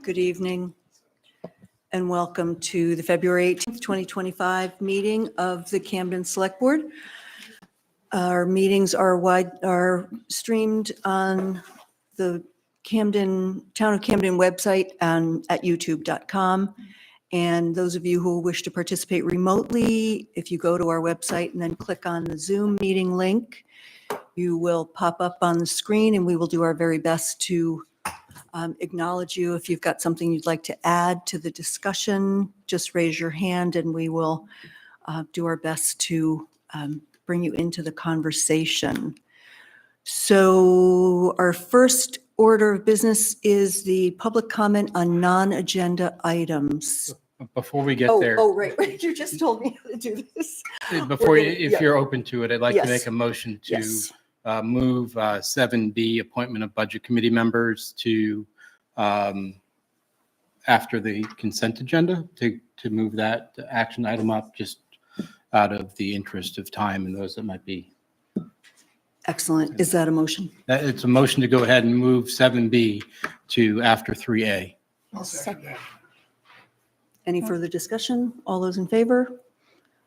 Good evening and welcome to the February 18th, 2025 meeting of the Camden Select Board. Our meetings are streamed on the Town of Camden website and at youtube.com. And those of you who wish to participate remotely, if you go to our website and then click on the Zoom meeting link, you will pop up on the screen and we will do our very best to acknowledge you. If you've got something you'd like to add to the discussion, just raise your hand and we will do our best to bring you into the conversation. So our first order of business is the public comment on non-agenda items. Before we get there. Oh, right. You just told me how to do this. Before, if you're open to it, I'd like Yes. to make a motion to Yes. move 7B, appointment of budget committee members, to after the consent agenda, to move that action item up, just out of the interest of time and those that might be. Excellent. Is that a motion? It's a motion to go ahead and move 7B to after 3A. I'll second that. Any further discussion? All those in favor?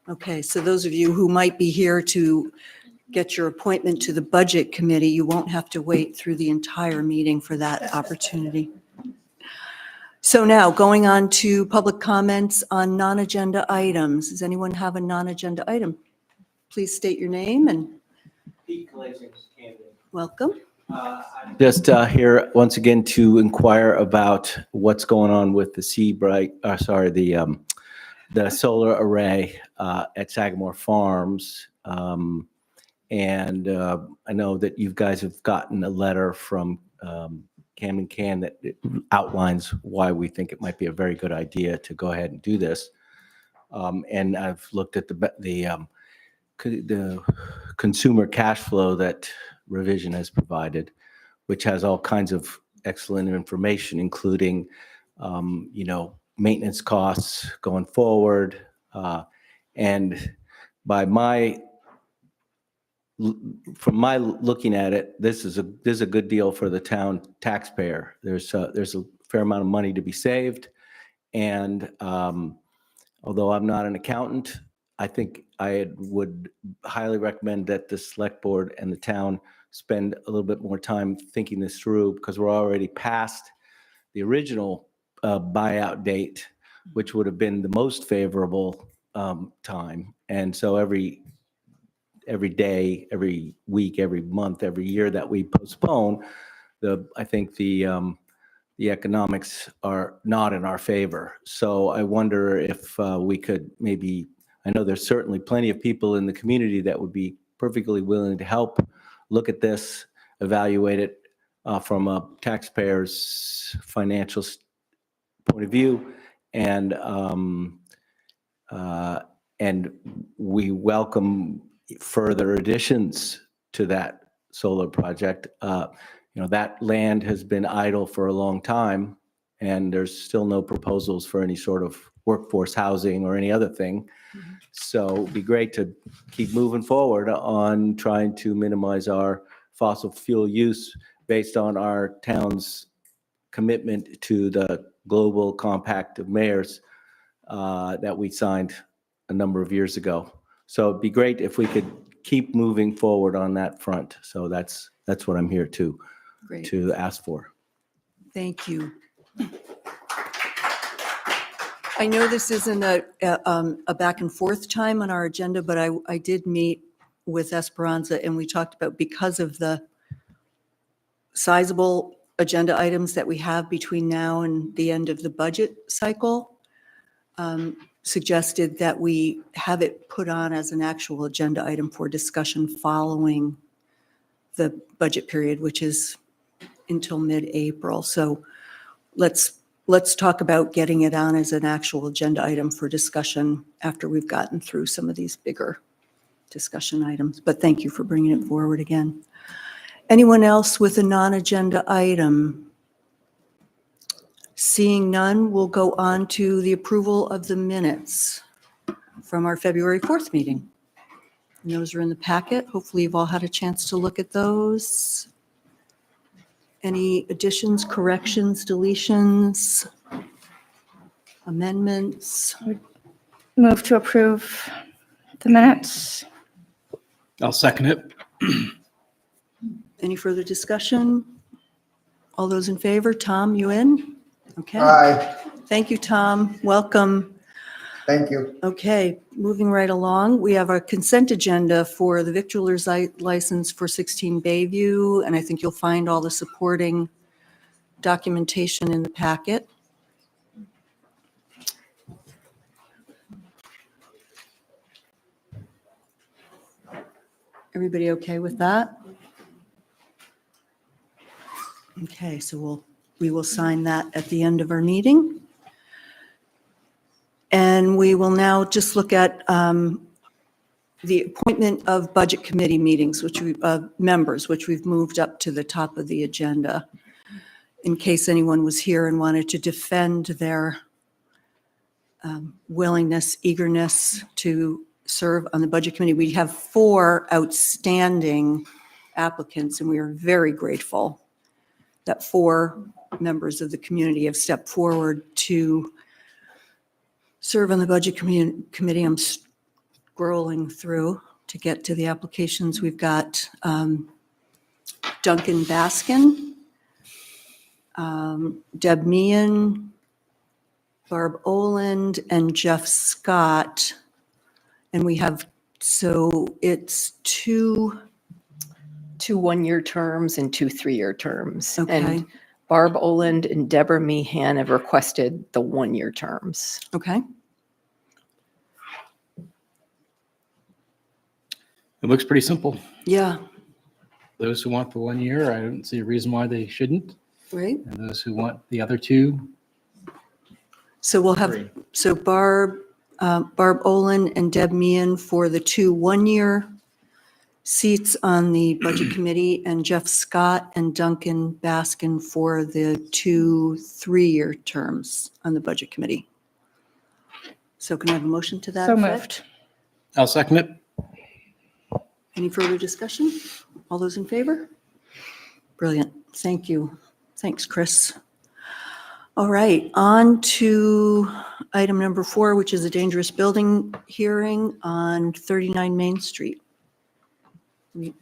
Okay, so those of you who might be here to get your appointment to the Budget Committee, you won't have to wait through the entire meeting for that opportunity. So now, going on to public comments on non-agenda items. Does anyone have a non-agenda item? Please state your name and welcome. Just here once again to inquire about what's going on with the the solar array at Sagamore Farms. And I know that you guys have gotten a letter from Camden that outlines why we think it might be a very good idea to go ahead and do this. And I've looked at the consumer cash flow that Revision has provided, which has all kinds of excellent information, including, maintenance costs going forward. And from my looking at it, this is a good deal for the town taxpayer. There's a fair amount of money to be saved. And although I'm not an accountant, I think I would highly recommend that the select board and the town spend a little bit more time thinking this through, because we're already past the original buyout date, which would have been the most favorable time. And so every day, every week, every month, every year that we postpone, I think the economics are not in our favor. So I wonder if we could maybe, I know there's certainly plenty of people in the community that would be perfectly willing to help look at this, evaluate it from a taxpayer's financial point of view, and we welcome further additions to that solar project. That land has been idle for a long time, and there's still no proposals for any sort of workforce housing or any other thing. Mm-hmm. So it'd be great to keep moving forward on trying to minimize our fossil fuel use based on our town's commitment to the Global Compact of Mayors that we signed a number of years ago. So it'd be great if we could keep moving forward on that front. So that's what I'm here to ask for. Thank you. I know this isn't a back and forth time on our agenda, but I did meet with Esperanza and we talked about, because of the sizable agenda items that we have between now and the end of the budget cycle, suggested that we have it put on as an actual agenda item for discussion following the budget period, which is until mid-April. So let's talk about getting it on as an actual agenda item for discussion after we've gotten through some of these bigger discussion items. But thank you for bringing it forward again. Anyone else with a non-agenda item? Seeing none, we'll go on to the approval of the minutes from our February 4th meeting. And those are in the packet. Hopefully you've all had a chance to look at those. Any additions, corrections, deletions, amendments? Move to approve the minutes. I'll second it. Any further discussion? All those in favor? Tom, you in? Okay. Aye, Thank you, Tom. Welcome. thank you. Okay, moving right along, we have our consent agenda for the victualler's license for 16 Bayview, and I think you'll find all the supporting documentation in the packet. Everybody okay with that? Okay, so we will sign that at the end of our meeting. And we will now just look at the appointment of budget committee meetings, members, which we've moved up to the top of the agenda. In case anyone was here and wanted to defend their willingness, eagerness to serve on the budget committee. We have 4 outstanding applicants, and we are very grateful that 4 members of the community have stepped forward to serve on the budget committee. I'm scrolling through to get to the applications. We've got Duncan Baskin, Deb Meehan, Barb Oland, and Jeff Scott. And we have, so it's 2, 2 one-year terms and 2 3-year terms. Okay. And Barb Oland and Deborah Meehan have requested the 1-year terms. okay. It looks pretty simple. Yeah, Those who want the 1 year, I don't see a reason why they shouldn't. right. And those who want the other 2, So we'll have, Three. so Barb Olin and Deb Meehan for the 2 one-year seats on the budget committee, and Jeff Scott and Duncan Baskin for the 2 3-year terms on the budget committee. So can I have a motion to that So effect? moved. I'll second it. Any further discussion? All those in favor? Brilliant. Thank you. Thanks, Chris. All right, on to item number 4, which is a dangerous building hearing on 39 Main Street. Let me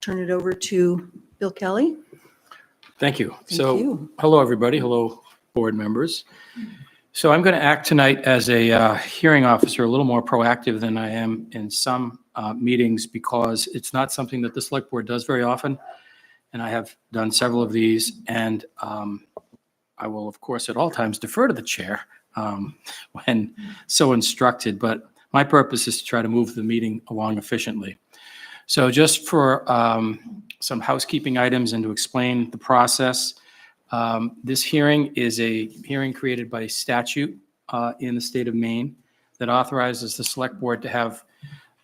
turn it over to Bill Kelly. Thank you. Thank So, you. hello, everybody. Hello, board members. So I'm going to act tonight as a hearing officer, a little more proactive than I am in some meetings, because it's not something that the select board does very often. And I have done several of these, and I will, of course, at all times defer to the chair when so instructed. But my purpose is to try to move the meeting along efficiently. So just for some housekeeping items and to explain the process, this hearing is a hearing created by statute in the state of Maine that authorizes the select board to have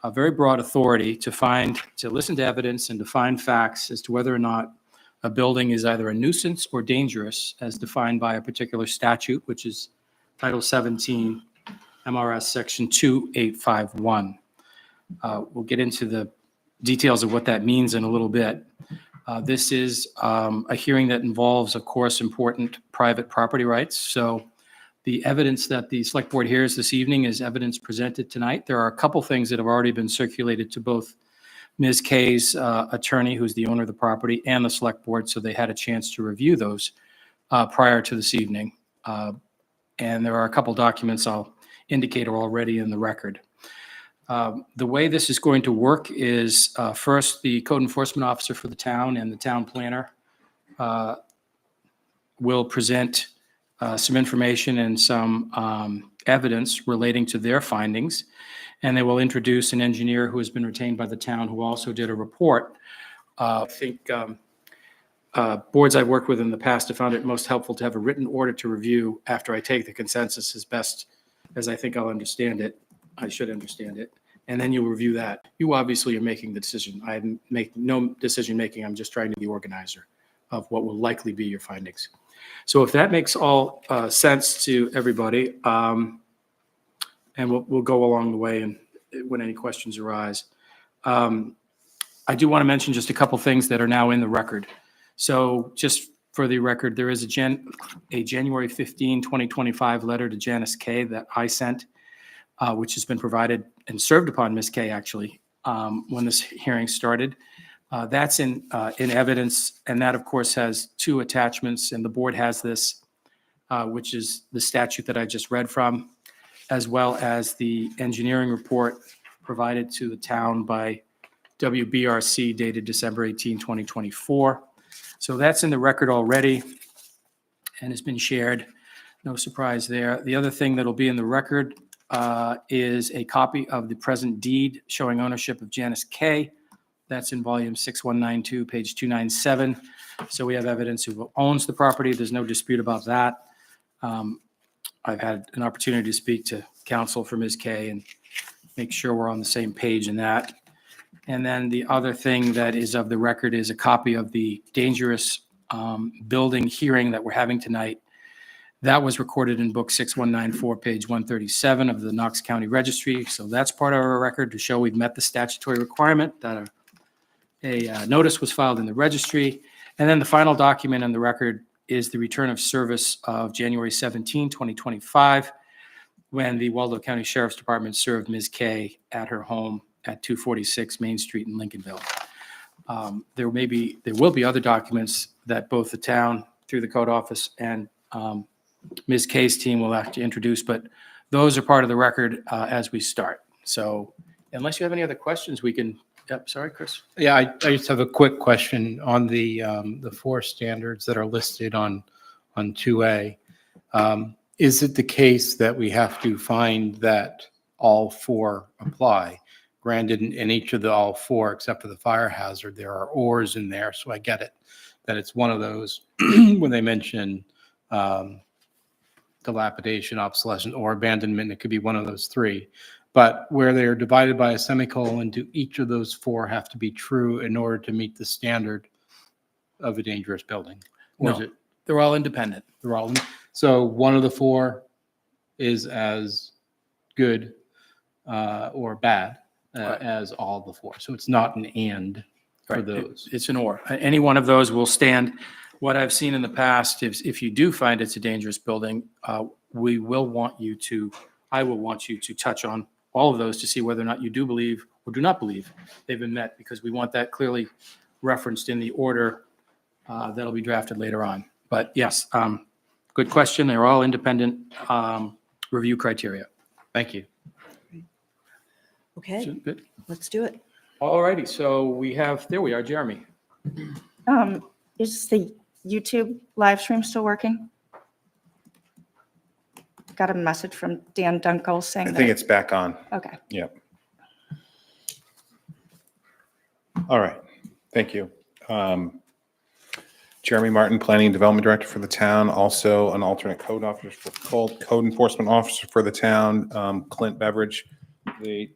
a very broad authority to listen to evidence and to find facts as to whether or not a building is either a nuisance or dangerous as defined by a particular statute, which is Title 17, MRS Section 2851. We'll get into the details of what that means in a little bit. This is a hearing that involves, of course, important private property rights. So the evidence that the select board hears this evening is evidence presented tonight. There are a couple things that have already been circulated to both Ms. Kay's attorney, who's the owner of the property, and the select board, so they had a chance to review those prior to this evening. And there are a couple documents I'll indicate are already in the record. The way this is going to work is first, the code enforcement officer for the town and the town planner will present some information and some evidence relating to their findings. And they will introduce an engineer who has been retained by the town who also did a report. I think boards I've worked with in the past have found it most helpful to have a written order to review after I take the consensus as best as I think I'll understand it. I should understand it. And then you'll review that. You obviously are making the decision. I make no decision making. I'm just trying to be the organizer of what will likely be your findings. So if that makes all sense to everybody, and we'll go along the way and when any questions arise. I do want to mention just a couple things that are now in the record. So just For the record, there is a January 15, 2025 letter to Janice Kay that I sent, which has been provided and served upon Ms. Kay, actually, when this hearing started. That's in evidence, and that, of course, has 2 attachments, and the board has this, which is the statute that I just read from, as well as the engineering report provided to the town by WBRC dated December 18, 2024. So that's in the record already and has been shared. No surprise there. The other thing that'll be in the record is a copy of the present deed showing ownership of Janice Kay. That's in volume 6192, page 297. So we have evidence of who owns the property. There's no dispute about that. I've had an opportunity to speak to counsel for Ms. Kay and make sure we're on the same page in that. And then the other thing that is of the record is a copy of the dangerous building hearing that we're having tonight. That was recorded in book 6194, page 137 of the Knox County Registry. So that's part of our record to show we've met the statutory requirement that a notice was filed in the registry. And then the final document in the record is the return of service of January 17, 2025, when the Waldo County Sheriff's Department served Ms. Kay at her home at 246 Main Street in Lincolnville. There will be other documents that both the town, through the code office, and Ms. Kay's team will have to introduce, but those are part of the record as we start. So unless you have any other questions, we can, yep, sorry, Chris. Yeah, I just have a quick question on the 4 standards that are listed on 2A. Is it the case that we have to find that all 4 apply? Granted, in each of the all 4, except for the fire hazard, there are ors in there, so I get it, that it's one of those when they mention dilapidation, obsolescence, or abandonment, it could be one of those 3. But where they are divided by a semicolon, do each of those 4 have to be true in order to meet the standard of a dangerous building? Or is No, it, they're all independent. they're all, so one of the 4 is as good or bad Right. as all the 4. So it's not an and for Right. those. It's an or. Any one of those will stand. What I've seen in the past is if you do find it's a dangerous building, I will want you to touch on all of those to see whether or not you do believe or do not believe they've been met, because we want that clearly referenced in the order that'll be drafted later on. But yes, good question. They're all independent review criteria. Thank you. Okay, Good. let's do it. All righty. So there we are, Jeremy. Is the YouTube live stream still working? Got a message from Dan Dunkel saying I that. think it's back on. Okay. Yep. All right. Thank you. Jeremy Martin, Planning and Development Director for the town, also an alternate code officer, code enforcement officer for the town. Clint Beveridge, the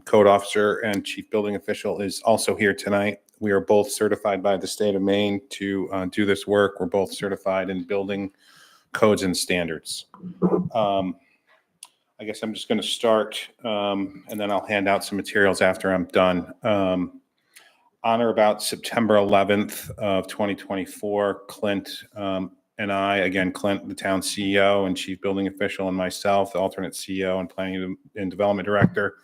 code officer and chief building official, is also here tonight. We are both certified by the state of Maine to do this work. We're both certified in building codes and standards. I guess I'm just going to start and then I'll hand out some materials after I'm done. On or about September 11th of 2024, Clint and I, again, Clint, the town CEO and chief building official, and myself, the alternate CEO and planning and development director,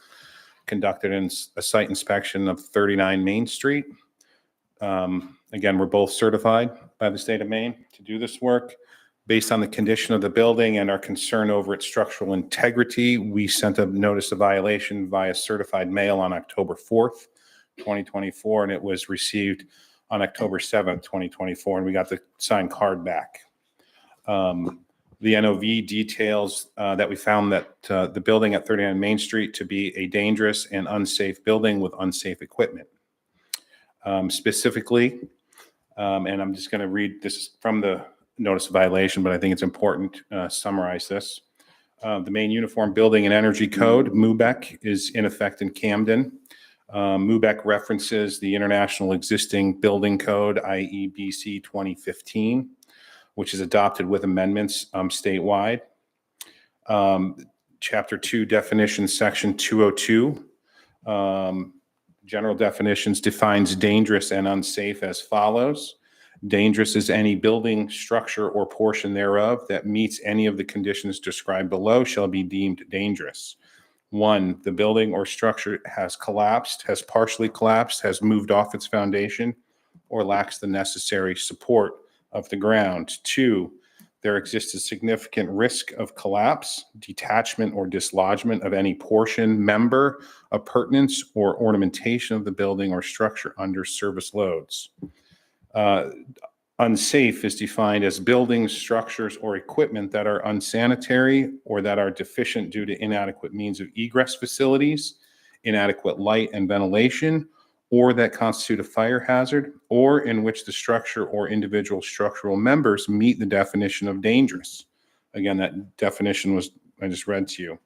conducted a site inspection of 39 Main Street. Again, we're both certified by the state of Maine to do this work. Based on the condition of the building and our concern over its structural integrity, we sent a notice of violation via certified mail on October 4th, 2024, and it was received on October 7th, 2024, and we got the signed card back. The NOV details that we found that the building at 39 Main Street to be a dangerous and unsafe building with unsafe equipment. Specifically, and I'm just going to read this from the notice of violation, but I think it's important to summarize this. The Maine Uniform Building and Energy Code, MUBEC, is in effect in Camden. MUBEC references the International Existing Building Code, IEBC 2015, which is adopted with amendments statewide. Chapter 2 definitions, section 202. General definitions defines dangerous and unsafe as follows: Dangerous is any building, structure, or portion thereof that meets any of the conditions described below shall be deemed dangerous. 1, the building or structure has collapsed, has partially collapsed, has moved off its foundation, or lacks the necessary support of the ground. 2, there exists a significant risk of collapse, detachment, or dislodgement of any portion, member, appurtenance, or ornamentation of the building or structure under service loads. Unsafe is defined as buildings, structures, or equipment that are unsanitary or that are deficient due to inadequate means of egress facilities, inadequate light and ventilation, or that constitute a fire hazard, or in which the structure or individual structural members meet the definition of dangerous. Again, that definition was, I just read to you.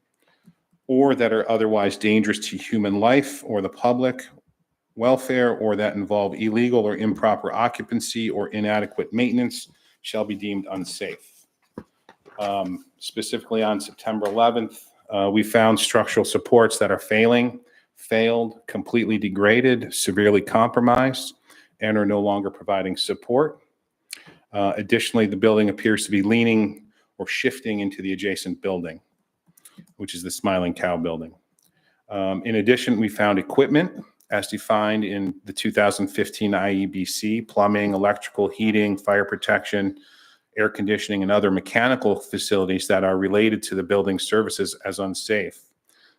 Or that are otherwise dangerous to human life or the public welfare, or that involve illegal or improper occupancy or inadequate maintenance shall be deemed unsafe. Specifically on September 11th, we found structural supports that are failed, completely degraded, severely compromised, and are no longer providing support. Additionally, the building appears to be leaning or shifting into the adjacent building, which is the Smiling Cow building. In addition, we found equipment as defined in the 2015 IEBC, plumbing, electrical, heating, fire protection, air conditioning, and other mechanical facilities that are related to the building services as unsafe.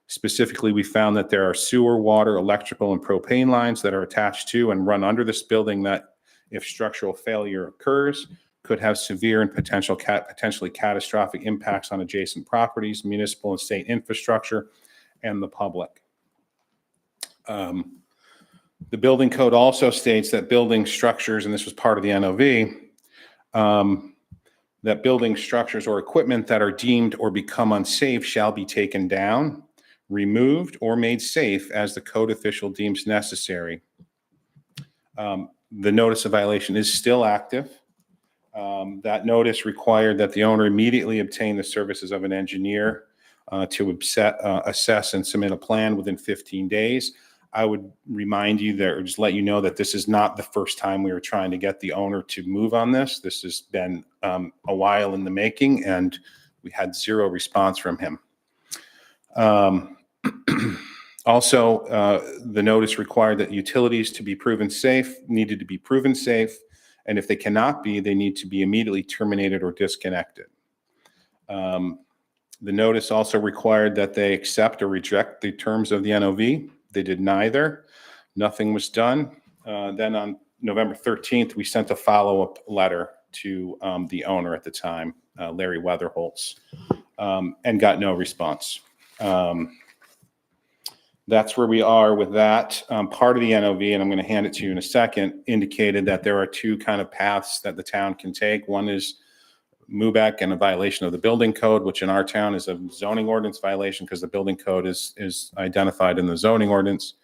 Specifically, we found that there are sewer, water, electrical, and propane lines that are attached to and run under this building that, if structural failure occurs, could have severe and potentially catastrophic impacts on adjacent properties, municipal and state infrastructure, and the public. The building code also states that building structures, and this was part of the NOV, that building structures or equipment that are deemed or become unsafe shall be taken down, removed, or made safe as the code official deems necessary. The notice of violation is still active. That notice required that the owner immediately obtain the services of an engineer to assess and submit a plan within 15 days. I would remind you that, or just let you know that this is not the first time we were trying to get the owner to move on this. This has been a while in the making, and we had zero response from him. Also, the notice required that utilities to be proven safe needed to be proven safe, and if they cannot be, they need to be immediately terminated or disconnected. The notice also required that they accept or reject the terms of the NOV. They did neither. Nothing was done. Then on November 13th, we sent a follow-up letter to the owner at the time, Larry Weatherholtz, and got no response. That's where we are with that. Part of the NOV, and I'm going to hand it to you in a second, indicated that there are two kind of paths that the town can take. One is MUBEC and a violation of the building code, which in our town is a zoning ordinance violation because the building code is identified in the zoning ordinance.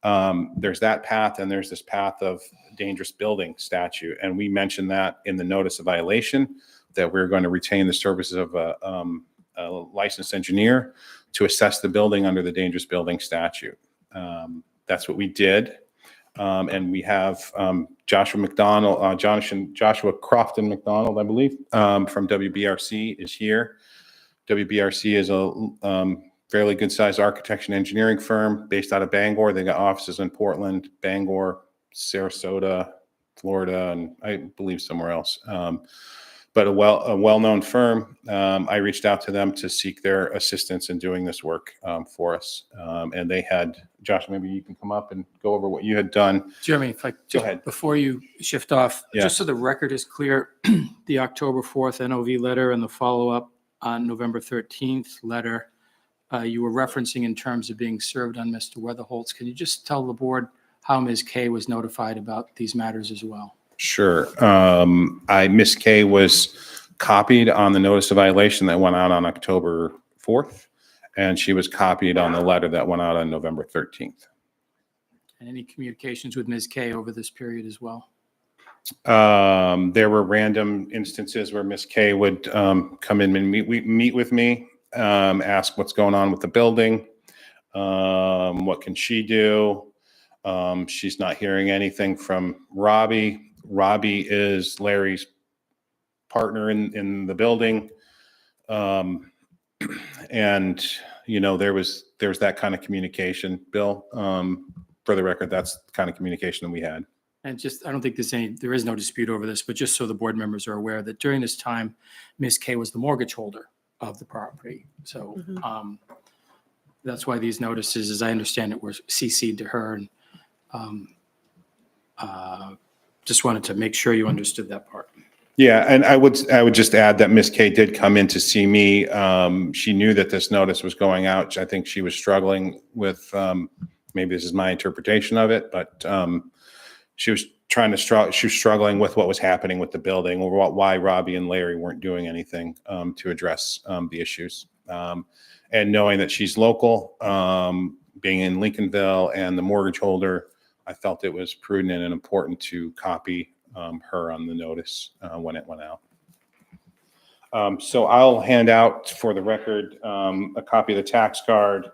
There's that path, and there's this path of dangerous building statute. And we mentioned that in the notice of violation, that we're going to retain the services of a licensed engineer to assess the building under the dangerous building statute. That's what we did. And we have Joshua McDonald, Joshua Crofton McDonald, I believe, from WBRC is here. WBRC is a fairly good-sized architecture and engineering firm based out of Bangor. They got offices in Portland, Bangor, Sarasota, Florida, and I believe somewhere else. But a well-known firm. I reached out to them to seek their assistance in doing this work for us. And they had, Josh, maybe you can come up and go over what you had done. Jeremy, if I, Go ahead. before you shift off, Yeah. just so the record is clear, the October 4th NOV letter and the follow-up on November 13th letter, you were referencing in terms of being served on Mr. Weatherholtz. Can you just tell the board how Ms. Kay was notified about these matters as well? Sure. Ms. Kay was copied on the notice of violation that went out on October 4th, and she was copied on the letter that went out on November 13th. And any communications with Ms. Kay over this period as well? There were random instances where Ms. Kay would come in and meet with me, ask what's going on with the building, what can she do. She's not hearing anything from Robbie. Robbie is Larry's partner in the building. And, you know, there was that kind of communication, Bill. For the record, that's the kind of communication that we had. And just, I don't think there is no dispute over this, but just so the board members are aware that during this time, Ms. K was the mortgage holder of the property. So that's why these notices, as I understand it, were CC'd to her. And just wanted to make sure you understood that part. Yeah, and I would just add that Miss K did come in to see me. She knew that this notice was going out. I think she was struggling with, maybe this is my interpretation of it, but she was struggling with what was happening with the building, or why Robbie and Larry weren't doing anything to address the issues. And knowing that she's local, being in Lincolnville and the mortgage holder, I felt it was prudent and important to copy her on the notice when it went out. So I'll hand out, for the record, a copy of the tax card,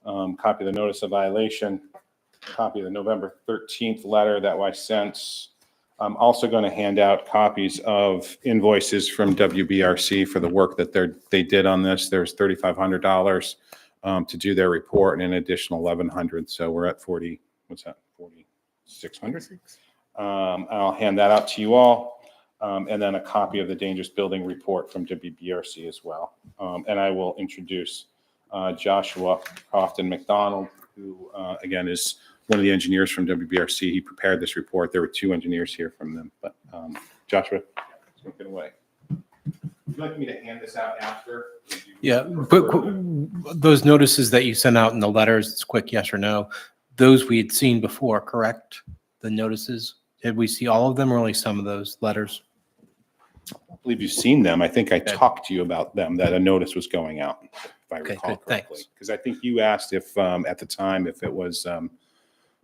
copy of the notice of violation, copy of the November 13th letter that I sent. I'm also going to hand out copies of invoices from WBRC for the work that they did on this. There's $3,500 to do their report, and an additional $1,100. So we're at 40. What's that? 4,600. I'll hand that out to you all, and then a copy of the dangerous building report from WBRC as well. And I will introduce Joshua Crofton McDonald, who again is one of the engineers from WBRC. He prepared this report. There were 2 engineers here from them, but Joshua, take it away. Would you like me to hand this out after? Yeah, but those notices that you sent out in the letters, it's quick yes or no, those we had seen before, correct? The notices, did we see all of them or only some of those letters? I believe you've seen them. I think I talked to you about them, that a notice was going out, if I Okay, recall good, correctly. thanks. Because I think you asked if, at the time, if it was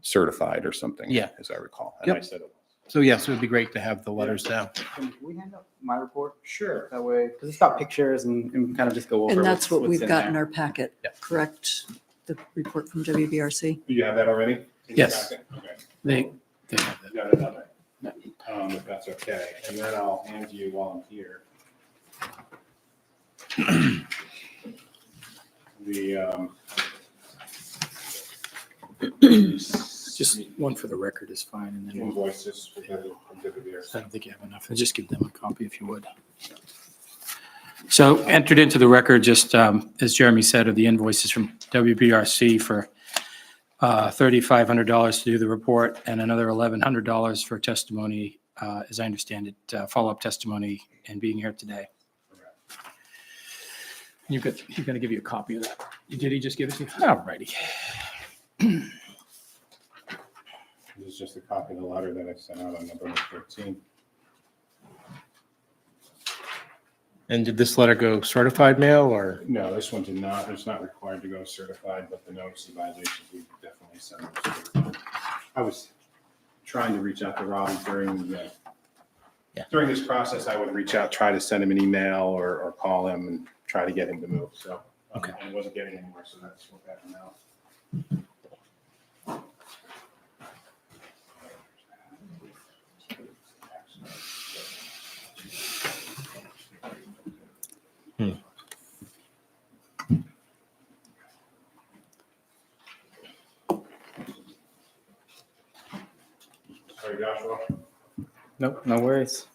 certified or something. Yeah. As I recall. And I Yep. said it was. So yes, it would be great to have the letters now. Can we hand out my report? Sure. That way, because it's got pictures and kind of just go over. And that's what what's we've in got in there. our packet, Yeah. correct? The report from WBRC. Do you have that already? in your Yes. packet? Okay. They have that. You got another. If that's okay. And then I'll hand you while I'm here. The, Just one for the record is fine, and then we'll, invoices from WBRC. I don't think you have enough. Just give them a copy if you would. So entered into the record, just as Jeremy said, are the invoices from WBRC for $3,500 to do the report, and another $1,100 for testimony, as I understand it, follow-up testimony and being here today. He's going to give you a copy of that. Did he just give it to you? All righty. This is just a copy of the letter that I sent out on November 13th. And did this letter go certified mail or? No, this one did not. It's not required to go certified, but the notice of violations, we definitely sent those certified. I was trying to reach out to Robbie during this process. I would reach out, try to send him an email or call him and try to get him to move. So, Okay. And wasn't getting anywhere, so that's what happened now. Sorry, Joshua. Nope, no worries.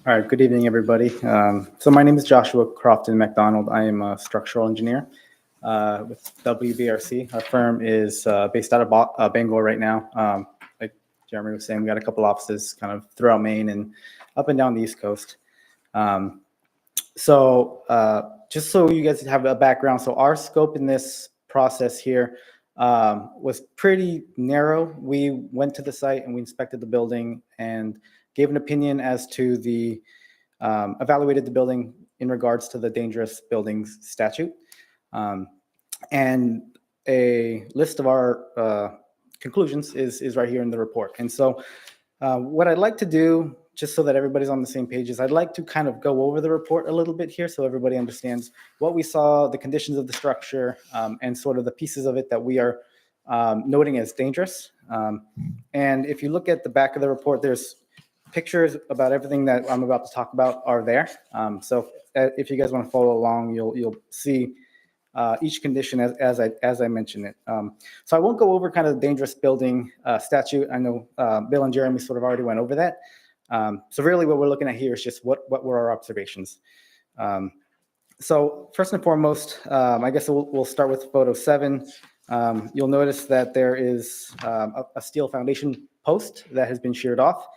All right, good evening, everybody. So my name is Joshua Crofton McDonald. I am a structural engineer with WBRC. Our firm is based out of Bangor right now. Like Jeremy was saying, we got a couple offices kind of throughout Maine and up and down the East Coast. Just so you guys have a background, so our scope in this process here was pretty narrow. We went to the site and we inspected the building and gave an opinion as to the, evaluated the building in regards to the dangerous buildings statute. And a list of our conclusions is right here in the report. And so what I'd like to do, just so that everybody's on the same page, is I'd like to kind of go over the report a little bit here so everybody understands what we saw, the conditions of the structure, and sort of the pieces of it that we are noting as dangerous. And if you look at the back of the report, there's pictures about everything that I'm about to talk about are there. So if you guys want to follow along, you'll see each condition as I mention it. So I won't go over kind of the dangerous building statute. I know Bill and Jeremy sort of already went over that. So really what we're looking at here is just what were our observations. So first and foremost, I guess we'll start with photo 7. You'll notice that there is a steel foundation post that has been sheared off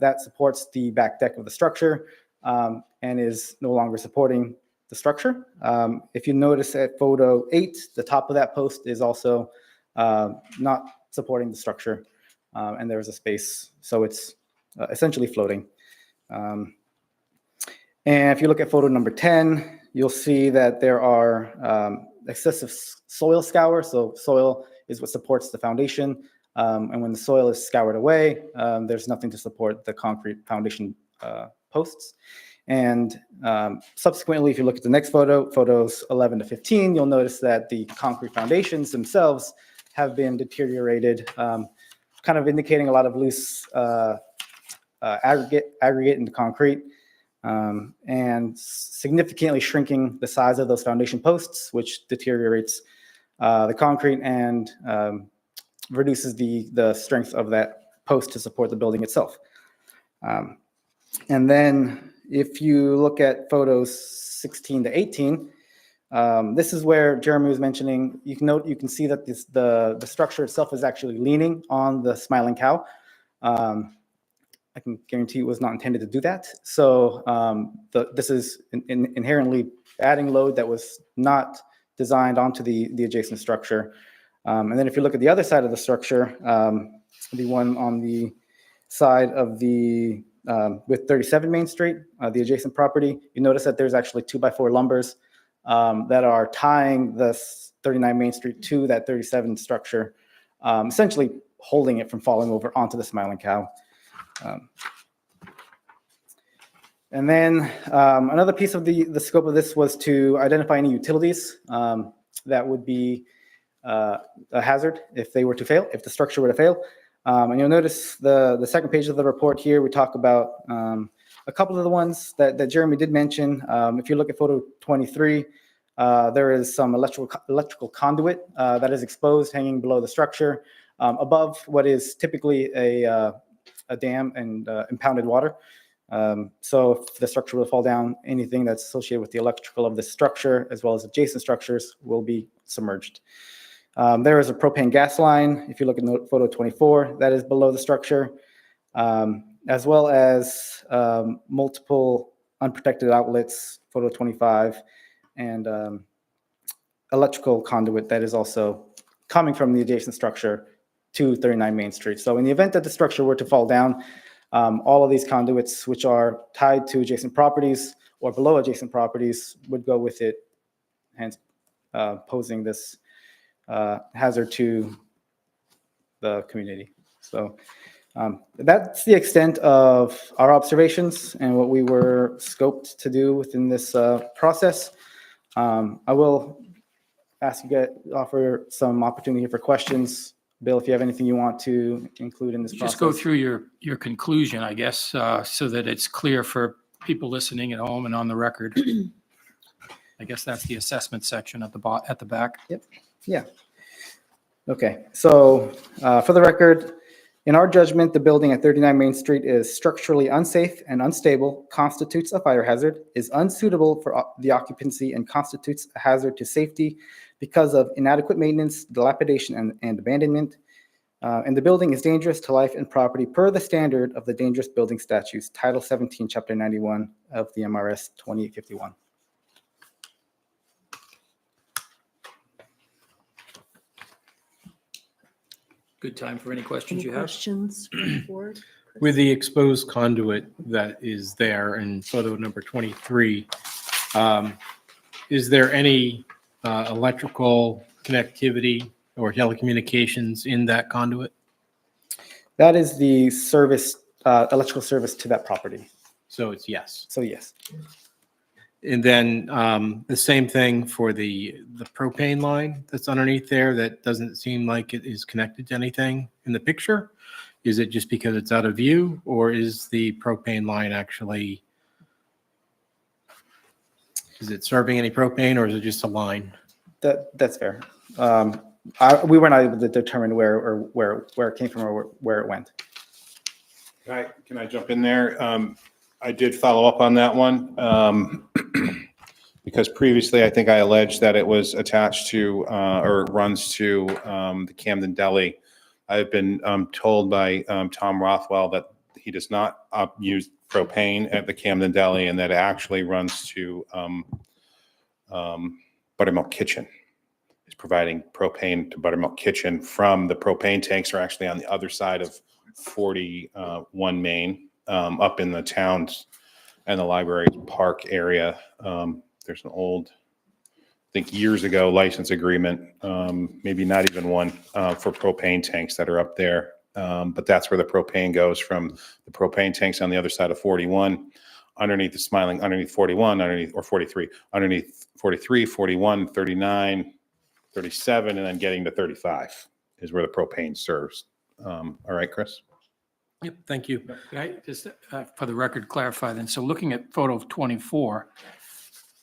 that supports the back deck of the structure and is no longer supporting the structure. If you notice at photo 8, the top of that post is also not supporting the structure, and there is a space, so it's essentially floating. And if you look at photo number 10, you'll see that there are excessive soil scour. So soil is what supports the foundation. And when the soil is scoured away, there's nothing to support the concrete foundation posts. And subsequently, if you look at the next photo, photos 11 to 15, you'll notice that the concrete foundations themselves have been deteriorated, kind of indicating a lot of loose aggregate into concrete. And significantly shrinking the size of those foundation posts, which deteriorates the concrete and reduces the strength of that post to support the building itself. And then if you look at photos 16 to 18, this is where Jeremy was mentioning, you can see that the structure itself is actually leaning on the smiling cow. I can guarantee it was not intended to do that. So this is inherently adding load that was not designed onto the adjacent structure. And then if you look at the other side of the structure, the one on the side of the with 37 Main Street, the adjacent property, you notice that there's actually 2x4 lumbers that are tying this 39 Main Street to that 37 structure, essentially holding it from falling over onto the smiling cow. And then another piece of the scope of this was to identify any utilities that would be a hazard if they were to fail, if the structure were to fail. And you'll notice the second page of the report here, we talk about a couple of the ones that Jeremy did mention. If you look at photo 23, there is some electrical conduit that is exposed hanging below the structure above what is typically a dam and impounded water. So if the structure will fall down, anything that's associated with the electrical of the structure as well as adjacent structures will be submerged. There is a propane gas line, if you look at photo 24, that is below the structure, as well as multiple unprotected outlets, photo 25, and electrical conduit that is also coming from the adjacent structure to 39 Main Street. So in the event that the structure were to fall down, all of these conduits, which are tied to adjacent properties or below adjacent properties, would go with it, hence posing this hazard to the community. So that's the extent of our observations and what we were scoped to do within this process. I will ask you guys, offer some opportunity for questions. Bill, if you have anything you want to include in this process. Just go through your conclusion, I guess, so that it's clear for people listening at home and on the record. I guess that's the assessment section at the back. Yep. Yeah. Okay. So for the record, in our judgment, the building at 39 Main Street is structurally unsafe and unstable, constitutes a fire hazard, is unsuitable for the occupancy, and constitutes a hazard to safety because of inadequate maintenance, dilapidation, and abandonment. And the building is dangerous to life and property per the standard of the Dangerous Building Statutes, Title 17, Chapter 91 of the MRS 2851. Good time for any questions Any you have. questions from the board? With the exposed conduit that is there in photo number 23, is there any electrical connectivity or telecommunications in that conduit? That is the service, electrical service to that property. So it's yes. So yes. And then the same thing for the propane line that's underneath there that doesn't seem like it is connected to anything in the picture? Is it just because it's out of view, or is the propane line actually, is it serving any propane, or is it just a line? That's fair. We were not able to determine where it came from or where it went. Can I jump in there? I did follow up on that one. Because previously, I think I alleged that it was attached to, or runs to the Camden Deli. I've been told by Tom Rothwell that he does not use propane at the Camden Deli, and that it actually runs to Buttermilk Kitchen. It's providing propane to Buttermilk Kitchen from the propane tanks are actually on the other side of 41 Main, up in the towns and the library park area. There's an old, I think years ago, license agreement, maybe not even one, for propane tanks that are up there. But that's where the propane goes from the propane tanks on the other side of 41, underneath 41, or 43, underneath 43, 41, 39, 37, and then getting to 35 is where the propane serves. All right, Chris? Yep, thank you. Can I just, for the record, clarify then? So looking at photo 24,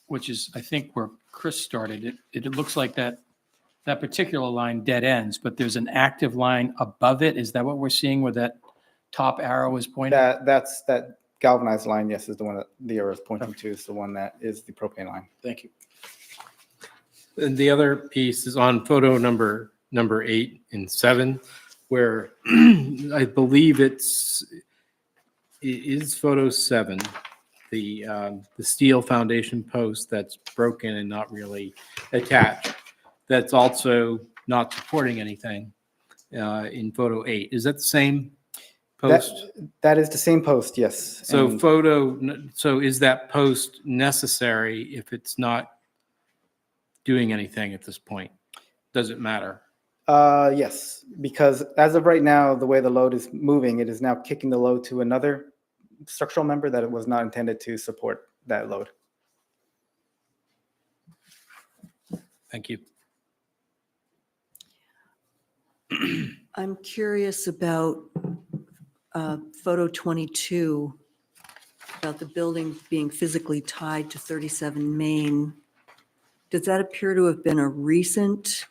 which is, I think, where Chris started, it looks like that particular line dead ends, but there's an active line above it. Is that what we're seeing where that top arrow is pointing? That galvanized line, yes, is the one that the arrow is pointing to, is the one that is the propane line. Thank you. And the other piece is on photo number 8 and 7, where I believe it is photo 7, the steel foundation post that's broken and not really attached. That's also not supporting anything in photo 8. Is that the same post? That is the same post, yes. So And so is that post necessary if it's not doing anything at this point? Does it matter? yes, because as of right now, the way the load is moving, it is now kicking the load to another structural member that it was not intended to support that load. Thank you. I'm curious about photo 22, about the building being physically tied to 37 Main. Does that appear to have been a recent,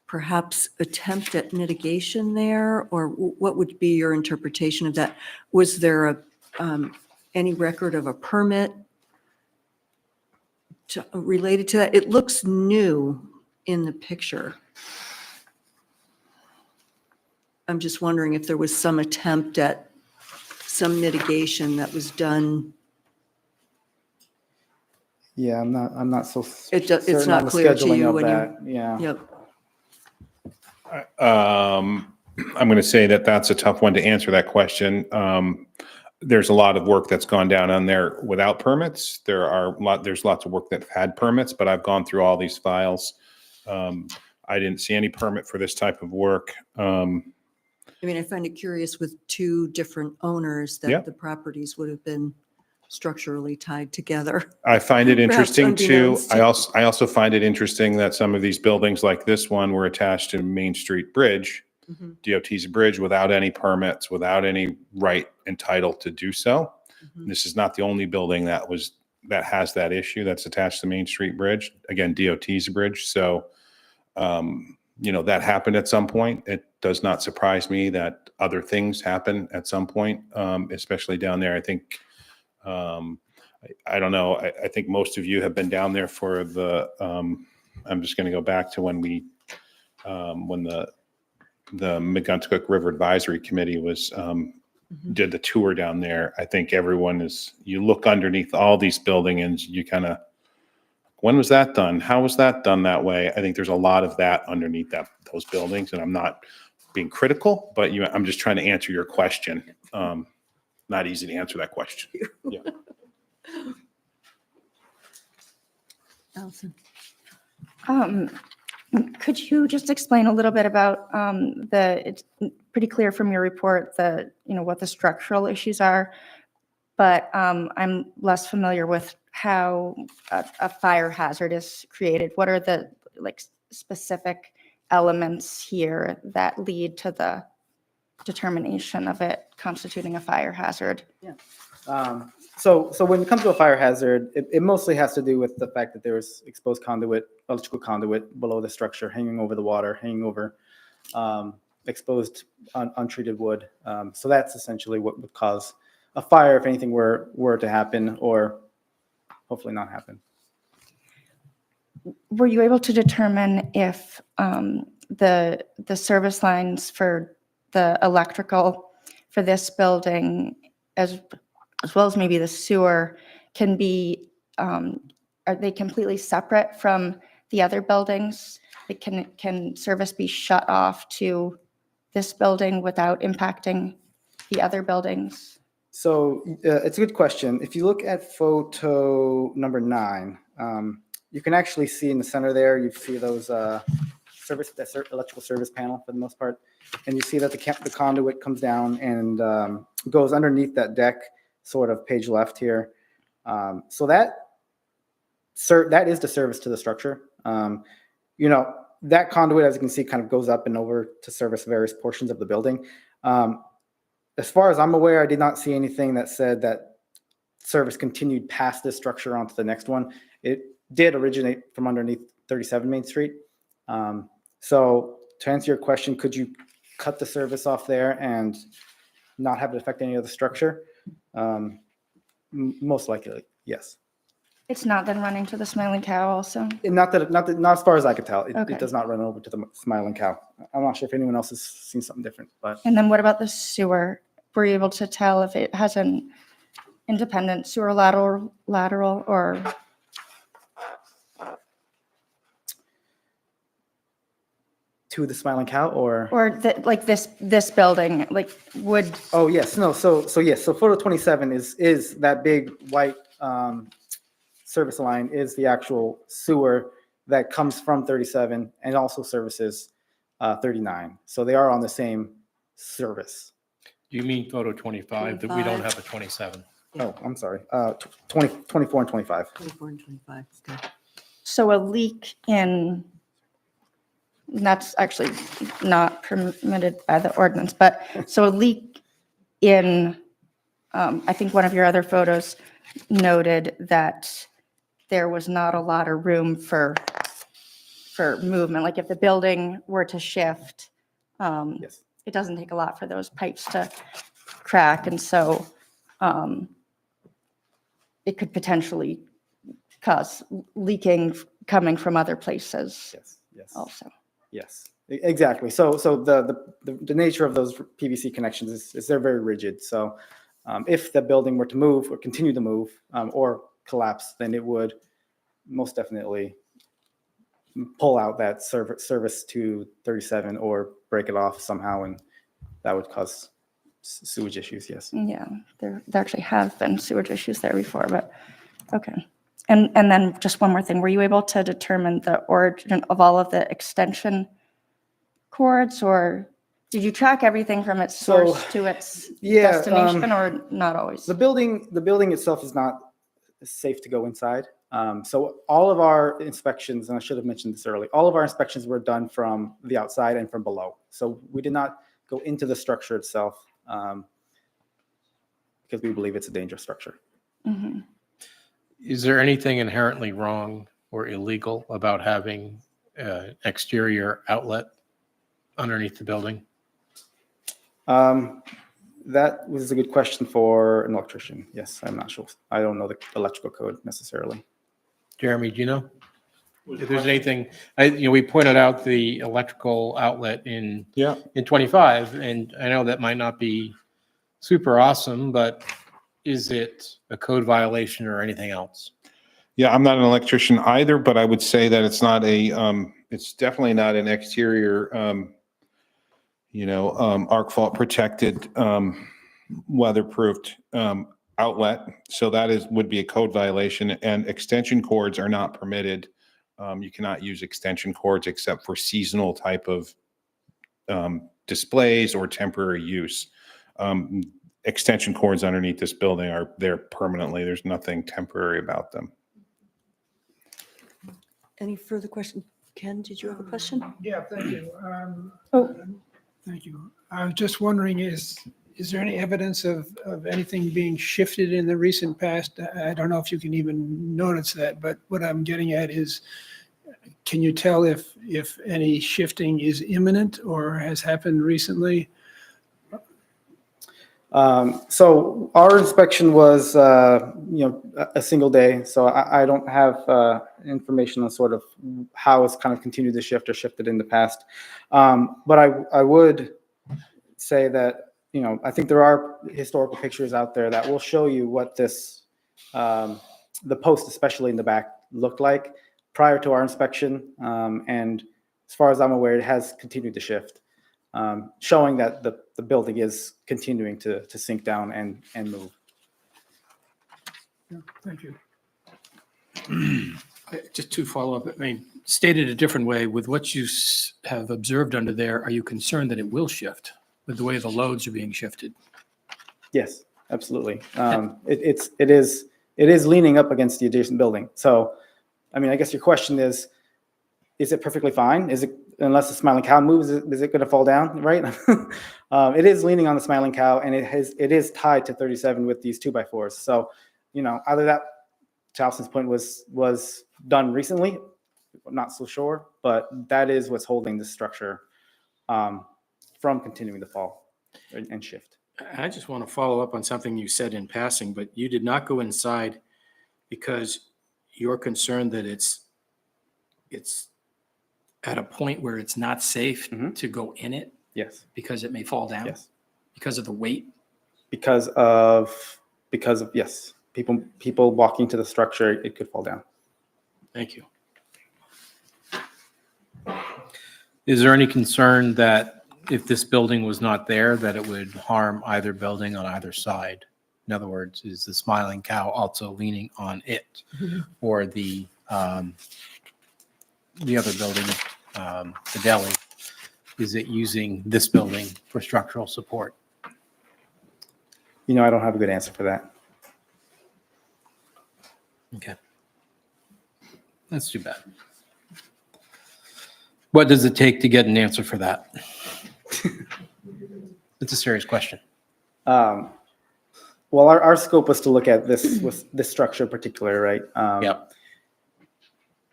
perhaps, attempt at mitigation there? Or what would be your interpretation of that? Was there any record of a permit related to that? It looks new in the picture. I'm just wondering if there was some attempt at some mitigation that was done. Yeah, I'm not so It's certain not on the clear to scheduling you of when you. that. Yeah. Yep. I'm going to say that that's a tough one to answer that question. There's a lot of work that's gone down on there without permits. There's lots of work that had permits, but I've gone through all these files. I didn't see any permit for this type of work. I mean, I find it curious with two different owners Yeah. that the properties would have been structurally tied together. I find it Perhaps interesting too. unbeknownst to- I also find it interesting that some of these buildings like this one were attached to Main Street Bridge, Mhm, DOT's bridge, without any permits, without any right and title to do so. mhm. This is not the only building that has that issue that's attached to Main Street Bridge. Again, DOT's bridge. So, that happened at some point. It does not surprise me that other things happen at some point, especially down there. I think, I don't know. I think most of you have been down there for I'm just going to go back to when the McGuntacook River Advisory Committee did the tour down there. I think you look underneath all these buildings and you kind of, when was that done? How was that done that way? I think there's a lot of that underneath those buildings, and I'm not being critical, but I'm just trying to answer your question. Not easy to answer that question. Yeah. Allison. Could you just explain a little bit about it's pretty clear from your report what the structural issues are, but I'm less familiar with how a fire hazard is created. What are the specific elements here that lead to the determination of it constituting a fire hazard? So when it comes to a fire hazard, it mostly has to do with the fact that there was exposed conduit, electrical conduit below the structure, hanging over the water, hanging over exposed untreated wood. So that's essentially what would cause a fire if anything were to happen, or hopefully not happen. Were you able to determine if the service lines for the electrical for this building, as well as maybe the sewer, can be, are they completely separate from the other buildings? Can service be shut off to this building without impacting the other buildings? So it's a good question. If you look at photo number 9, you can actually see in the center there, you see those electrical service panel for the most part. And you see that the conduit comes down and goes underneath that deck, sort of page left here. So that is the service to the structure. That conduit, as you can see, kind of goes up and over to service various portions of the building. As far as I'm aware, I did not see anything that said that service continued past this structure onto the next one. It did originate from underneath 37 Main Street. So to answer your question, could you cut the service off there and not have it affect any other structure? Most likely, yes. It's not then running to the Smiling Cow also? And not as far as I could tell. Okay. It does not run over to the Smiling Cow. I'm not sure if anyone else has seen something different, but And then what about the sewer? Were you able to tell if it has an independent sewer lateral or? to the Smiling Cow or? This building, would, Oh, yes, no, so yes, so photo 27 is that big white service line is the actual sewer that comes from 37 and also services 39. So they are on the same service. Do you mean photo 25, that we don't have a 27? Oh, I'm sorry, 24 and 25. 24 and 25. Okay. so a leak that's actually not permitted by the ordinance, but so a leak in, I think one of your other photos noted that there was not a lot of room for movement. Like if the building were to shift, Yes. it doesn't take a lot for those pipes to crack. And so it could potentially cause leaking coming from other places Yes. also. Yes, exactly. So the nature of those PVC connections is they're very rigid. So if the building were to move or continue to move or collapse, then it would most definitely pull out that service to 37 or break it off somehow, and that would cause sewage issues. Yes. Yeah, there actually have been sewage issues there before, but okay. And then just one more thing, were you able to determine the origin of all of the extension cords, or did you track everything from its source to its destination, or not always? The building itself is not safe to go inside. So all of our inspections, and I should have mentioned this early, all of our inspections were done from the outside and from below. So we did not go into the structure itself because we believe it's a dangerous structure. Mhm. Is there anything inherently wrong or illegal about having an exterior outlet underneath the building? That was a good question for an electrician. Yes, I'm not sure. I don't know the electrical code necessarily. Jeremy, do you know? If there's anything, we pointed out the electrical outlet in 25, and I know that might not be super awesome, but is it a code violation or anything else? Yeah, I'm not an electrician either, but I would say that it's not it's definitely not an exterior, arc fault protected, weatherproofed outlet. So that would be a code violation, and extension cords are not permitted You cannot use extension cords except for seasonal type of displays or temporary use. Extension cords underneath this building are there permanently. There's nothing temporary about them. Any further question? Ken, did you have a question? Yeah, thank you. Oh. Thank you. I was just wondering, is there any evidence of anything being shifted in the recent past? I don't know if you can even notice that, but what I'm getting at is, can you tell if any shifting is imminent or has happened recently? So our inspection was, a single day. So I don't have information on sort of how it's kind of continued to shift or shifted in the past. But I would say that, I think there are historical pictures out there that will show you what this, the post, especially in the back, looked like prior to our inspection. And as far as I'm aware, it has continued to shift. Showing that the building is continuing to sink down and move. Yeah, thank you. Just to follow up, I mean, stated a different way, with what you have observed under there, are you concerned that it will shift with the way the loads are being shifted? Yes, absolutely. It is leaning up against the adjacent building. So, I mean, I guess your question is it perfectly fine? Is it, unless the Smiling Cow moves, is it going to fall down, right? It is leaning on the Smiling Cow, and it is tied to 37 with these 2x4s. So, either that, to Allison's point, was done recently, I'm not so sure, but that is what's holding this structure from continuing to fall and shift. I just want to follow up on something you said in passing, but you did not go inside because you're concerned that it's at a point where it's not safe to go in it Yes. because it may fall down? Yes. Because of the weight? Because of yes, people walking to the structure, it could fall down. Thank you. Is there any concern that if this building was not there, that it would harm either building on either side? In other words, is the Smiling Cow also leaning on it, or the other building, the deli, is it using this building for structural support? I don't have a good answer for that. Okay. That's too bad. What does it take to get an answer for that? It's a serious question. Well, our scope was to look at this structure in particular, right? Yep.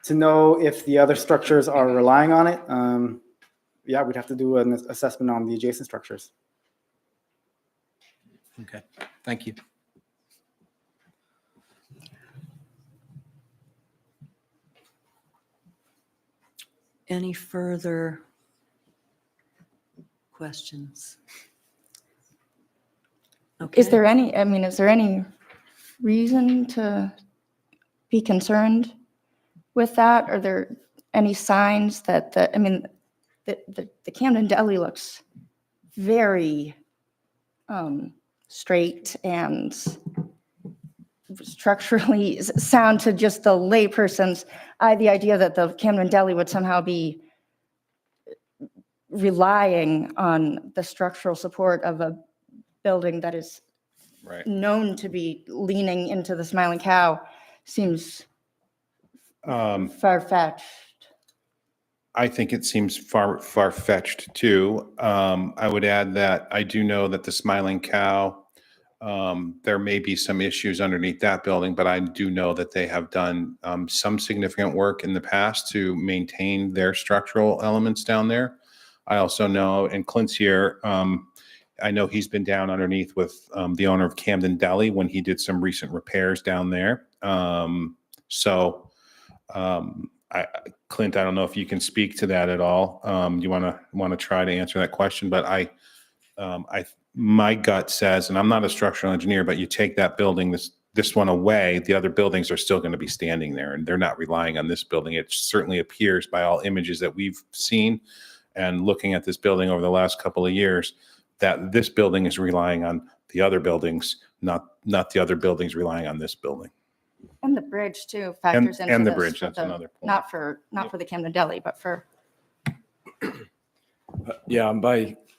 To know if the other structures are relying on it, we'd have to do an assessment on the adjacent structures. Okay, thank you. Any further questions? Okay. Is there any reason to be concerned with that? Are there any signs that the Camden Deli looks very straight and structurally sound to just the layperson's eye? The idea that the Camden Deli would somehow be relying on the structural support of a building that is Right. known to be leaning into the Smiling Cow seems far-fetched. I think it seems far-fetched too. I would add that I do know that the Smiling Cow, there may be some issues underneath that building, but I do know that they have done some significant work in the past to maintain their structural elements down there. I also know, and Clint's here, I know he's been down underneath with the owner of Camden Deli when he did some recent repairs down there. Clint, I don't know if you can speak to that at all. You want to try to answer that question, but my gut says, and I'm not a structural engineer, but you take that building, this one away, the other buildings are still going to be standing there, and they're not relying on this building. It certainly appears by all images that we've seen and looking at this building over the last couple of years that this building is relying on the other buildings, not the other buildings relying on this building. And the bridge too factors into and the this bridge, for that's the- another point. Not for the Camden Deli, but for, Yeah,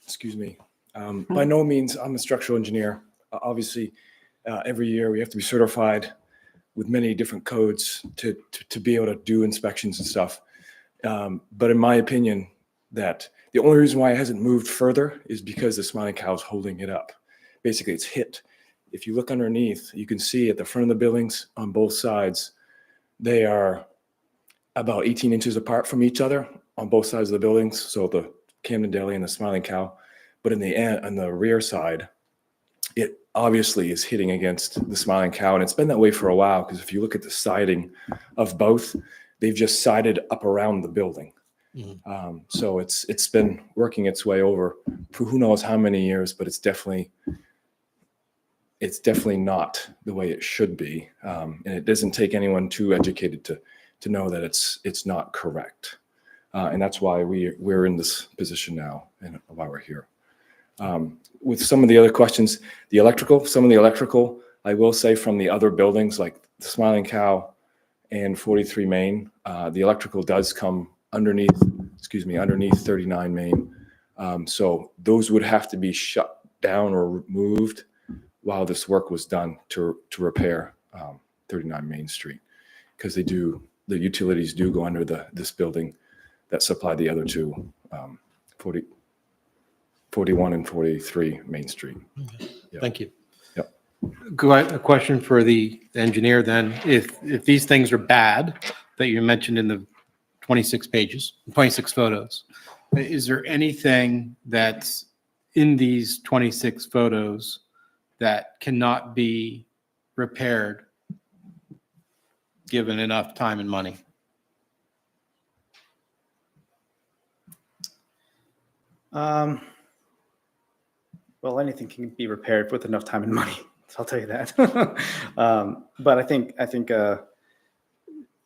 excuse me. By no means, I'm a structural engineer. Obviously, every year we have to be certified with many different codes to be able to do inspections and stuff. But in my opinion, that the only reason why it hasn't moved further is because the Smiling Cow is holding it up. Basically, it's hit. If you look underneath, you can see at the front of the buildings on both sides, they are about 18 inches apart from each other on both sides of the buildings. So the Camden Deli and the Smiling Cow. But in the end, on the rear side, it obviously is hitting against the Smiling Cow. And it's been that way for a while, because if you look at the siding of both, they've just sided up around the building. So it's been working its way over for who knows how many years, but it's definitely not the way it should be. And it doesn't take anyone too educated to know that it's not correct. And that's why we're in this position now and why we're here. With some of the other questions, some of the electrical, I will say from the other buildings like the Smiling Cow and 43 Main, the electrical does come underneath 39 Main. So those would have to be shut down or removed while this work was done to repair 39 Main Street, because the utilities do go under this building that supply the other two, 41 and 43 Main Street. Yeah. Thank you. Yep. A question for the engineer then. If these things are bad that you mentioned in the 26 pages, 26 photos, is there anything that's in these 26 photos that cannot be repaired given enough time and money? Well, anything can be repaired with enough time and money. So I'll tell you that. But I think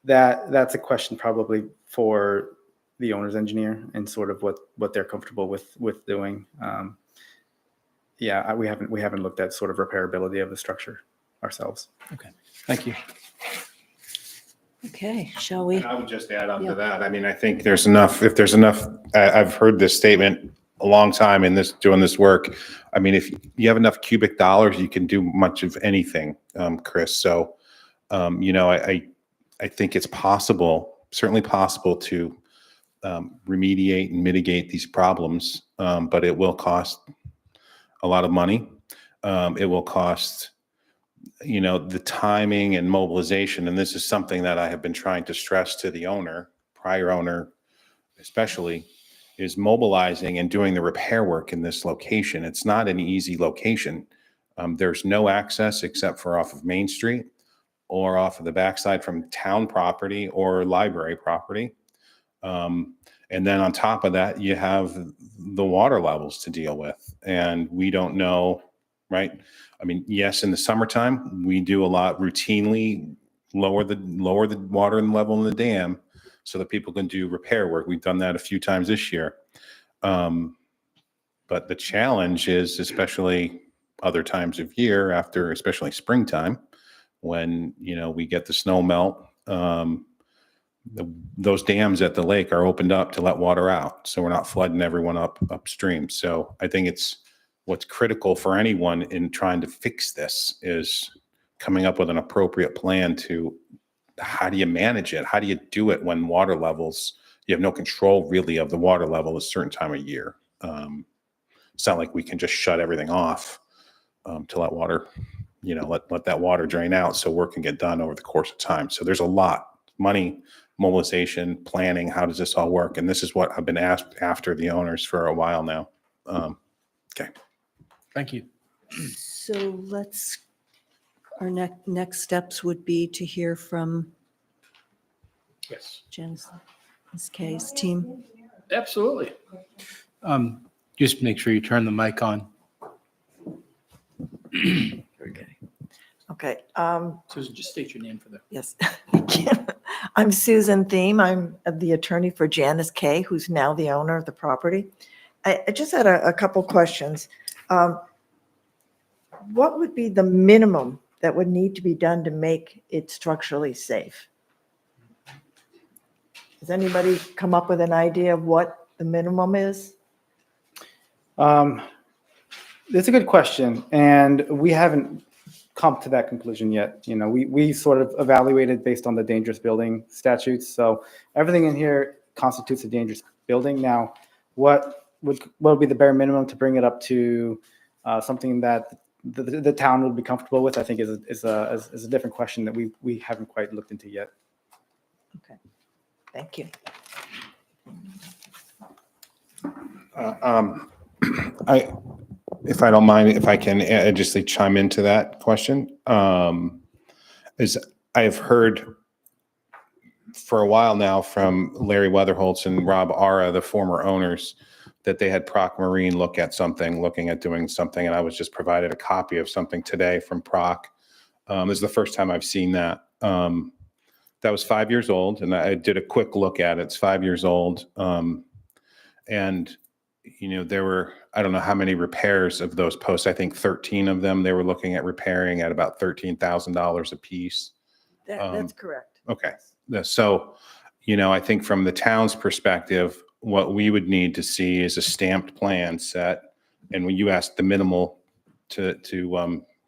that's a question probably for the owner's engineer and sort of what they're comfortable with doing. Yeah, we haven't looked at sort of repairability of the structure ourselves. Okay, thank you. Okay, shall we? And I would just add on Yeah. to that. I mean, I think there's enough, if there's enough, I've heard this statement a long time in doing this work. I mean, if you have enough cubic dollars, you can do much of anything, Chris. So, I think it's possible, certainly possible to remediate and mitigate these problems, but it will cost a lot of money. It will cost, the timing and mobilization. And this is something that I have been trying to stress to the prior owner especially, is mobilizing and doing the repair work in this location. It's not an easy location. There's no access except for off of Main Street or off of the backside from town property or library property. And then on top of that, you have the water levels to deal with. And we don't know, right? I mean, yes, in the summertime, we do a lot routinely lower the water level in the dam so that people can do repair work. We've done that a few times this year. But the challenge is, especially other times of year after, especially springtime, when, we get the snow melt, those dams at the lake are opened up to let water out. So we're not flooding everyone upstream. So I think what's critical for anyone in trying to fix this is coming up with an appropriate plan to how do you manage it? How do you do it when water levels, you have no control really of the water level a certain time of year? It's not like we can just shut everything off to let water, let that water drain out so work can get done over the course of time. So there's a lot, money, mobilization, planning, how does this all work? And this is what I've been asked after the owners for a while now. Okay. Thank you. So our next steps would be to hear from Yes. Janice Kay's team. Absolutely. Just make sure you turn the mic on. Okay, Susan, just state your name for the. yes. I'm Susan Thiem. I'm the attorney for Janice Kay, who's now the owner of the property. I just had a couple questions. What would be the minimum that would need to be done to make it structurally safe? Has anybody come up with an idea of what the minimum is? It's a good question, and we haven't come to that conclusion yet. You know, we sort of evaluated based on the dangerous building statutes. So everything in here constitutes a dangerous building. Now, what would be the bare minimum to bring it up to something that the town would be comfortable with? I think is a different question that we haven't quite looked into yet. Okay, thank you. If I don't mind, if I can just chime into that question, is I have heard for a while now from Larry Weatherholtz and Rob Ara, the former owners, that they had Proc Marine looking at doing something, and I was just provided a copy of something today from Proc. This is the first time I've seen that. That was 5 years old, and I did a quick look at it. It's 5 years old, and there were, I don't know how many repairs of those posts. I think 13 of them they were looking at repairing at about $13,000 a piece. That's correct. Okay. So, I think from the town's perspective, what we would need to see is a stamped plan set. And when you asked the minimal to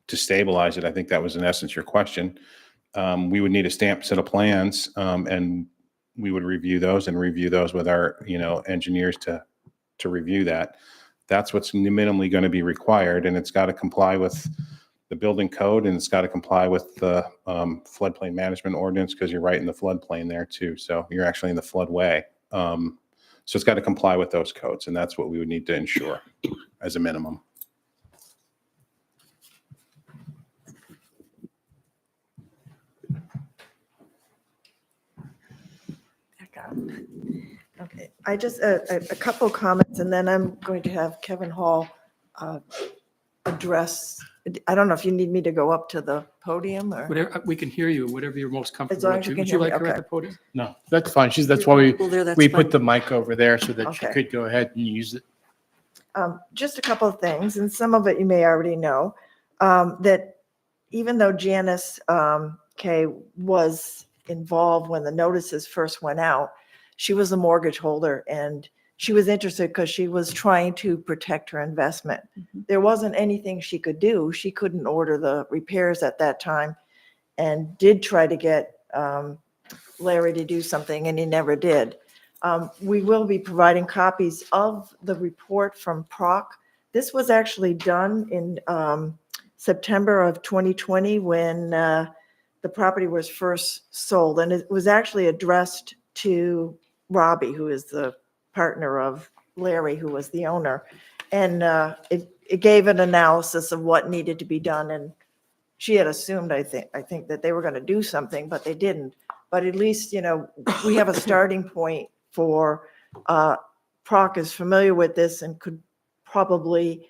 stabilize it, I think that was in essence your question. We would need a stamped set of plans, and we would review those with our, engineers to review that. That's what's minimally going to be required, and it's got to comply with the building code, and it's got to comply with the floodplain management ordinance, because you're right in the floodplain there too. So you're actually in the floodway. So it's got to comply with those codes, and that's what we would need to ensure as a minimum. Okay, I just, a couple comments, and then I'm going to have Kevin Hall address, I don't know if you need me to go up to the podium or. Whatever, we can hear you, whatever you're most comfortable long with. as you can Would hear you me, like her at okay. the podium? No, that's fine. That's why Well, there, that's we fine. put the mic over there so that she Okay. could go ahead and use it. Just a couple of things, and some of it you may already know, that even though Janice K was involved when the notices first went out, she was a mortgage holder, and she was interested because she was trying to protect her investment. There wasn't anything she could do. She couldn't order the repairs at that time, and did try to get Larry to do something, and he never did. We will be providing copies of the report from Proc. This was actually done in September of 2020 when the property was first sold, and it was actually addressed to Robbie, who is the partner of Larry, who was the owner. And it gave an analysis of what needed to be done, and she had assumed, I think that they were going to do something, but they didn't. But at least, we have a starting point for, Proc is familiar with this and could probably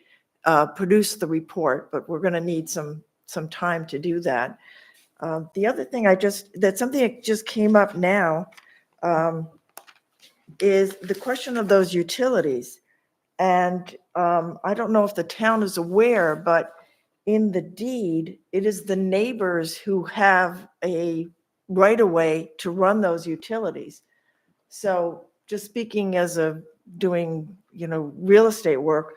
produce the report, but we're going to need some time to do that. The other thing that's something that just came up now, is the question of those utilities. And I don't know if the town is aware, but in the deed, it is the neighbors who have a right-of-way to run those utilities. So just speaking as of doing, real estate work,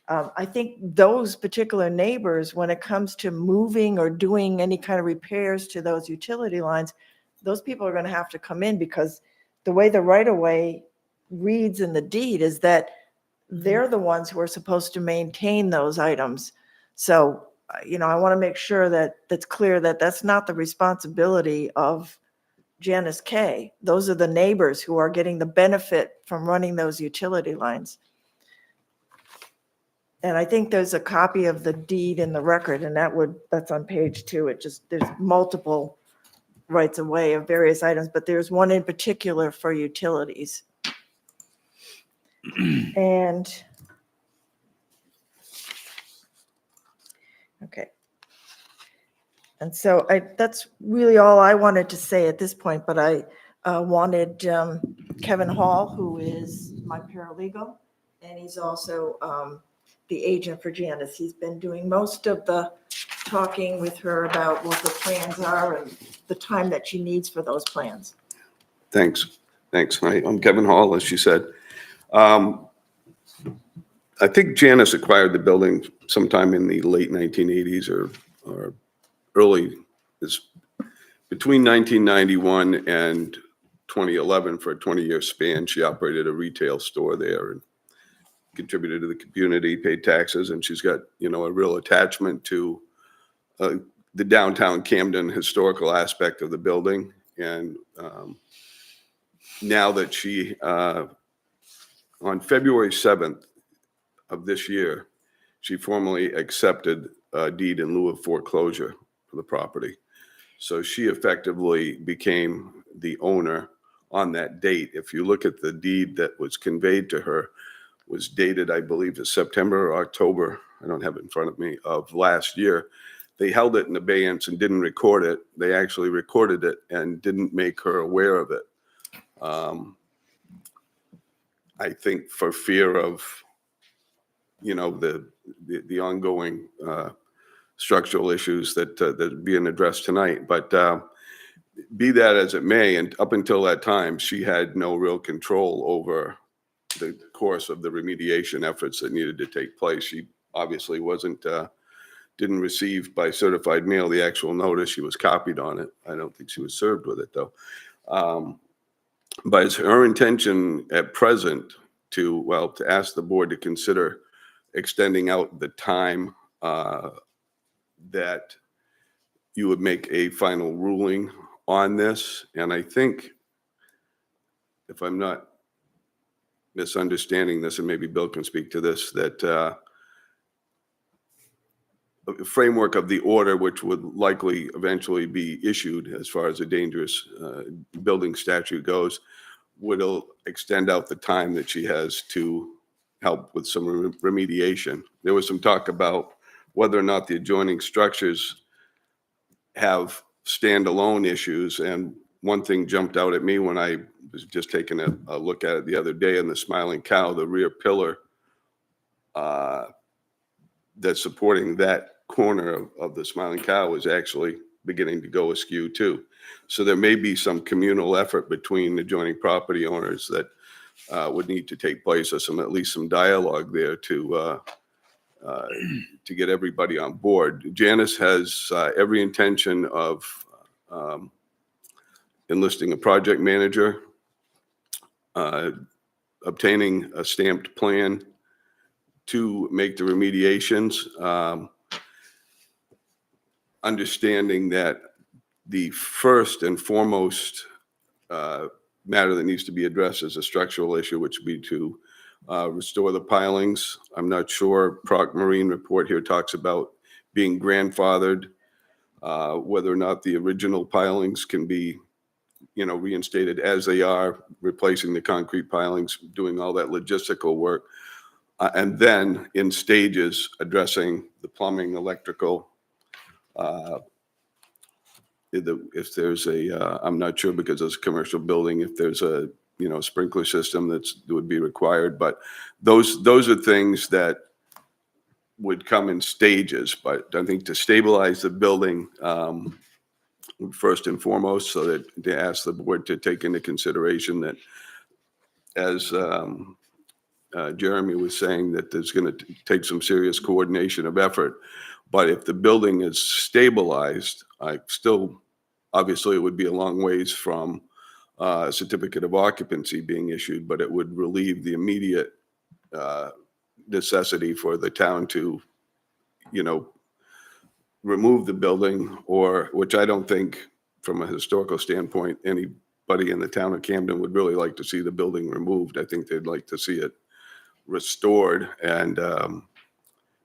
I think those particular neighbors, when it comes to moving or doing any kind of repairs to those utility lines, those people are going to have to come in, because the way the right-of-way reads in the deed is that they're the ones who are supposed to maintain those items. So, I want to make sure that that's clear, that that's not the responsibility of Janice K. Those are the neighbors who are getting the benefit from running those utility lines. And I think there's a copy of the deed in the record, and that's on page 2. There's multiple rights of way of various items, but there's one in particular for utilities. And, okay. And so that's really all I wanted to say at this point, but I wanted Kevin Hall, who is my paralegal, and he's also the agent for Janice. He's been doing most of the talking with her about what the plans are and the time that she needs for those plans. Thanks. Thanks. Hi, I'm Kevin Hall, as she said. I think Janice acquired the building sometime in the late 1980s or early, it's between 1991 and 2011. For a 20-year span, she operated a retail store there and contributed to the community, paid taxes, and she's got, a real attachment to the downtown Camden historical aspect of the building. And now that she, on February 7th of this year, she formally accepted a deed in lieu of foreclosure for the property. So she effectively became the owner on that date. If you look at the deed that was conveyed to her, was dated, I believe, as September or October, I don't have it in front of me, of last year. They held it in abeyance and didn't record it. They actually recorded it and didn't make her aware of it. I think for fear of, the ongoing structural issues that are being addressed tonight. But be that as it may, and up until that time, she had no real control over the course of the remediation efforts that needed to take place. She obviously didn't receive by certified mail the actual notice. She was copied on it. I don't think she was served with it, though. But it's her intention at present to ask the board to consider extending out the time that you would make a final ruling on this. And I think, if I'm not misunderstanding this, and maybe Bill can speak to this, that the framework of the order, which would likely eventually be issued as far as a dangerous building statute goes, would extend out the time that she has to help with some remediation. There was some talk about whether or not the adjoining structures have standalone issues. And one thing jumped out at me when I was just taking a look at it the other day in the Smiling Cow, the rear pillar that's supporting that corner of the Smiling Cow is actually beginning to go askew too. So there may be some communal effort between adjoining property owners that would need to take place, or at least some dialogue there to get everybody on board. Janice has every intention of enlisting a project manager, obtaining a stamped plan to make the remediations, understanding that the first and foremost matter that needs to be addressed is a structural issue, which would be to restore the pilings. I'm not sure. Proc Marine report here talks about being grandfathered, whether or not the original pilings can be, reinstated as they are, replacing the concrete pilings, doing all that logistical work, and then in stages addressing the plumbing, electrical. If there's I'm not sure because it's a commercial building, if there's a sprinkler system that would be required, but those are things that would come in stages. But I think to stabilize the building, first and foremost, so that to ask the board to take into consideration that, as Jeremy was saying, that there's going to take some serious coordination of effort. But if the building is stabilized, obviously it would be a long ways from a certificate of occupancy being issued, but it would relieve the immediate necessity for the town to, remove the building, which I don't think, from a historical standpoint, anybody in the town of Camden would really like to see the building removed. I think they'd like to see it restored and,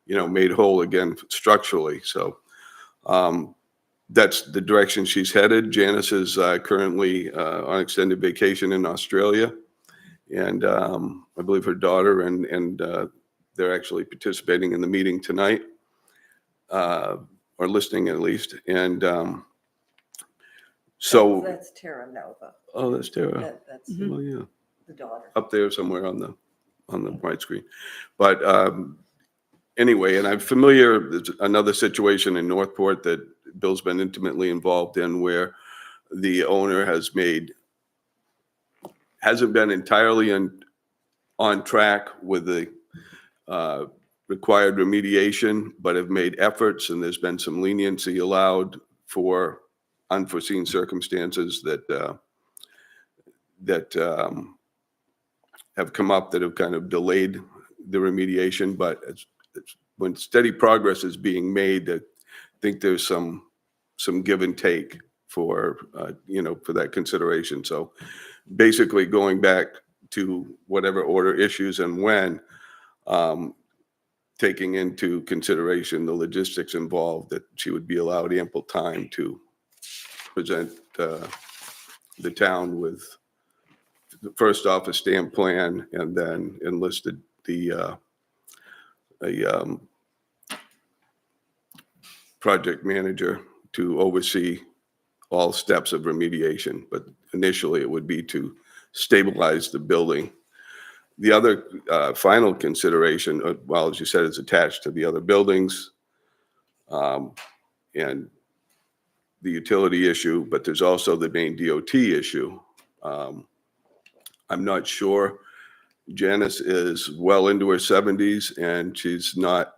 made whole again structurally. So that's the direction she's headed. Janice is currently on extended vacation in Australia. And I believe her daughter and they're actually participating in the meeting tonight, or listening at least. And so. That's Terra Nova. Oh, that's Tara. That's Well, yeah. the daughter. Up there somewhere on the right screen. But anyway, and I'm familiar, there's another situation in Northport that Bill's been intimately involved in where the owner hasn't been entirely on track with the required remediation, but have made efforts, and there's been some leniency allowed for unforeseen circumstances that have come up that have kind of delayed the remediation. But when steady progress is being made, I think there's some give and take for for that consideration. So basically, going back to whatever order issues and when, taking into consideration the logistics involved, that she would be allowed ample time to present the town with the first off a stamp plan, and then enlisted a project manager to oversee all steps of remediation. But initially, it would be to stabilize the building. The other final consideration, well, as you said, is attached to the other buildings and the utility issue, but there's also the main DOT issue. I'm not sure. Janice is well into her 70s, and she's not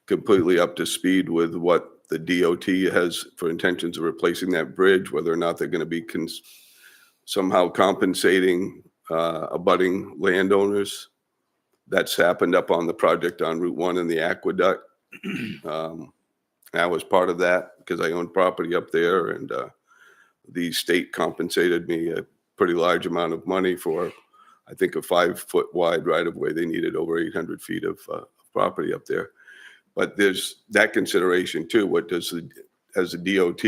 completely up to speed with what the DOT has for intentions of replacing that bridge, whether or not they're going to be somehow compensating abutting landowners. That's happened up on the project on Route 1 in the aqueduct. I was part of that because I own property up there, and the state compensated me a pretty large amount of money for, I think, a 5-foot wide right-of-way. They needed over 800 feet of property up there. But there's that consideration too. What does as a DOT,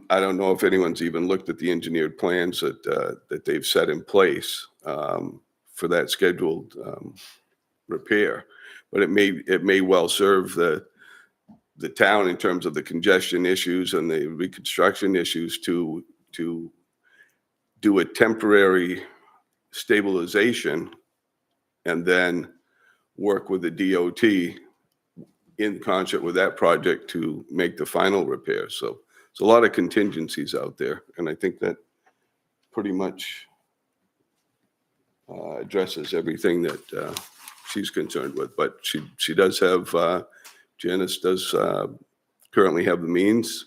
I don't know if anyone's even looked at the engineered plans that they've set in place for that scheduled repair. But it may well serve the town in terms of the congestion issues and the reconstruction issues to do a temporary stabilization and then work with the DOT in concert with that project to make the final repair. So there's a lot of contingencies out there, and I think that pretty much addresses everything that she's concerned with. But she does have, Janice does currently have the means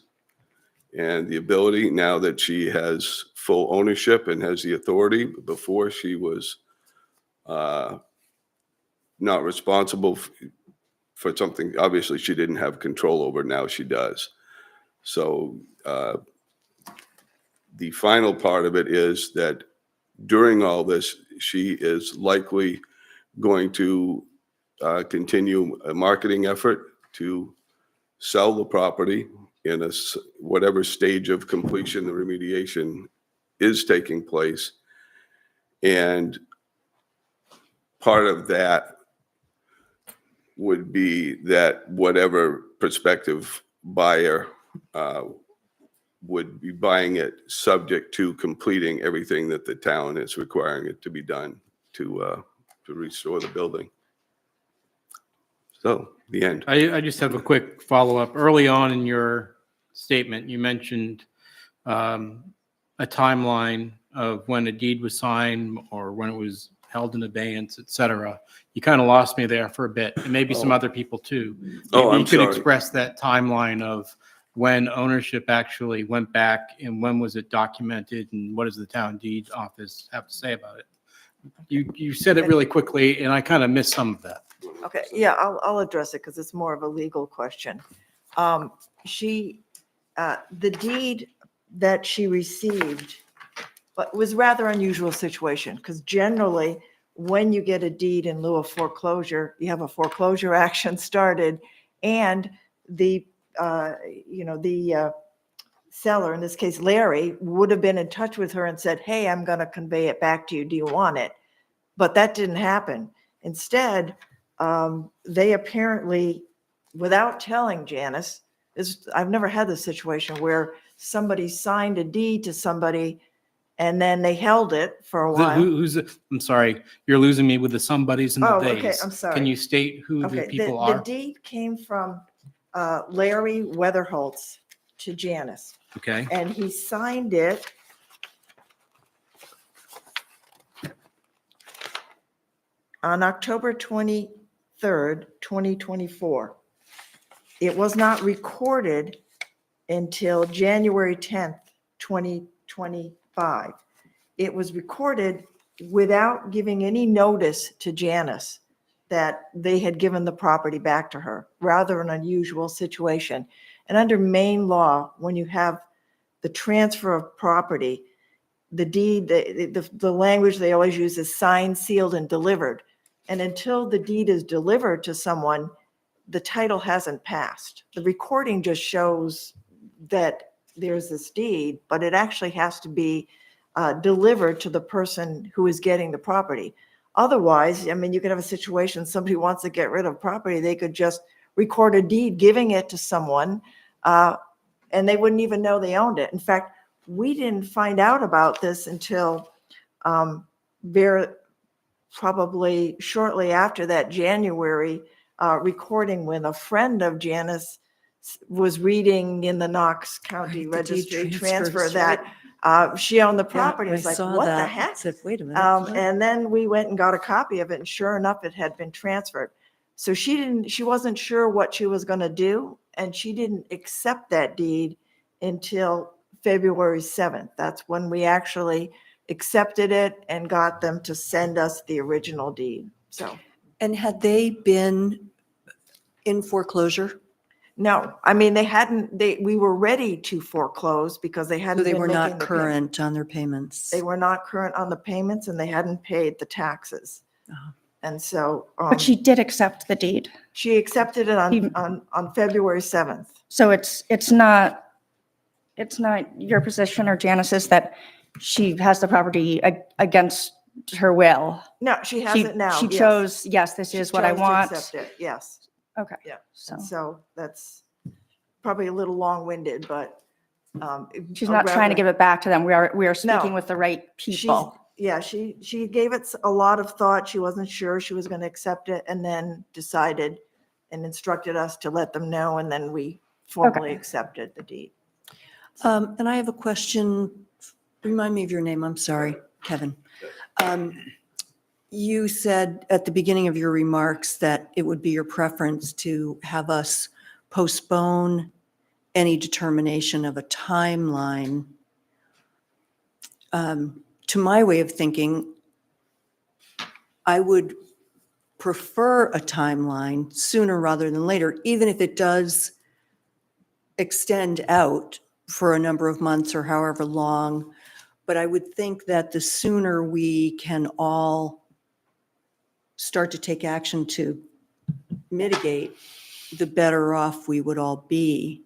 and the ability, now that she has full ownership and has the authority. Before, she was not responsible for something obviously she didn't have control over. Now she does. So the final part of it is that during all this, she is likely going to continue a marketing effort to sell the property in whatever stage of completion the remediation is taking place. And part of that would be that whatever prospective buyer would be buying it subject to completing everything that the town is requiring it to be done to restore the building. So the end. I just have a quick follow-up. Early on in your statement, you mentioned a timeline of when a deed was signed or when it was held in abeyance, et cetera. You kind of lost me there for a bit, and maybe some other people too. Oh, Maybe I'm you could sorry. express that timeline of when ownership actually went back and when was it documented and what does the town deed office have to say about it? You said it really quickly and I kind of missed some of that. Okay, yeah, I'll address it because it's more of a legal question. The deed that she received, but it was a rather unusual situation because generally when you get a deed in lieu of foreclosure, you have a foreclosure action started, and the seller, in this case Larry, would have been in touch with her and said, hey, I'm going to convey it back to you. Do you want it? But that didn't happen. Instead, they apparently, without telling Janice, I've never had this situation where somebody signed a deed to somebody And then they held it for a The- while. Who's, I'm sorry, you're losing me with the somebodies and the Oh, okay, theys. I'm sorry. Can you state who the Okay, people the are? deed came from Larry Weatherholtz to Janice, Okay, and he signed it on October 23rd, 2024. It was not recorded until January 10th, 2025. It was recorded without giving any notice to Janice that they had given the property back to her. Rather an unusual situation. And under Maine law, when you have the transfer of property, the deed, the language they always use is signed, sealed, and delivered. And until the deed is delivered to someone, the title hasn't passed. The recording just shows that there's this deed, but it actually has to be delivered to the person who is getting the property. Otherwise, I mean, you could have a situation, somebody wants to get rid of property, they could just record a deed giving it to someone, and they wouldn't even know they owned it. In fact, we didn't find out about this until probably shortly after that January recording, when a friend of Janice was reading in the Knox County Right, the deed Registry transfers, transfer that she owned the Yeah, property. I It's like, saw what the that. heck? Said, wait a minute. what? And then we went and got a copy of it, and sure enough, it had been transferred. So she wasn't sure what she was going to do, and she didn't accept that deed until February 7th. That's when we actually accepted it and got them to send us the original deed. So, And had they been in foreclosure? no, I mean, we were ready to foreclose because they So hadn't they been were making not the current on their payments? They were not current on the payments, and they hadn't paid the taxes. Uh-huh. And so But she did accept the deed. she accepted it on February 7th. So it's not your position or Janice's that she has the property against her will. No, she has She it now. She yes. chose, yes, this She is what I chose to want. accept it, yes. Okay. Yeah. So So that's probably a little long-winded, but. she's not trying to give it back to them. We are speaking No. with the right people. Yeah, she gave it a lot of thought. She wasn't sure she was going to accept it, and then decided and instructed us to let them know, and then we formally accepted the deed. And I have a question. Remind me of your name. I'm sorry, Kevin. You said at the beginning of your remarks that it would be your preference to have us postpone any determination of a timeline. To my way of thinking, I would prefer a timeline sooner rather than later, even if it does extend out for a number of months or however long. But I would think that the sooner we can all start to take action to mitigate, the better off we would all be.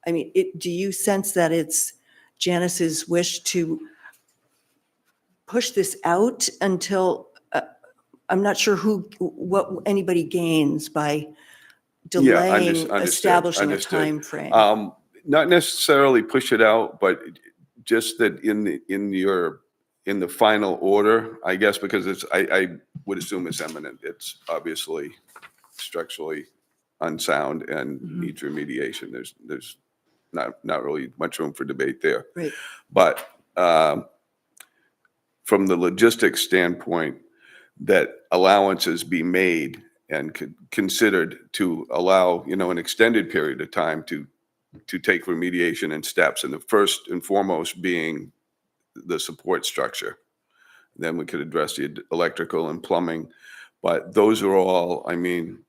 I mean, do you sense that it's Janice's wish to push this out until, I'm not sure what anybody gains by delaying understood, establishing a understood. timeframe? Not necessarily push it out, but just that in the final order, I guess, because I would assume it's eminent. It's obviously structurally unsound and needs remediation. There's not really much room for debate there. Right. But from the logistics standpoint, that allowances be made and considered to allow, an extended period of time to take remediation and steps. And the first and foremost being the support structure. Then we could address the electrical and plumbing. But those are all, I mean,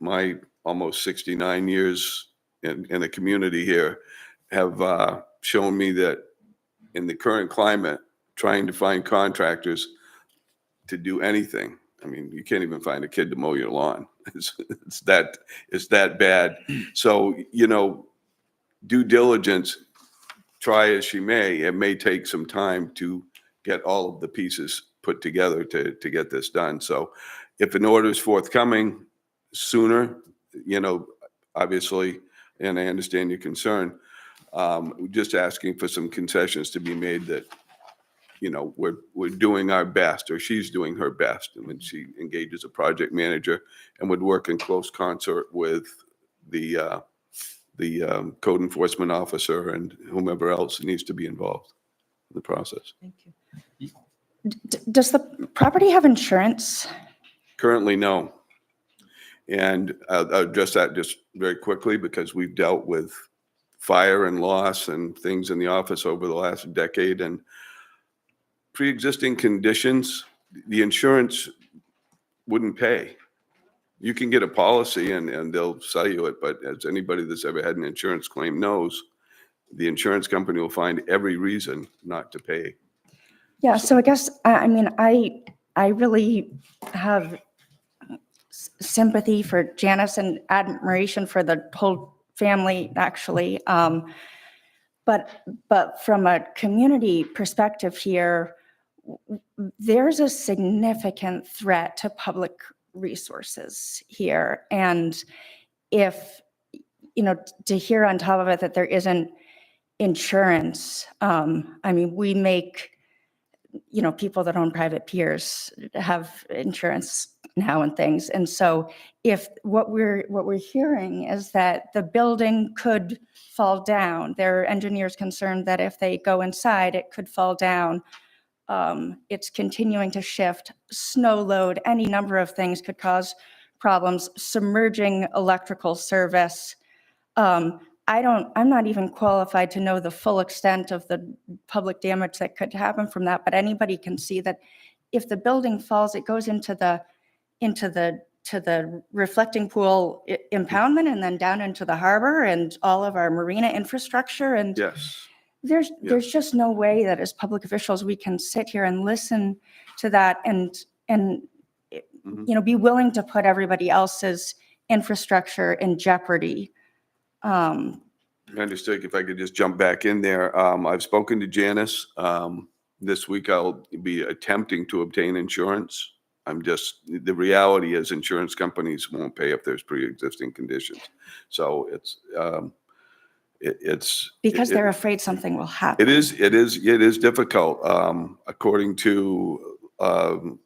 my almost 69 years in the community here have shown me that in the current climate, trying to find contractors to do anything. I mean, you can't even find a kid to mow your lawn. It's that bad. So, due diligence, try as she may, it may take some time to get all of the pieces put together to get this done. So if an order is forthcoming sooner, obviously, and I understand your concern, just asking for some concessions to be made that we're doing our best, or she's doing her best. And when she engages a project manager and would work in close concert with the code enforcement officer and whomever else needs to be involved in the process. Thank you. Does the property have insurance? Currently, no. And I'll address that just very quickly because we've dealt with fire and loss and things in the office over the last decade, and pre-existing conditions, the insurance wouldn't pay. You can get a policy and they'll sell you it, but as anybody that's ever had an insurance claim knows, the insurance company will find every reason not to pay. Yeah, so I guess, I mean, I really have sympathy for Janice and admiration for the whole family, actually. But from a community perspective here, there's a significant threat to public resources here. And if, to hear on top of it that there isn't insurance, I mean, we make, people that own private piers have insurance now and things. And so if what we're hearing is that the building could fall down, there are engineers concerned that if they go inside, it could fall down. It's continuing to shift, snow load, any number of things could cause problems, submerging electrical service. I'm not even qualified to know the full extent of the public damage that could happen from that, but anybody can see that if the building falls, it goes into the reflecting pool impoundment and then down into the harbor and all of our marina infrastructure. And Yes. there's just no way that as public officials, we can sit here and listen to that and be willing to put everybody else's infrastructure in jeopardy. Understood. If I could just jump back in there. I've spoken to Janice. This week I'll be attempting to obtain insurance. The reality is insurance companies won't pay if there's pre-existing conditions. So it's because they're afraid something will happen. It is difficult. According to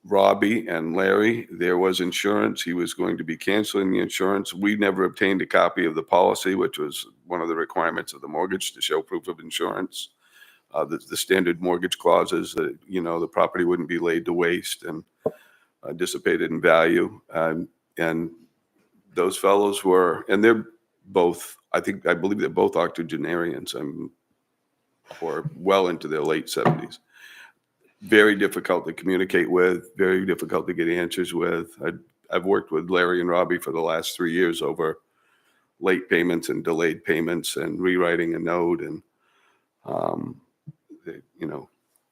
Robbie and Larry, there was insurance. He was going to be canceling the insurance. We never obtained a copy of the policy, which was one of the requirements of the mortgage to show proof of insurance. The standard mortgage clauses that, the property wouldn't be laid to waste and dissipated in value. And those fellows and they're both, I believe they're both octogenarians or well into their late 70s. Very difficult to communicate with, very difficult to get answers with. I've worked with Larry and Robbie for the last 3 years over late payments and delayed payments and rewriting a note and,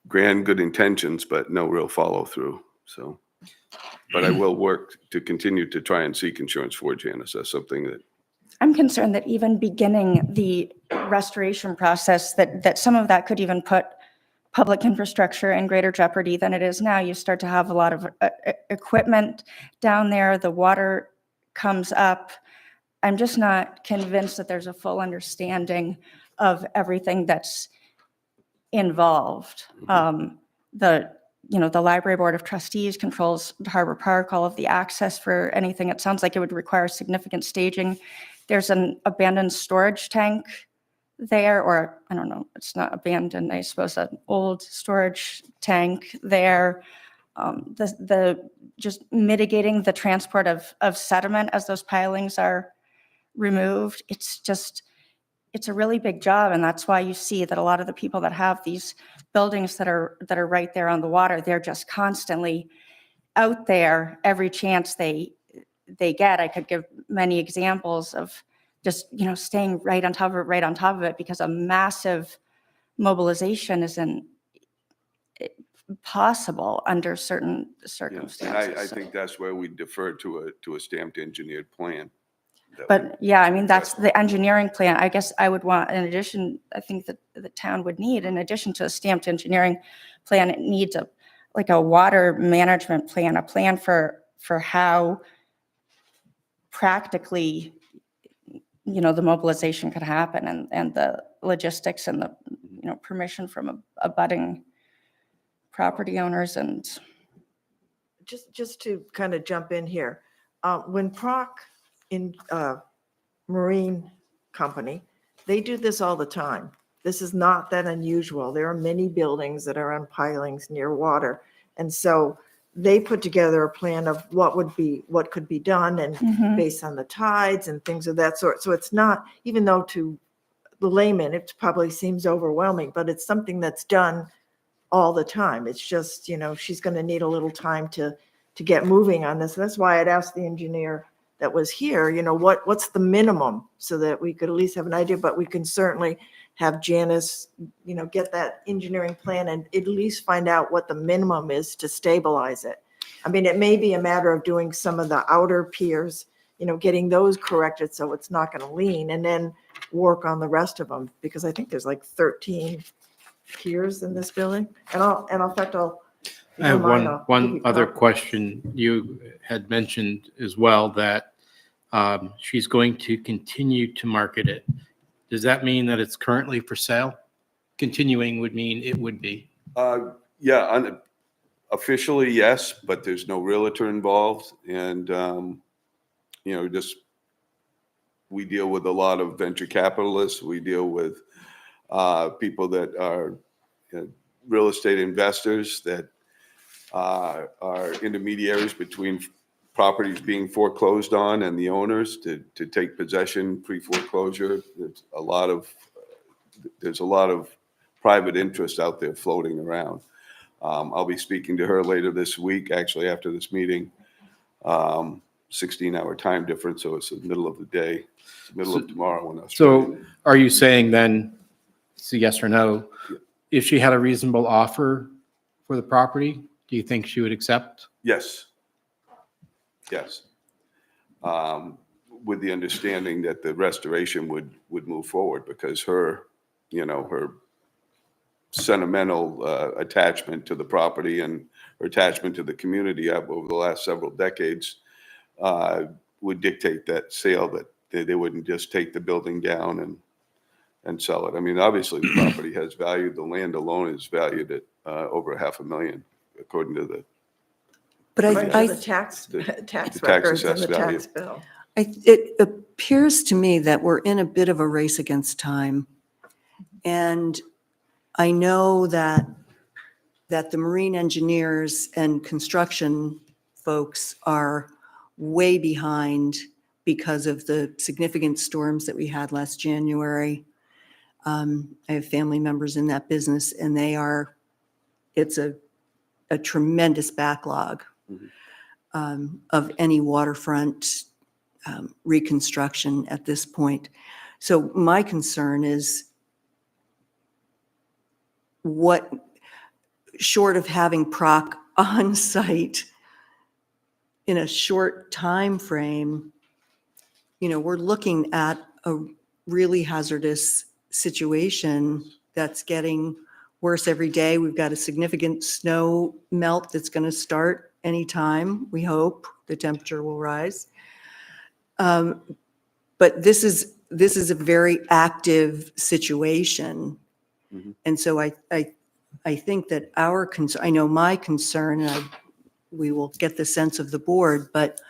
grand good intentions, but no real follow through. So, but I will work to continue to try and seek insurance for Janice. That's something that I'm concerned that even beginning the restoration process, that some of that could even put public infrastructure in greater jeopardy than it is now. You start to have a lot of equipment down there. The water comes up. I'm just not convinced that there's a full understanding of everything that's involved. The Library Board of Trustees controls Harbor Park, all of the access for anything. It sounds like it would require significant staging. There's an abandoned storage tank there, or I don't know, it's not abandoned, I suppose, an old storage tank there. Just mitigating the transport of sediment as those pilings are removed. It's a really big job, and that's why you see that a lot of the people that have these buildings that are right there on the water, they're just constantly out there every chance they get. I could give many examples of just, staying right on top of it, because a massive mobilization isn't possible under certain circumstances. And I think that's where we defer to a stamped engineered plan. But yeah, I mean, that's the engineering plan. I guess I would want, in addition, I think that the town would need, in addition to a stamped engineering plan, it needs a water management plan, a plan for how practically, the mobilization could happen and the logistics and the, permission from abutting property owners and Just to kind of jump in here, when Proc in Marine Company, they do this all the time. This is not that unusual. There are many buildings that are on pilings near water. And so they put together a plan of what could be done and based on the tides and things of that sort. So it's not, even though to the layman, it probably seems overwhelming, but it's something that's done all the time. It's just, she's going to need a little time to get moving on this. That's why I'd asked the engineer that was here, what's the minimum, so that we could at least have an idea, but we can certainly have Janice, get that engineering plan and at least find out what the minimum is to stabilize it. I mean, it may be a matter of doing some of the outer piers, getting those corrected so it's not going to lean, and then work on the rest of them, because I think there's like 13 piers in this building. And in fact, I have one other question. You had mentioned as well that she's going to continue to market it. Does that mean that it's currently for sale? Continuing would mean it would be. Yeah, officially, yes, but there's no realtor involved. And, just, we deal with a lot of venture capitalists. We deal with people that are real estate investors that are intermediaries between properties being foreclosed on and the owners to take possession pre-foreclosure. There's a lot of private interest out there floating around. I'll be speaking to her later this week, actually after this meeting. 16-hour time difference, so it's the middle of the day, middle of tomorrow when I was. So are you saying then, it's a yes or no, if she had a reasonable offer for the property, do you think she would accept? Yes. Yes. With the understanding that the restoration would move forward, because her sentimental attachment to the property and her attachment to the community over the last several decades would dictate that sale, that they wouldn't just take the building down and sell it. I mean, obviously the property has value. The land alone is valued at over $500,000, according to the. But the tax records and assessed the value. tax bill. It appears to me that we're in a bit of a race against time. And I know that the marine engineers and construction folks are way behind because of the significant storms that we had last January. I have family members in that business, and it's a tremendous backlog of any waterfront reconstruction at this point. So my concern is, what, short of having Proc on site in a short time frame, we're looking at a really hazardous situation that's getting worse every day. We've got a significant snow melt that's going to start anytime. We hope the temperature will rise. But this is a very active situation. Mhm. And so I think that I know my concern, and we will get the sense of the board, but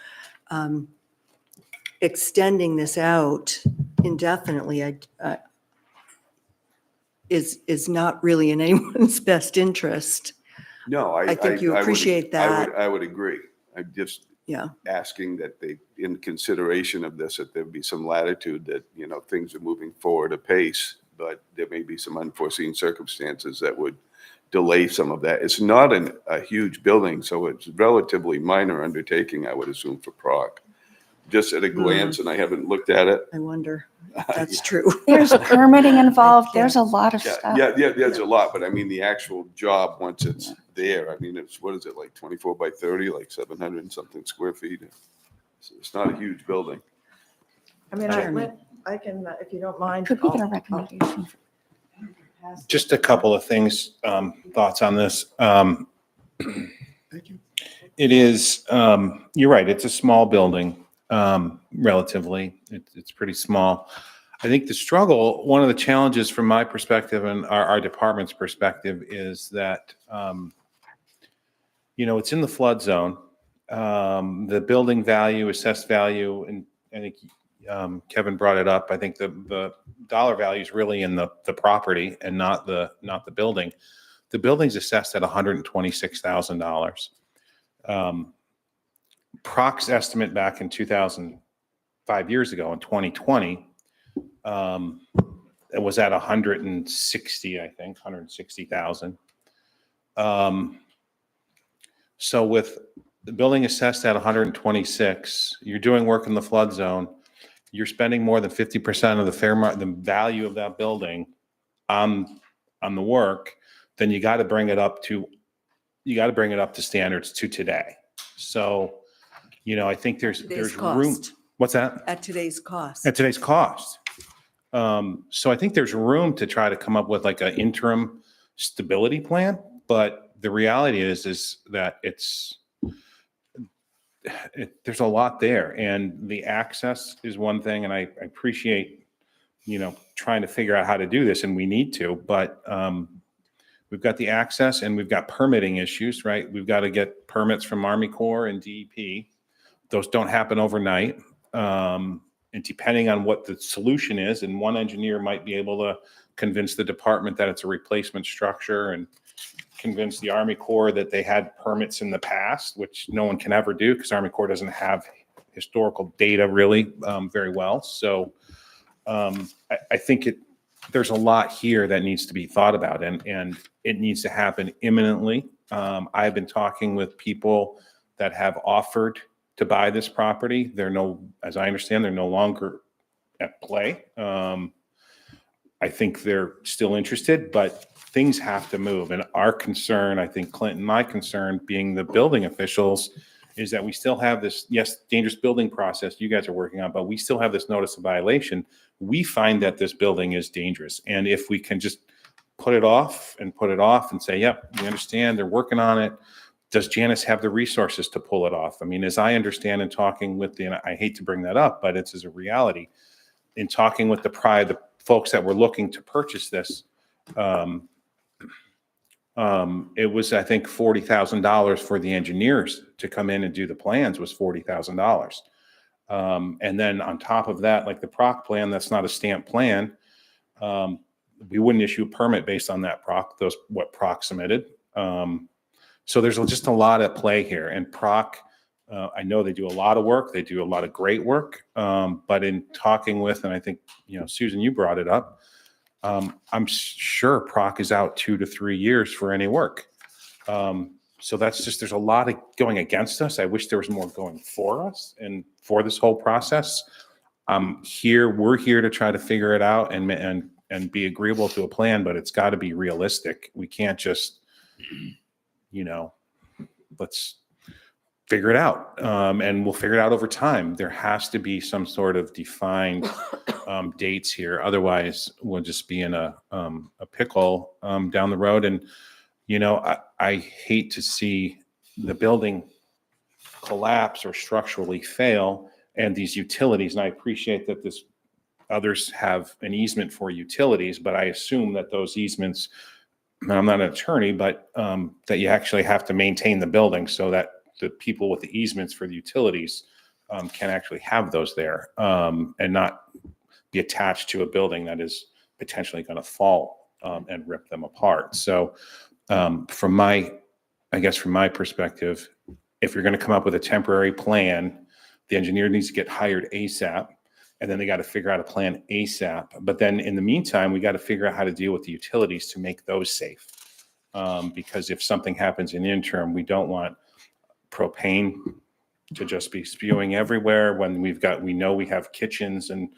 extending this out indefinitely is not really in anyone's best interest. No, I think you appreciate that. I would agree. I'm just Yeah. asking that in consideration of this, that there be some latitude, that, things are moving forward apace, but there may be some unforeseen circumstances that would delay some of that. It's not a huge building, so it's a relatively minor undertaking, I would assume, for Proc. Just at a glance, and I haven't looked at it. I wonder if that's true. there's permitting involved. There's a lot of Yeah, stuff. there's a lot, but I mean, the actual job, once it's there, I mean, what is it, like 24 by 30, like 700 and something square feet? It's not a huge building. I mean, I can, if you don't mind. Could we get a recommendation? Just a couple of things, thoughts on this. It is, you're right, it's a small building, relatively. It's pretty small. I think the struggle, one of the challenges from my perspective and our department's perspective, is that it's in the flood zone. The building value, assessed value, and I think Kevin brought it up. I think the dollar value is really in the property and not the building. The building's assessed at $126,000. Proc's estimate back in 5 years ago in 2020, it was at 160, I think, 160,000. So with the building assessed at 126, you're doing work in the flood zone, you're spending more than 50% of the value of that building on the work, then you got to bring it up to standards to today. So, I think there's room. Cost. What's that? At today's cost. At today's cost. So I think there's room to try to come up with like an interim stability plan, but the reality is that there's a lot there, and the access is one thing, and I appreciate, trying to figure out how to do this, and we need to, but we've got the access and we've got permitting issues, right? We've got to get permits from Army Corps and DEP. Those don't happen overnight. And depending on what the solution is, and one engineer might be able to convince the department that it's a replacement structure and convince the Army Corps that they had permits in the past, which no one can ever do because Army Corps doesn't have historical data really very well. So I think there's a lot here that needs to be thought about, and it needs to happen imminently. I've been talking with people that have offered to buy this property. As I understand, they're no longer at play. I think they're still interested, but things have to move. And our concern, I think Clinton, my concern being the building officials, is that we still have this, yes, dangerous building process you guys are working on, but we still have this notice of violation. We find that this building is dangerous. And if we can just put it off and say, yep, we understand they're working on it. Does Janice have the resources to pull it off? I mean, as I understand in talking with and I hate to bring that up, but it's as a reality, in talking with the folks that were looking to purchase this, it was, I think, $40,000 for the engineers to come in and do the plans was $40,000. And then on top of that, like the PROC plan, that's not a stamped plan. We wouldn't issue a permit based on that what PROC submitted. So there's just a lot at play here. And PROC, I know they do a lot of work. They do a lot of great work. But in talking with, and I think, Susan, you brought it up, I'm sure PROC is out 2 to 3 years for any work. So there's a lot of going against us. I wish there was more going for us and for this whole process. We're here to try to figure it out and be agreeable to a plan, but it's got to be realistic. We can't just, let's figure it out. And we'll figure it out over time. There has to be some sort of defined dates here. Otherwise, we'll just be in a pickle down the road. And, I hate to see the building collapse or structurally fail and these utilities. And I appreciate that others have an easement for utilities, but I assume that those easements, and I'm not an attorney, but that you actually have to maintain the building so that the people with the easements for the utilities can actually have those there and not be attached to a building that is potentially going to fall and rip them apart. So from my perspective, if you're going to come up with a temporary plan, the engineer needs to get hired ASAP, and then they got to figure out a plan ASAP. But then in the meantime, we got to figure out how to deal with the utilities to make those safe. Because if something happens in the interim, we don't want propane to just be spewing everywhere when we know we have kitchens and,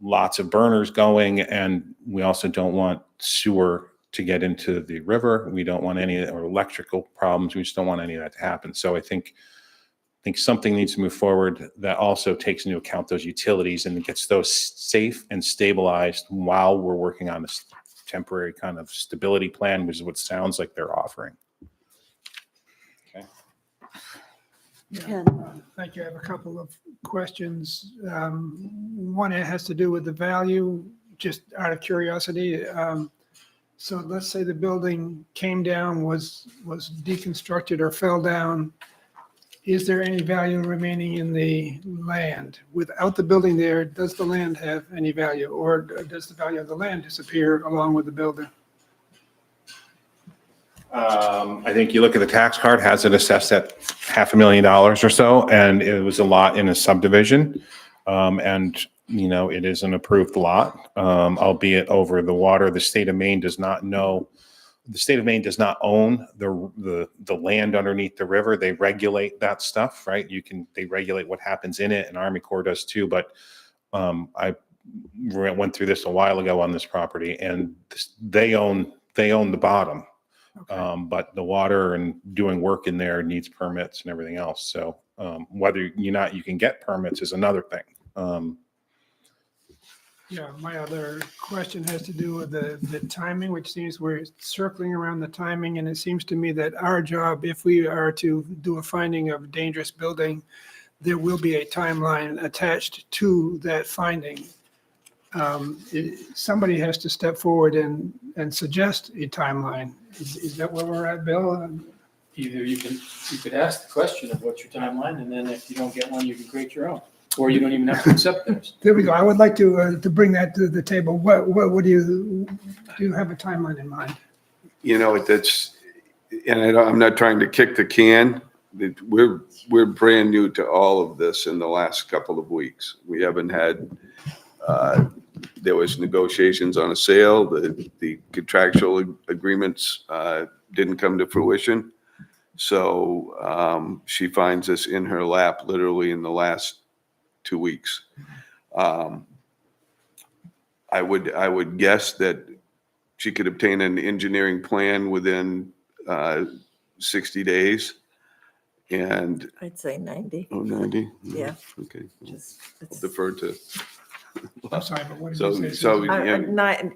lots of burners going. And we also don't want sewer to get into the river. We don't want or electrical problems. We just don't want any of that to happen. So I think something needs to move forward that also takes into account those utilities and gets those safe and stabilized while we're working on this temporary kind of stability plan, which is what sounds like they're offering. Okay. Thank you. I have a couple of questions. One has to do with the value, just out of curiosity. So let's say the building came down, was deconstructed or fell down. Is there any value remaining in the land? Without the building there, does the land have any value, or does the value of the land disappear along with the building? I think you look at the tax card, has it assessed at $500,000 or so, and it was a lot in a subdivision. And, you know, it is an approved lot, albeit over the water. The state of Maine does not own the land underneath the river. They regulate that stuff, right? They regulate what happens in it, and Army Corps does too. But I went through this a while ago on this property, and they own the bottom. Okay. But the water and doing work in there needs permits and everything else. So whether you can get permits is another thing. Yeah, my other question has to do with the timing, which seems we're circling around the timing, and it seems to me that our job, if we are to do a finding of dangerous building, there will be a timeline attached to that finding. Somebody has to step forward and suggest a timeline. Is that where we're at, Bill? Either you could ask the question of what's your timeline, and then if you don't get one, you can create your own, or you don't even have to accept theirs. There we go. I would like to bring that to the table. What do you have a timeline in mind? You know, I'm not trying to kick the can. We're brand new to all of this in the last couple of weeks. We haven't had, there was negotiations on a sale. The contractual agreements didn't come to fruition. So she finds this in her lap literally in the last 2 weeks. I would guess that she could obtain an engineering plan within 60 days. And I'd say 90. 90? Yeah. Okay. Just, I'll it's, defer to. I'm sorry, but what did So- you say? so- Susan? at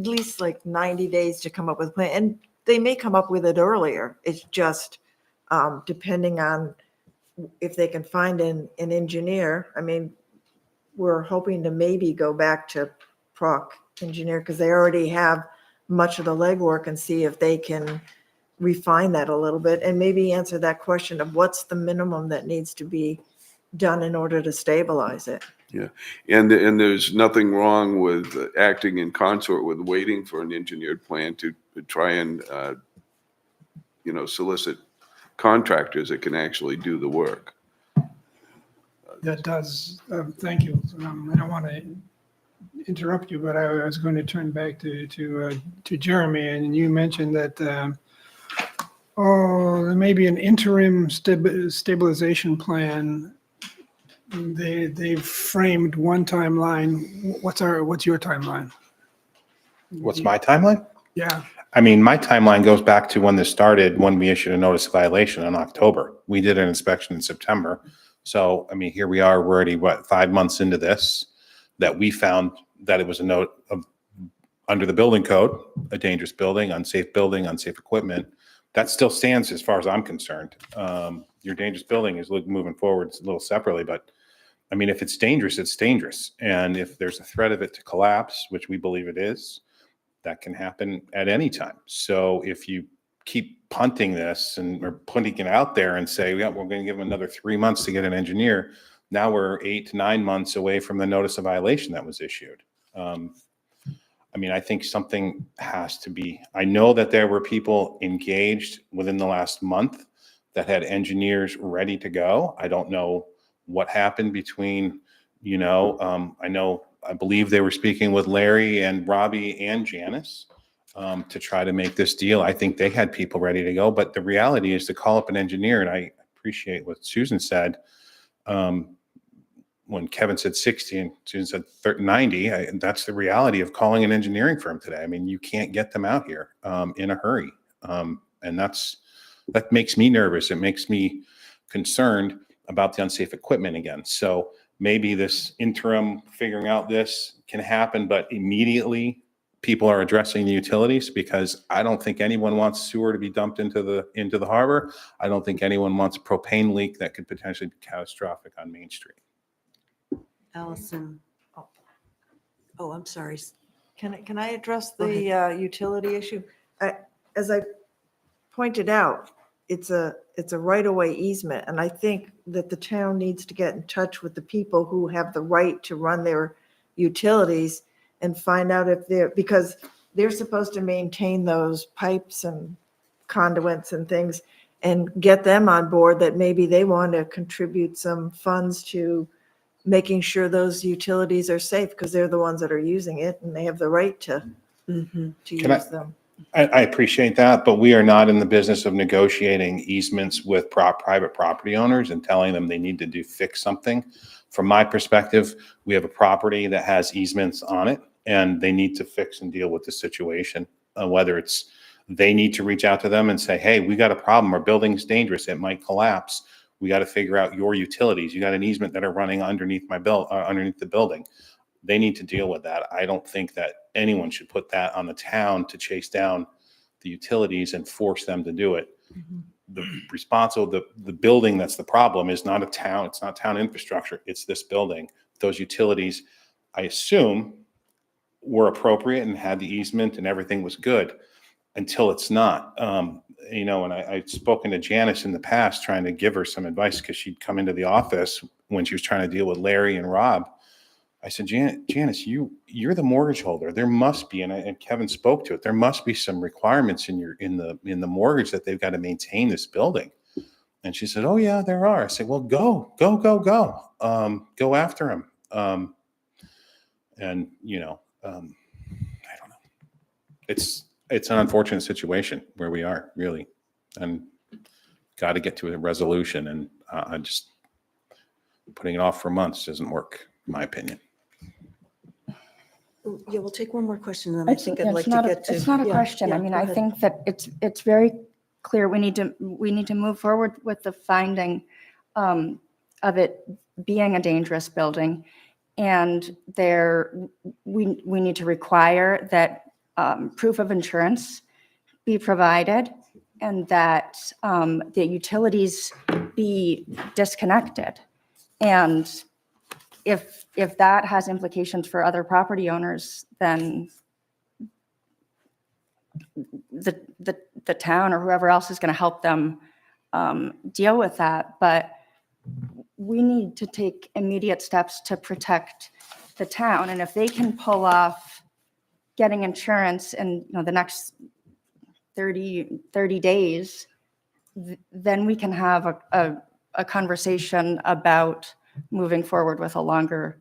least like 90 days to come up with a plan. And they may come up with it earlier. It's just depending on if they can find an engineer. I mean, we're hoping to maybe go back to Proc engineer because they already have much of the legwork and see if they can refine that a little bit and maybe answer that question of what's the minimum that needs to be done in order to stabilize it. Yeah, and there's nothing wrong with acting in consort with waiting for an engineered plan to try and, solicit contractors that can actually do the work. That does, thank you. I don't want to interrupt you, but I was going to turn back to Jeremy, and you mentioned that, there may be an interim stabilization plan. They've framed one timeline. What's your timeline? What's my timeline? Yeah, I mean, my timeline goes back to when this started, when we issued a notice of violation in October. We did an inspection in September. So, I mean, here we are, we're already, 5 months into this, that we found that it was a note of, under the building code, a dangerous building, unsafe equipment. That still stands as far as I'm concerned. Your dangerous building is moving forward a little separately, but I mean, if it's dangerous, it's dangerous. And if there's a threat of it to collapse, which we believe it is, that can happen at any time. So if you keep punting this or putting it out there and say, yeah, we're going to give them another 3 months to get an engineer. Now we're 8 to 9 months away from the notice of violation that was issued. I mean, I think something has to be, I know that there were people engaged within the last month that had engineers ready to go. I don't know what happened between, I believe they were speaking with Larry and Robbie and Janice to try to make this deal. I think they had people ready to go, but the reality is to call up an engineer, and I appreciate what Susan said. When Kevin said 60 and Susan said 90, that's the reality of calling an engineering firm today. I mean, you can't get them out here in a hurry. And that makes me nervous. It makes me concerned about the unsafe equipment again. So maybe this interim figuring out this can happen, but immediately people are addressing the utilities, because I don't think anyone wants sewer to be dumped into the harbor. I don't think anyone wants a propane leak that could potentially be catastrophic on Main Street. Allison. Oh, I'm sorry. Can I address the utility issue? As I pointed out, it's a right-of-way easement, and I think that the town needs to get in touch with the people who have the right to run their utilities and find out if because they're supposed to maintain those pipes and conduits and things, and get them on board that maybe they want to contribute some funds to making sure those utilities are safe, because they're the ones that are using it and they have the right to Can I- use them. I appreciate that, but we are not in the business of negotiating easements with private property owners and telling them they need to fix something. From my perspective, we have a property that has easements on it, and they need to fix and deal with the situation. Whether it's they need to reach out to them and say, hey, we got a problem. Our building's dangerous. It might collapse. We got to figure out your utilities. You got an easement that are running underneath underneath the building. They need to deal with that. I don't think that anyone should put that on the town to chase down the utilities and force them to do it. The building that's the problem is not a town. It's not town infrastructure. It's this building. Those utilities, I assume, were appropriate and had the easement and everything was good until it's not. And I've spoken to Janice in the past trying to give her some advice because she'd come into the office when she was trying to deal with Larry and Rob. I said, Janice, you're the mortgage holder. There must be, and Kevin spoke to it, there must be some requirements in the mortgage that they've got to maintain this building. And she said, oh yeah, there are. I said, well, go after him. I don't know. It's an unfortunate situation where we are, really, and got to get to a resolution. And I just putting it off for months doesn't work, in my opinion. Yeah, we'll take one more question, and then I think I'd It's like to not a- get to. It's not a Yeah, question. I yeah, mean, go I ahead. think that it's very clear. We need to move forward with the finding of it being a dangerous building. And we need to require that proof of insurance be provided and that the utilities be disconnected. And if that has implications for other property owners, then the town or whoever else is going to help them deal with that. But we need to take immediate steps to protect the town. And if they can pull off getting insurance in the next 30 days, then we can have a conversation about moving forward with a longer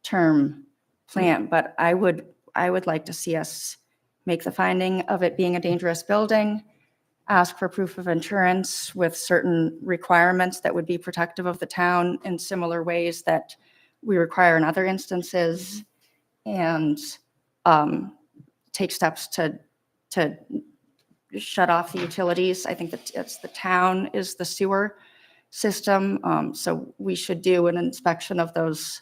term plan. But I would like to see us make the finding of it being a dangerous building, ask for proof of insurance with certain requirements that would be protective of the town in similar ways that we require in other instances, and take steps to shut off the utilities. I think that it's the town is the sewer system. So we should do an inspection of those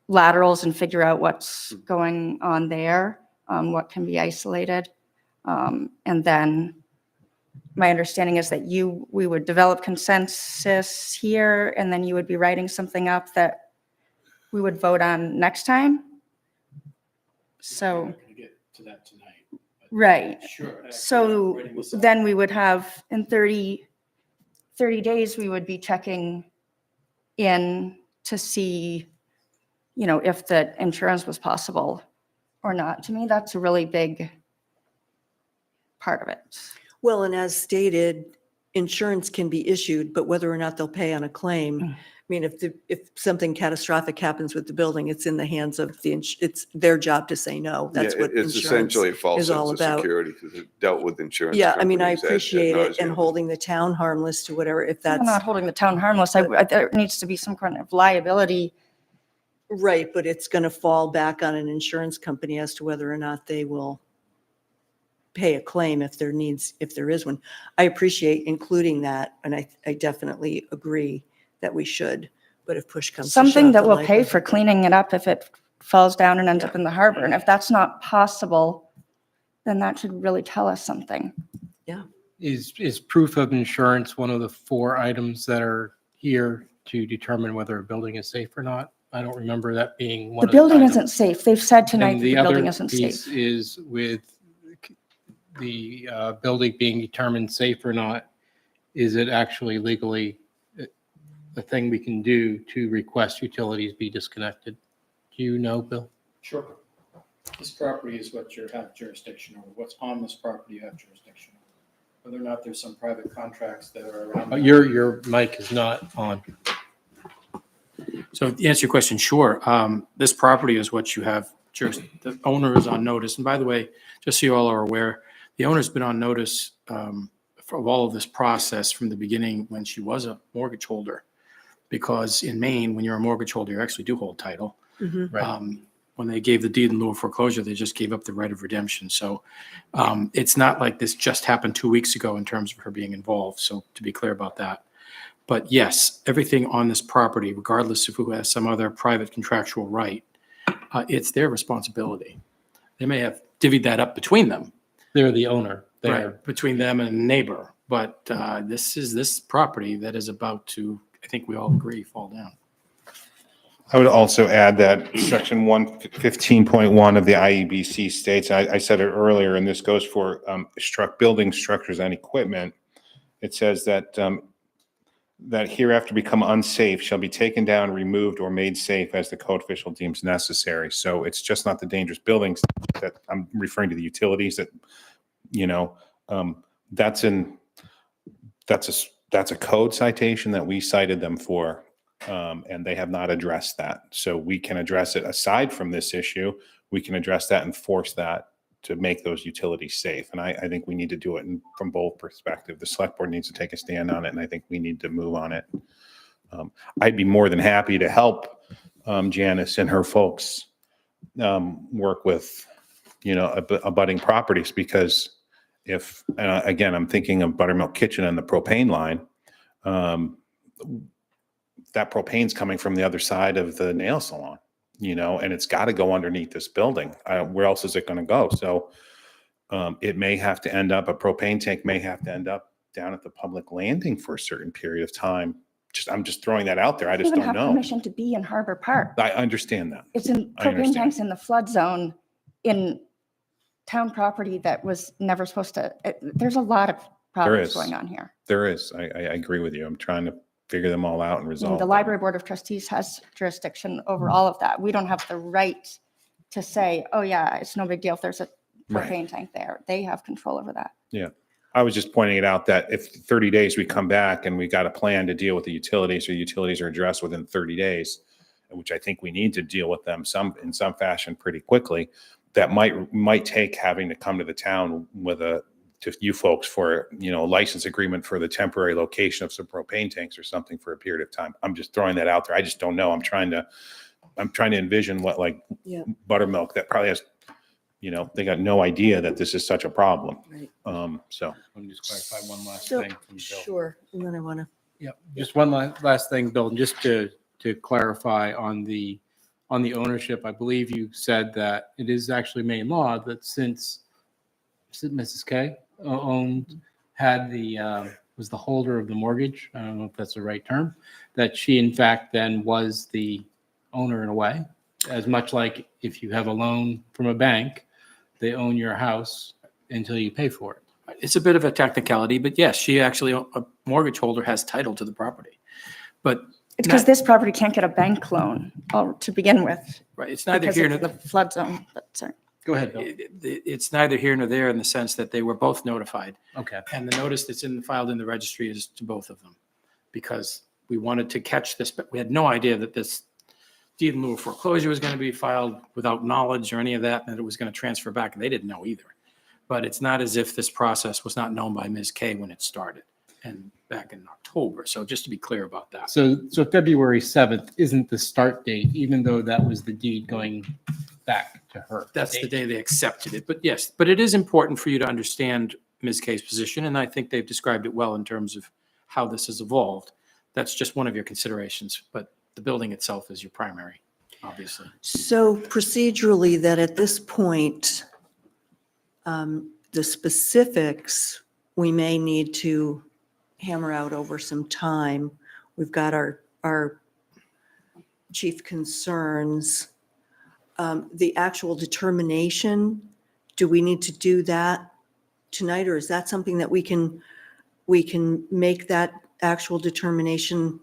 laterals and figure out what's going on there, what can be isolated. And then my understanding is that we would develop consensus here, and then you would be writing something up that we would vote on next time. So, I'm not gonna get to that tonight. right. Sure. So then we would have, in 30 days, we would be checking in to see, if the insurance was possible or not. To me, that's a really big part of it. Well, and as stated, insurance can be issued, but whether or not they'll pay on a claim, I mean, if something catastrophic happens with the building, it's in the hands of it's their job to say no. That's Yeah, what it's insurance essentially a false is all sense of about. security because it dealt with insurance. Yeah, I mean, I companies ad appreciate it and nauseam. holding the town harmless to whatever, if I'm that's not holding the town harmless. There needs to be some kind of liability. right, but it's going to fall back on an insurance company as to whether or not they will pay a claim if there is one. I appreciate including that, and I definitely agree that we should, but if push comes to shove, Something that the will pay likelihood- for cleaning it up if it falls down and ends up in the harbor. And if that's not possible, then that should really tell us something. Is proof of insurance one of the 4 items that are here to determine whether a building is safe or not? I don't remember that being one The of building items. isn't safe. They've said tonight And that the the other building isn't piece safe. is with the building being determined safe or not, is it actually legally a thing we can do to request utilities be disconnected? Do you know, Bill? Sure. This property is what you have jurisdiction over. What's on this property you have jurisdiction over. Whether or not there's some private contracts that are around. Your mic is not on. So to answer your question, sure. This property is what you have, the owner is on notice. And by the way, just so you all are aware, the owner's been on notice of all of this process from the beginning when she was a mortgage holder. Because in Maine, when you're a mortgage holder, you actually do hold title. Right. When they gave the deed in lieu of foreclosure, they just gave up the right of redemption. So it's not like this just happened 2 weeks ago in terms of her being involved. So to be clear about that. But yes, everything on this property, regardless of who has some other private contractual right, it's their responsibility. They may have divvied that up between them. They're the owner. They're Right, between them and a neighbor. But this is this property that is about to, I think we all agree, fall down. I would also add that section 115.1 of the IEBC states, I said it earlier, and this goes for building structures and equipment. It says that that hereafter become unsafe shall be taken down, removed, or made safe as the code official deems necessary. So it's just not the dangerous buildings that I'm referring to, the utilities that, that's a code citation that we cited them for. And they have not addressed that. So we can address it aside from this issue. We can address that and force that to make those utilities safe. And I think we need to do it from both perspectives. The select board needs to take a stand on it, and I think we need to move on it. I'd be more than happy to help Janice and her folks work with, abutting properties, because if, again, I'm thinking of Buttermilk Kitchen and the propane line, that propane's coming from the other side of the nail salon, and it's got to go underneath this building. Where else is it going to go? So it may have to end up, a propane tank may have to end up down at the public landing for a certain period of time. I'm just throwing that out there. I just Even don't have know. permission to be in Harbor Park. I understand that. It's in I propane understand. tanks in the flood zone in town property that was never supposed to. There's a lot of problems is. going on here. There is. I agree with you. I'm trying to figure them all out and I mean, resolve the them. Library Board of Trustees has jurisdiction over all of that. We don't have the right to say, oh yeah, it's no big deal if there's a Right. propane tank there. They have control over that. Yeah. I was just pointing it out that if 30 days we come back and we got a plan to deal with the utilities, or utilities are addressed within 30 days, which I think we need to deal with them in some fashion pretty quickly, that might take having to come to the town to you folks for, a license agreement for the temporary location of some propane tanks or something for a period of time. I'm just throwing that out there. I just don't know. I'm trying to envision what, like, Yeah. Buttermilk that probably has, they got no idea that this is such a problem. Right. So. Let me just clarify one last So, thing from Bill. sure. And then I want to, Yeah, just one last thing, Bill, just to clarify on the ownership. I believe you said that it is actually Maine law that since Mrs. K was the holder of the mortgage, I don't know if that's the right term, that she in fact then was the owner in a way, as much like if you have a loan from a bank, they own your house until you pay for it. it's a bit of a technicality, but yes, she actually, a mortgage holder has title to the property. But It's because this property can't get a bank loan to begin with. right, it's neither Because here it's nor the flood zone, but sorry. Go ahead, Bill. it's neither here nor there in the sense that they were both notified. Okay. And the notice that's filed in the registry is to both of them, because we wanted to catch this, but we had no idea that this deed in lieu of foreclosure was going to be filed without knowledge or any of that, and that it was going to transfer back, and they didn't know either. But it's not as if this process was not known by Ms. K when it started, and back in October. So just to be clear about that. So February 7th isn't the start date, even though that was the deed going back to her. That's the day they accepted it. But yes, but it is important for you to understand Ms. K's position, and I think they've described it well in terms of how this has evolved. That's just one of your considerations, but the building itself is your primary, obviously. so procedurally, that at this point, the specifics, we may need to hammer out over some time. We've got our chief concerns. The actual determination, do we need to do that tonight, or is that something that we can make that actual determination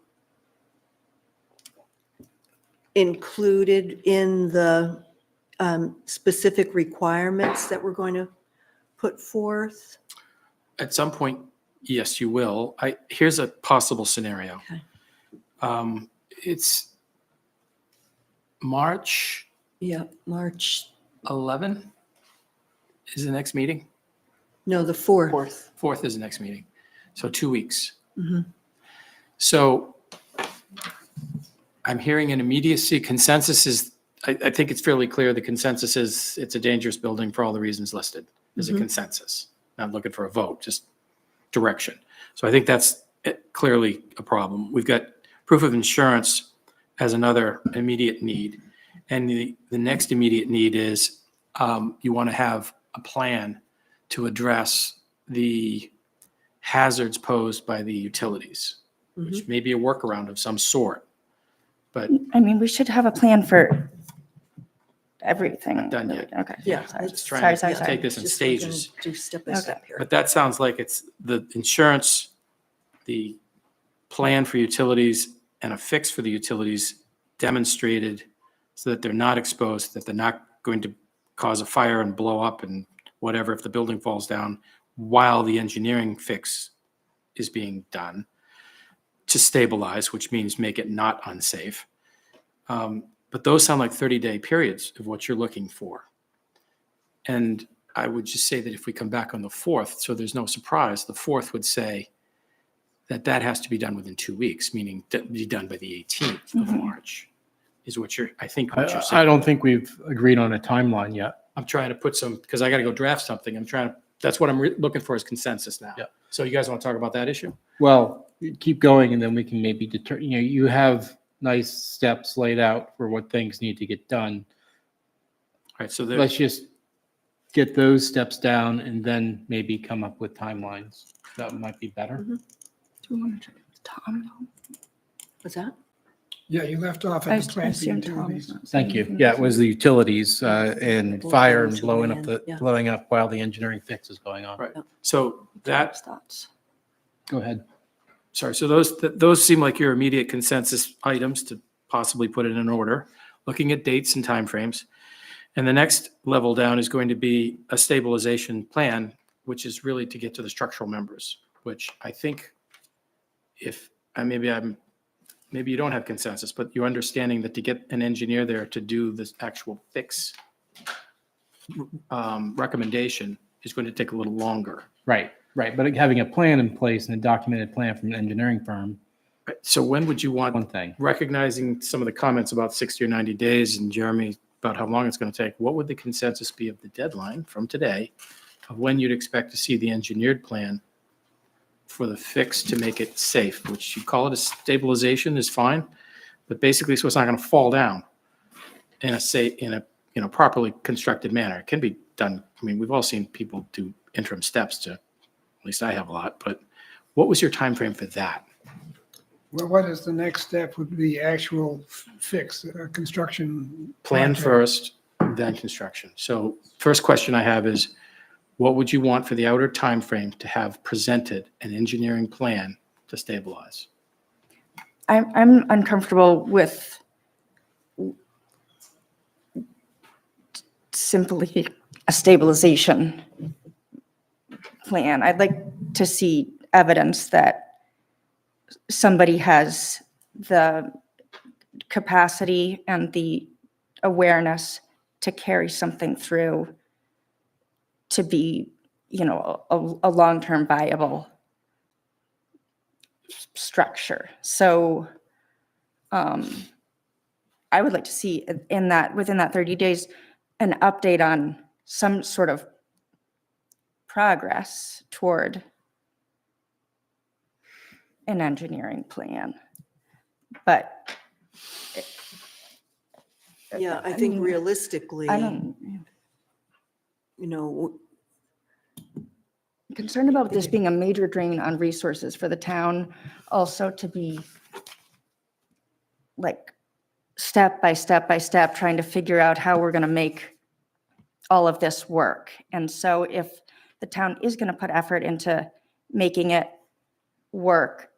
included in the specific requirements that we're going to put forth? At some point, yes, you will. Here's a possible scenario. Okay. It's March Yeah, March, 11 is the next meeting. no, the 4th. 4th. 4th is the next meeting. So 2 weeks. Mhm. So I'm hearing an immediacy. Consensus is, I think it's fairly clear the consensus is it's a dangerous building for all the reasons listed. There's a consensus. Not looking for a vote, just direction. So I think that's clearly a problem. We've got proof of insurance as another immediate need. And the next immediate need is you want to have a plan to address the hazards posed by the utilities, which may be a workaround of some sort. But I mean, we should have a plan for everything. Not done yet. Okay. Yeah, Sorry. just trying Sorry, to sorry. take this in Just we're gonna stages. do step by Okay. step here. But that sounds like it's the insurance, the plan for utilities, and a fix for the utilities demonstrated so that they're not exposed, that they're not going to cause a fire and blow up and whatever if the building falls down, while the engineering fix is being done to stabilize, which means make it not unsafe. But those sound like 30-day periods of what you're looking for. And I would just say that if we come back on the 4th, so there's no surprise, the 4th would say that that has to be done within 2 weeks, meaning be done by the 18th of March, is what I think what you're I saying. don't think we've agreed on a timeline yet. I'm trying to put some, because I got to go draft something. That's what I'm looking for is consensus now. Yeah. So you guys want to talk about that issue? Well, keep going and then we can maybe you have nice steps laid out for what things need to get done. All right, so Let's just get those steps down and then maybe come up with timelines. That might be better. Do we want to check with Tom? What's that? Yeah, you left off I at the plan for assume Tom utilities. is not Thank saying you. anything. Yeah, it was the utilities and Both fire and things blowing weigh up in, yeah. blowing up while the engineering fix is going on. Right. So that, Thoughts. Go ahead. sorry, so those seem like your immediate consensus items to possibly put it in order, looking at dates and timeframes. And the next level down is going to be a stabilization plan, which is really to get to the structural members, which I think maybe you don't have consensus, but you're understanding that to get an engineer there to do this actual fix recommendation is going to take a little longer. Right. But having a plan in place and a documented plan from an engineering firm, Right. So when would you one want, thing. recognizing some of the comments about 60 or 90 days and Jeremy about how long it's going to take, what would the consensus be of the deadline from today of when you'd expect to see the engineered plan for the fix to make it safe, which you call it a stabilization is fine, but basically so it's not going to fall down in a properly constructed manner. It can be done. I mean, we've all seen people do interim steps to, at least I have a lot, but what was your time frame for that? Well, what is the next step would be actual fix, construction? Plan project. first, then construction. So first question I have is, what would you want for the outer time frame to have presented an engineering plan to stabilize? I'm uncomfortable with simply a stabilization plan. I'd like to see evidence that somebody has the capacity and the awareness to carry something through to be, a long-term viable structure. So I would like to see within that 30 days, an update on some sort of progress toward an engineering plan. But Yeah, I think mean, realistically, I don't, I'm concerned about this being a major drain on resources for the town, also to be like step by step by step, trying to figure out how we're going to make all of this work. And so if the town is going to put effort into making it work,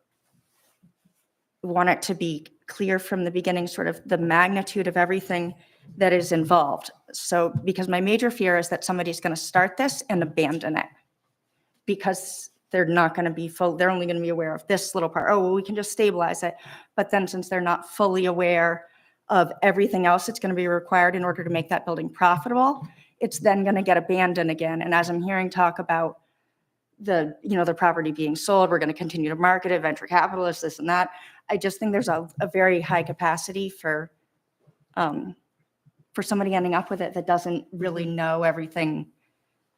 we want it to be clear from the beginning, sort of the magnitude of everything that is involved. So, because my major fear is that somebody's going to start this and abandon it because they're not going to be full, they're only going to be aware of this little part. Oh, well, we can just stabilize it. But then since they're not fully aware of everything else that's going to be required in order to make that building profitable, it's then going to get abandoned again. And as I'm hearing talk about the property being sold, we're going to continue to market it, venture capitalists, this and that. I just think there's a very high capacity for somebody ending up with it that doesn't really know everything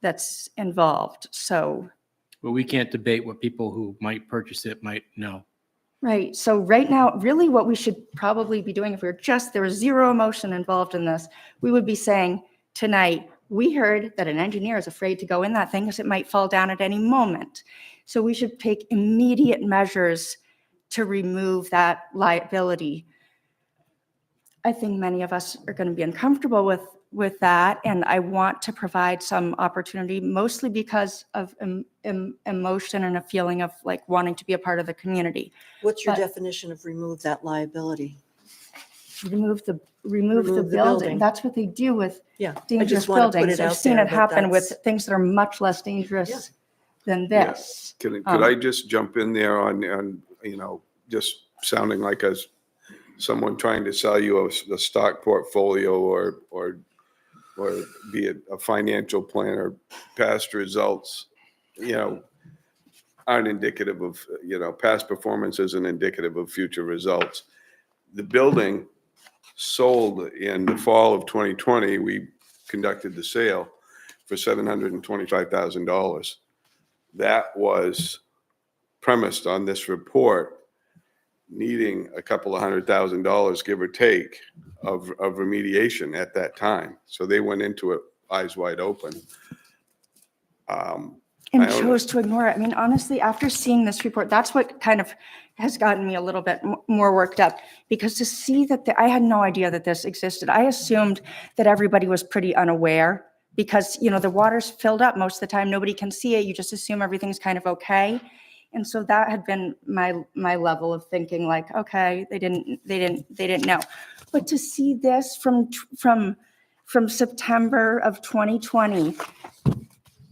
that's involved. So, But we can't debate what people who might purchase it might know. right. So right now, really what we should probably be doing, if there was zero emotion involved in this, we would be saying tonight, we heard that an engineer is afraid to go in that thing because it might fall down at any moment. So we should take immediate measures to remove that liability. I think many of us are going to be uncomfortable with that, and I want to provide some opportunity, mostly because of emotion and a feeling of like wanting to be a part of the community. What's your But- definition of remove that liability? Remove the the building. building. That's what they do with Yeah. I dangerous just want to put buildings. it I've out seen there it that happen with that's- things that are much less dangerous than Yeah. this. Could I just jump in there on, just sounding like someone trying to sell you a stock portfolio or be it a financial planner, past results, aren't indicative of, past performance isn't indicative of future results. The building sold in the fall of 2020, we conducted the sale for $725,000. That was premised on this report needing a couple of $100,000, give or take, of remediation at that time. So they went into it eyes wide open. And I don't- chose to ignore it. I mean, honestly, after seeing this report, that's what kind of has gotten me a little bit more worked up, because to see that I had no idea that this existed. I assumed that everybody was pretty unaware because, the water's filled up most of the time. Nobody can see it. You just assume everything's kind of okay. And so that had been my level of thinking, like, okay, they didn't know. But to see this from September of 2020,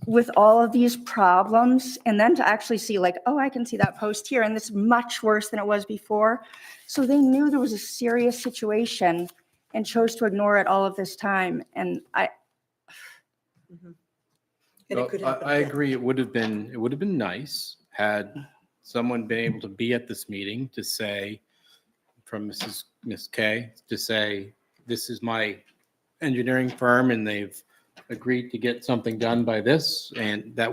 with all of these problems, and then to actually see like, oh, I can see that post here, and it's much worse than it was before. So they knew there was a serious situation and chose to ignore it all of this time. And And it could happen I again. agree. It would have been nice had someone been able to be at this meeting to say, from Miss Kay, to say, this is my engineering firm and they've agreed to get something done by this. And that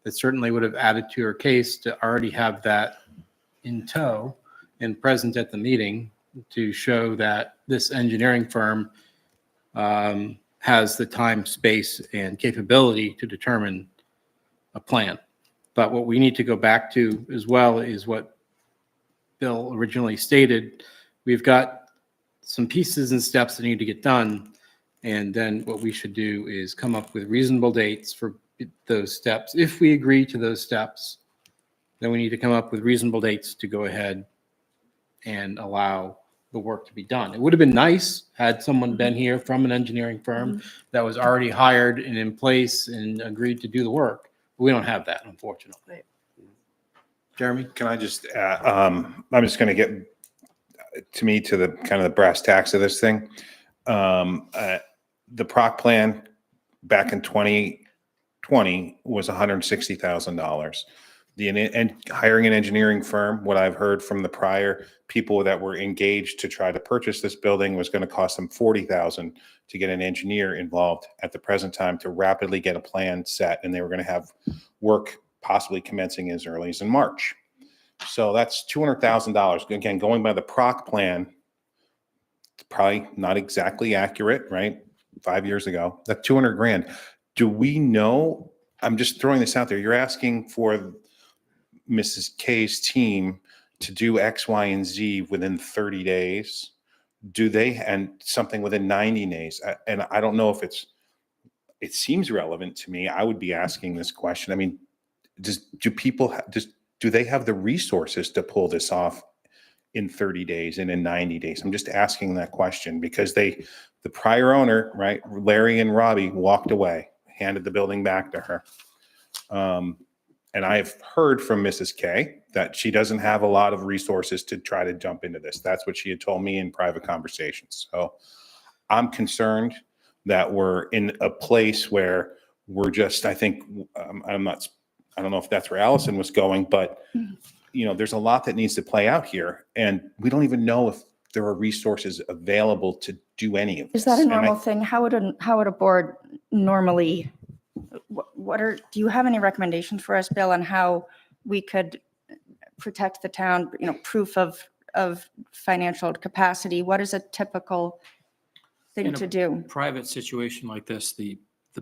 certainly would have added to her case to already have that in tow and present at the meeting to show that this engineering firm has the time, space, and capability to determine a plan. But what we need to go back to as well is what Bill originally stated. We've got some pieces and steps that need to get done. And then what we should do is come up with reasonable dates for those steps. If we agree to those steps, then we need to come up with reasonable dates to go ahead and allow the work to be done. It would have been nice had someone been here from an engineering firm that was already hired and in place and agreed to do the work. But we don't have that, unfortunately. Right. Jeremy? Can I just add, I'm just going to get to the kind of the brass tacks of this thing. The PROC plan back in 2020 was $160,000. And hiring an engineering firm, what I've heard from the prior people that were engaged to try to purchase this building, was going to cost them $40,000 to get an engineer involved at the present time to rapidly get a plan set. And they were going to have work possibly commencing as early as in March. So that's $200,000. Again, going by the PROC plan, it's probably not exactly accurate, right? 5 years ago, that's 200 grand. Do we know? I'm just throwing this out there. You're asking for Mrs. K's team to do X, Y, and Z within 30 days. do they, and something within 90 days. And I don't know if it seems relevant to me. I would be asking this question. I mean, do they have the resources to pull this off in 30 days and in 90 days? I'm just asking that question because the prior owner, right, Larry and Robbie, walked away, handed the building back to her. And I've heard from Mrs. K that she doesn't have a lot of resources to try to jump into this. That's what she had told me in private conversations. So I'm concerned that we're in a place where we're just, I think, I don't know if that's where Allison was going, but there's a lot that needs to play out here. And we don't even know if there are resources available to do any of this. Is that a And normal thing? How would a board normally, do you have any recommendations for us, Bill, on how we could protect the town, proof of financial capacity? What is a typical thing In to a do? private situation like this, the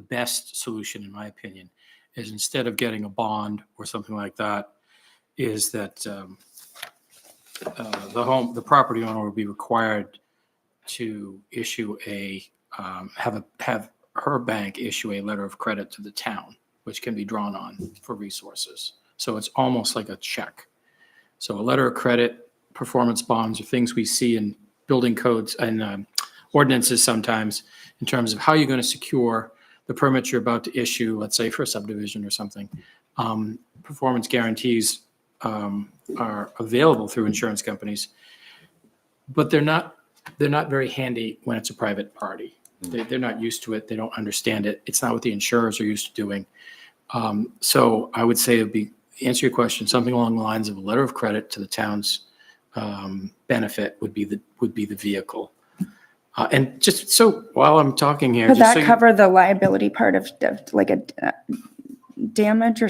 best solution, in my opinion, is instead of getting a bond or something like that, is that the property owner will be required to issue have her bank issue a letter of credit to the town, which can be drawn on for resources. So it's almost like a check. So a letter of credit, performance bonds, are things we see in building codes and ordinances sometimes in terms of how you're going to secure the permit you're about to issue, let's say for a subdivision or something. Performance guarantees are available through insurance companies, but they're not very handy when it's a private party. They're not used to it. They don't understand it. It's not what the insurers are used to doing. So I would say answer your question, something along the lines of a letter of credit to the town's benefit would be the vehicle. And just so while I'm talking here, Could just that so cover the liability part of like a damage or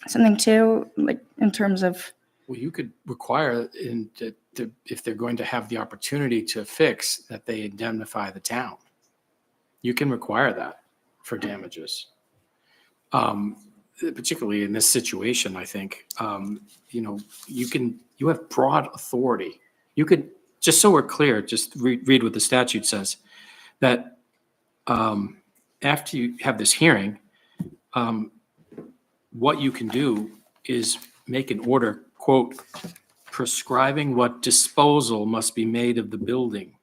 something too, like in terms of? well, you could require if they're going to have the opportunity to fix, that they indemnify the town. You can require that for damages. Particularly in this situation, I think, you have broad authority. You could, just so we're clear, just read what the statute says, that after you have this hearing, what you can do is make an order, quote, prescribing what disposal must be made of the building.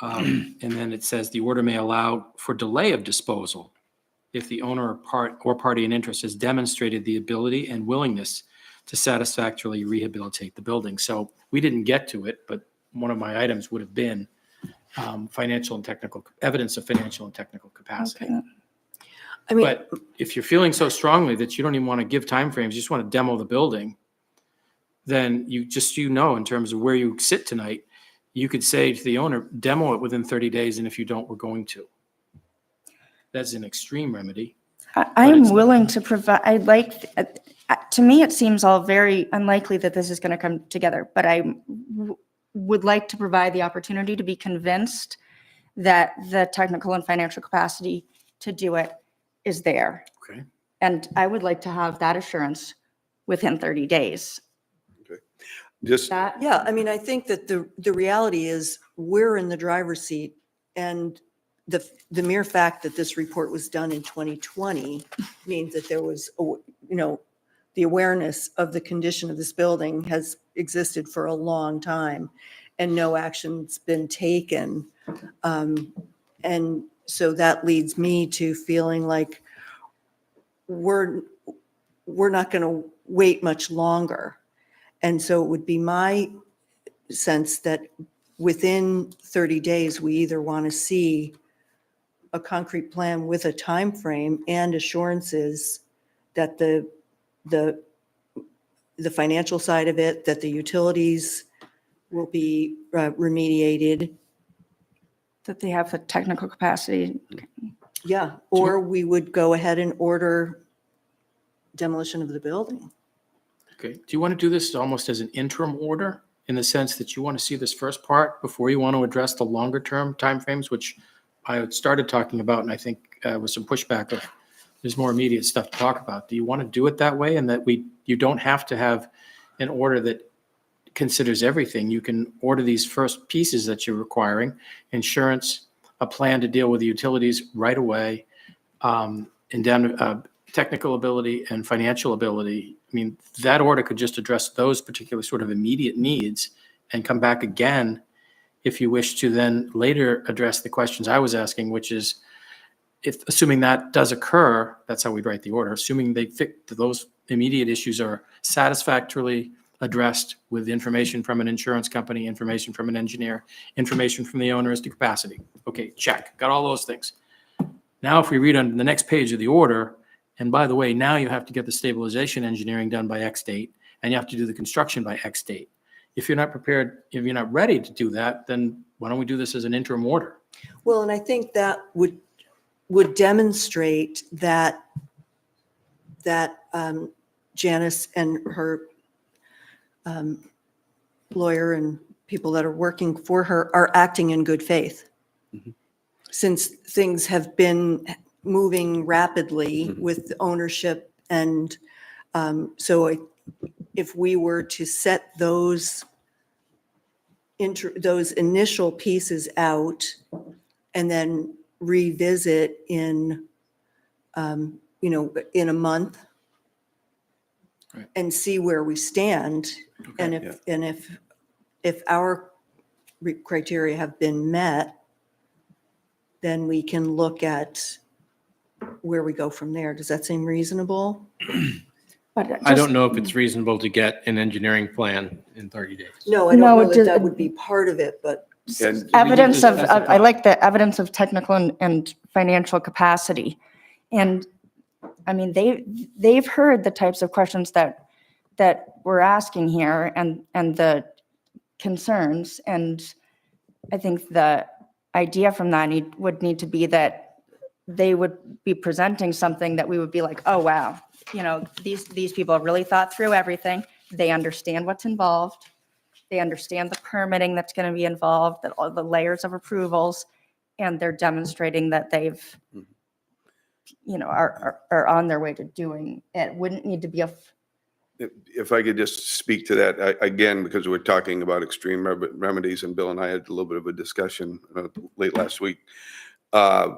And then it says the order may allow for delay of disposal if the owner or party in interest has demonstrated the ability and willingness to satisfactorily rehabilitate the building. So we didn't get to it, but one of my items would have been evidence of financial and technical capacity. Okay. I mean, But if you're feeling so strongly that you don't even want to give timeframes, you just want to demo the building, then in terms of where you sit tonight, you could say to the owner, demo it within 30 days, and if you don't, we're going to. That's an extreme remedy. I But am it's- willing to provide, to me, it seems all very unlikely that this is going to come together, but I would like to provide the opportunity to be convinced that the technical and financial capacity to do it is there. Okay. And I would like to have that assurance within 30 days. Just, That, yeah, I mean, I think that the reality is we're in the driver's seat, and the mere fact that this report was done in 2020 means that there was, the awareness of the condition of this building has existed for a long time, and no action's been taken. And so that leads me to feeling like we're not going to wait much longer. And so it would be my sense that within 30 days, we either want to see a concrete plan with a time frame and assurances that the financial side of it, that the utilities will be remediated. that they have the technical capacity. Yeah, or we would go ahead and order demolition of the building. Okay. Do you want to do this almost as an interim order, in the sense that you want to see this first part before you want to address the longer term timeframes, which I had started talking about, and I think with some pushback of there's more immediate stuff to talk about. Do you want to do it that way, and that you don't have to have an order that considers everything. You can order these first pieces that you're requiring, insurance, a plan to deal with the utilities right away, technical ability and financial ability. I mean, that order could just address those particular sort of immediate needs and come back again if you wish to then later address the questions I was asking, which is, if assuming that does occur, that's how we'd write the order, assuming those immediate issues are satisfactorily addressed with information from an insurance company, information from an engineer, information from the owner as to capacity. Okay, check, got all those things. Now, if we read on the next page of the order, and by the way, now you have to get the stabilization engineering done by X date, and you have to do the construction by X date. If you're not prepared, if you're not ready to do that, then why don't we do this as an interim order? Well, and I think that would demonstrate that Janice and her lawyer and people that are working for her are acting in good faith. Mhm. Since things have been moving rapidly with ownership. And if we were to set those initial pieces out and then revisit in a month Right. and see where we stand. And if our criteria have been met, then we can look at where we go from there. Does that seem reasonable? But I just- don't know if it's reasonable to get an engineering plan in 30 days. No, I No, don't know it that just- that would be part of it, but And Evidence of, specify. I like the evidence of technical and financial capacity. And I mean, they've heard the types of questions that we're asking here and the concerns. And I think the idea from that would need to be that they would be presenting something that we would be like, oh, wow, these people really thought through everything. They understand what's involved. They understand the permitting that's going to be involved, that all the layers of approvals, and they're demonstrating that they've, are on their way to doing it. Wouldn't need to be if I could just speak to that again, because we're talking about extreme remedies, and Bill and I had a little bit of a discussion late last week. 30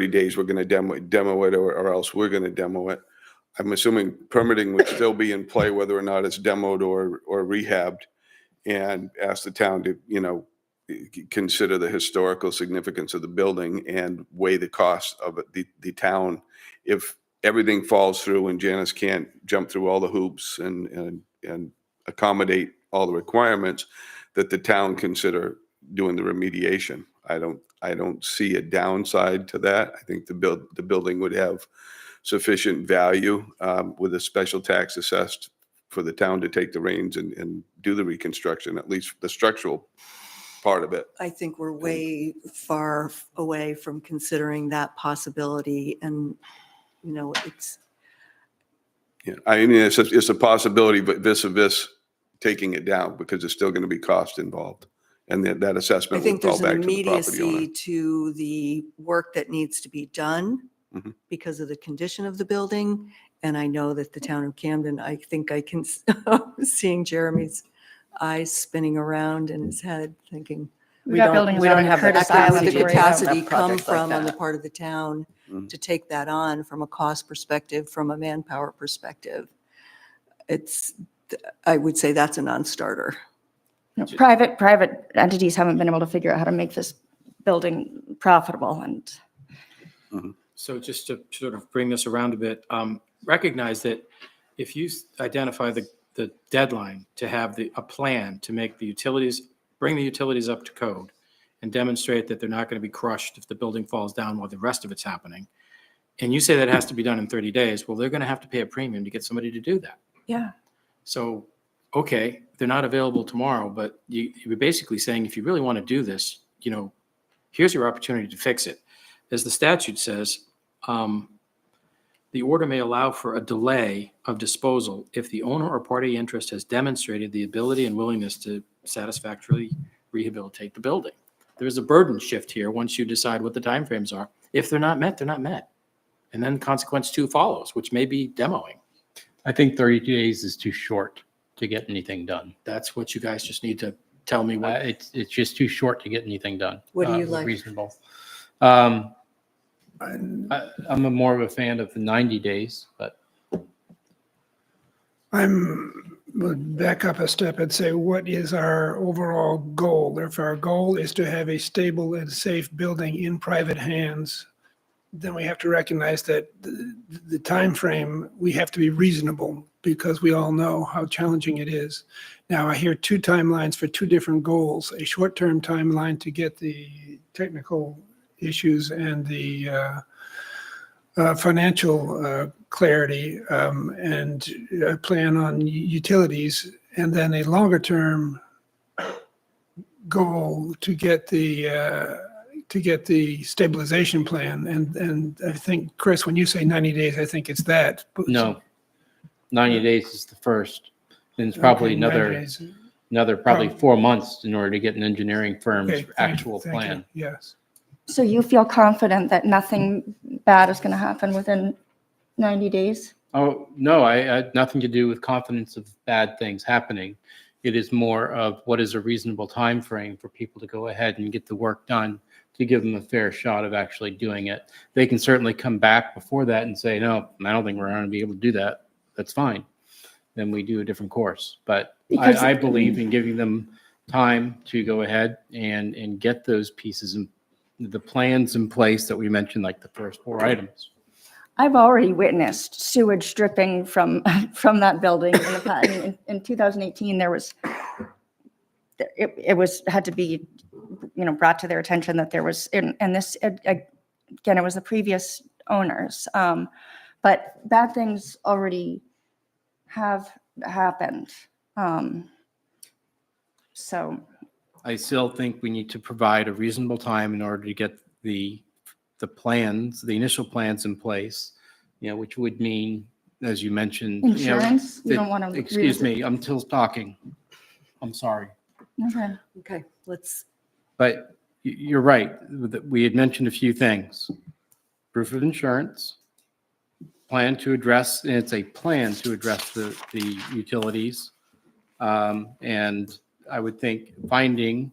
days, we're going to demo it, or else we're going to demo it. I'm assuming permitting would still be in play, whether or not it's demoed or rehabbed, and ask the town to, consider the historical significance of the building and weigh the cost of it. The town, if everything falls through and Janice can't jump through all the hoops and accommodate all the requirements, that the town consider doing the remediation. I don't see a downside to that. I think the building would have sufficient value with a special tax assessed for the town to take the reins and do the reconstruction, at least the structural part of it. I think we're way far away from considering that possibility. And, it's, Yeah, I mean, it's a possibility, but vis-a-vis taking it down, because there's still going to be cost involved. And that I assessment think would fall there's an back to the property owner. immediacy to the work that needs to be done Mhm. because of the condition of the building. And I know that the town of Camden, I think I can, seeing Jeremy's eyes spinning around in his head, thinking, We got buildings we don't already have the criticized where would and the capacity worried about. capacity a come project like from on the that. part of the town Mhm. to take that on from a cost perspective, from a manpower perspective? I would say that's a non-starter. Private entities haven't been able to figure out how to make this building profitable, and So just to sort of bring this around a bit, recognize that if you identify the deadline to have a plan to make the utilities, bring the utilities up to code and demonstrate that they're not going to be crushed if the building falls down while the rest of it's happening, and you say that has to be done in 30 days, well, they're going to have to pay a premium to get somebody to do that. yeah. So, okay, they're not available tomorrow, but you're basically saying, if you really want to do this, here's your opportunity to fix it. As the statute says, the order may allow for a delay of disposal if the owner or party interest has demonstrated the ability and willingness to satisfactorily rehabilitate the building. There's a burden shift here once you decide what the timeframes are. If they're not met, they're not met. And then consequence 2 follows, which may be demoing. I think 30 days is too short. to get anything done. That's what you guys just need to tell me what. It's just too short to get anything done. What do you like? Reasonable. I'm more of a fan of the 90 days, but Would back up a step and say, what is our overall goal? If our goal is to have a stable and safe building in private hands, then we have to recognize that the time frame, we have to be reasonable because we all know how challenging it is. Now, I hear two timelines for two different goals, a short-term timeline to get the technical issues and the financial clarity and a plan on utilities, and then a longer-term goal to get the stabilization plan. And I think, Chris, when you say 90 days, I think it's that. no, 90 days is the first. And it's probably Okay, 90 another days. probably 4 months in order to get an engineering firm's Okay, actual thank you. plan. Yes. So you feel confident that nothing bad is going to happen within 90 days? Oh, no, I had nothing to do with confidence of bad things happening. It is more of what is a reasonable time frame for people to go ahead and get the work done to give them a fair shot of actually doing it. They can certainly come back before that and say, no, I don't think we're going to be able to do that. That's fine. Then we do a different course. But Because- I believe in giving them time to go ahead and get those pieces and the plans in place that we mentioned, like the first 4 items. I've already witnessed sewage dripping from that building. In 2018, there was, it was, had to be, brought to their attention that there was, and this, again, it was the previous owners. But bad things already have happened. So. I still think we need to provide a reasonable time in order to get the plans, the initial plans in place, which would mean, as you mentioned. Insurance? You don't want to. Excuse me, I'm still talking. I'm sorry. Okay. Okay, let's, But you're right. We had mentioned a few things. Proof of insurance, plan to address, and it's a plan to address the utilities. And I would think finding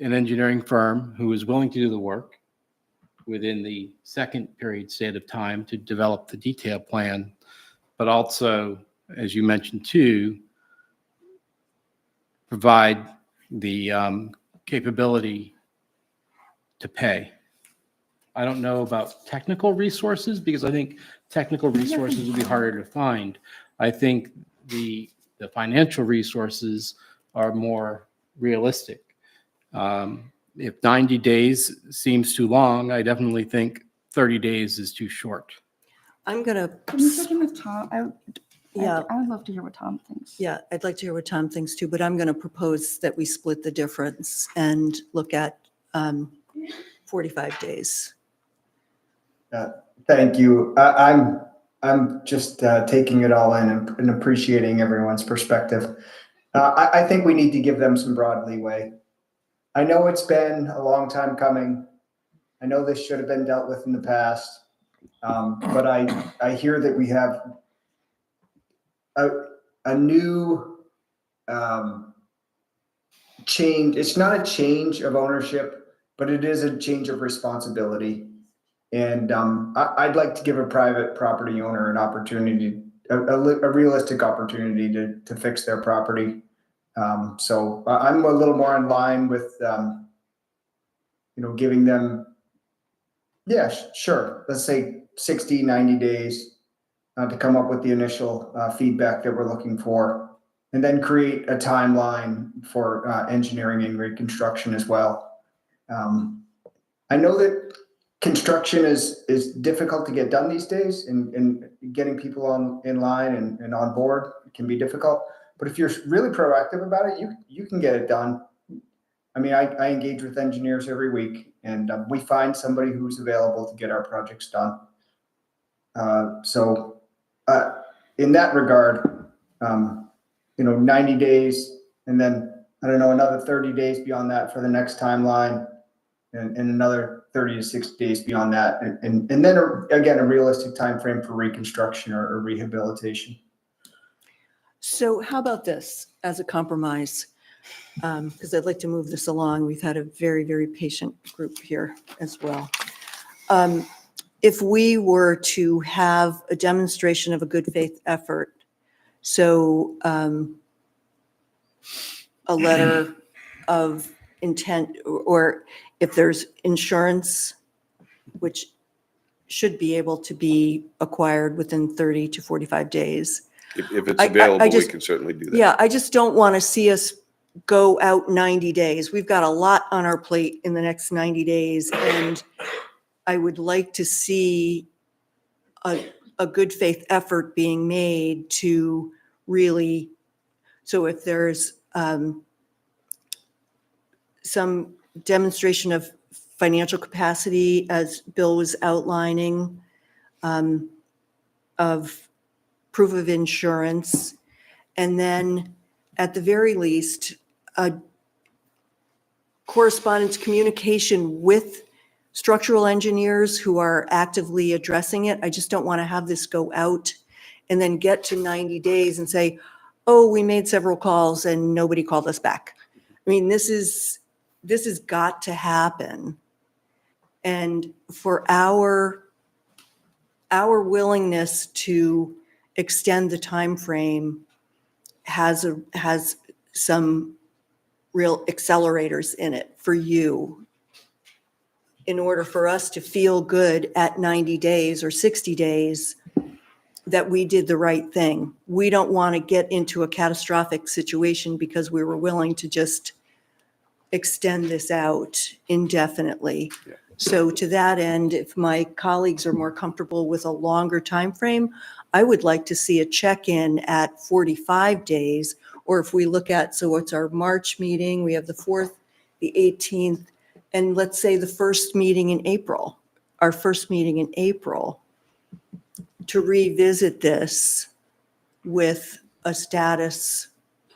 an engineering firm who is willing to do the work within the second period state of time to develop the detailed plan, but also, as you mentioned too, provide the capability to pay. I don't know about technical resources because I think technical resources would be harder to find. I think the financial resources are more realistic. If 90 days seems too long, I definitely think 30 days is too short. I'm going Can you check to, in with Tom? Yeah. I would love to hear what Tom thinks. yeah, I'd like to hear what Tom thinks too, but I'm going to propose that we split the difference and look at 45 days. Thank you. I'm just taking it all in and appreciating everyone's perspective. I think we need to give them some broad leeway. I know it's been a long time coming. I know this should have been dealt with in the past, but I hear that we have a new change. It's not a change of ownership, but it is a change of responsibility. And I'd like to give a private property owner an opportunity, a realistic opportunity to fix their property. So I'm a little more in line with, giving them, yeah, sure. Let's say 60, 90 days to come up with the initial feedback that we're looking for, and then create a timeline for engineering and reconstruction as well. I know that construction is difficult to get done these days, and getting people in line and on board can be difficult. But if you're really proactive about it, you can get it done. I mean, I engage with engineers every week, and we find somebody who's available to get our projects done. So in that regard, 90 days, and then, I don't know, another 30 days beyond that for the next timeline, and another 30 to 60 days beyond that. And then, again, a realistic time frame for reconstruction or rehabilitation. So how about this as a compromise? Because I'd like to move this along. We've had a very, very patient group here as well. If we were to have a demonstration of a good faith effort, so a letter of intent, or if there's insurance, which should be able to be acquired within 30 to 45 days. If it's I available, we just- can certainly do that. Yeah, I just don't want to see us go out 90 days. We've got a lot on our plate in the next 90 days, and I would like to see a good faith effort being made to really, so if there's some demonstration of financial capacity, as Bill was outlining, of proof of insurance, and then at the very least, a correspondence communication with structural engineers who are actively addressing it. I just don't want to have this go out and then get to 90 days and say, oh, we made several calls and nobody called us back. I mean, this has got to happen. And for our willingness to extend the time frame has some real accelerators in it for you, in order for us to feel good at 90 days or 60 days that we did the right thing. We don't want to get into a catastrophic situation because we were willing to just extend this out indefinitely. Yeah. So to that end, if my colleagues are more comfortable with a longer time frame, I would like to see a check-in at 45 days, or if we look at, so it's our March meeting, we have the 4th, the 18th, and let's say the first meeting in April, our first meeting in April, to revisit this with a status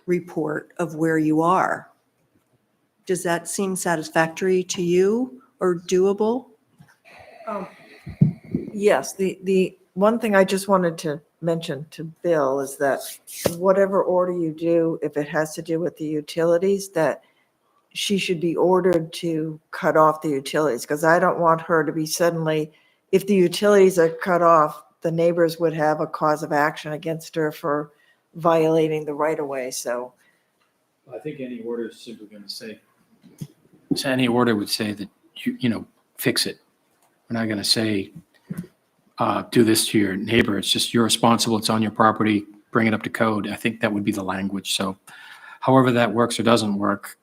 report of where you are. Does that seem satisfactory to you or doable? Yes, the one thing I just wanted to mention to Bill is that whatever order you do, if it has to do with the utilities, that she should be ordered to cut off the utilities, because I don't want her to be suddenly, if the utilities are cut off, the neighbors would have a cause of action against her for violating the right of way, so. I think any order is simply going to say, so any order would say that, fix it. We're not going to say, do this to your neighbor. It's just, you're responsible. It's on your property. Bring it up to code. I think that would be the language. So however that works or doesn't work,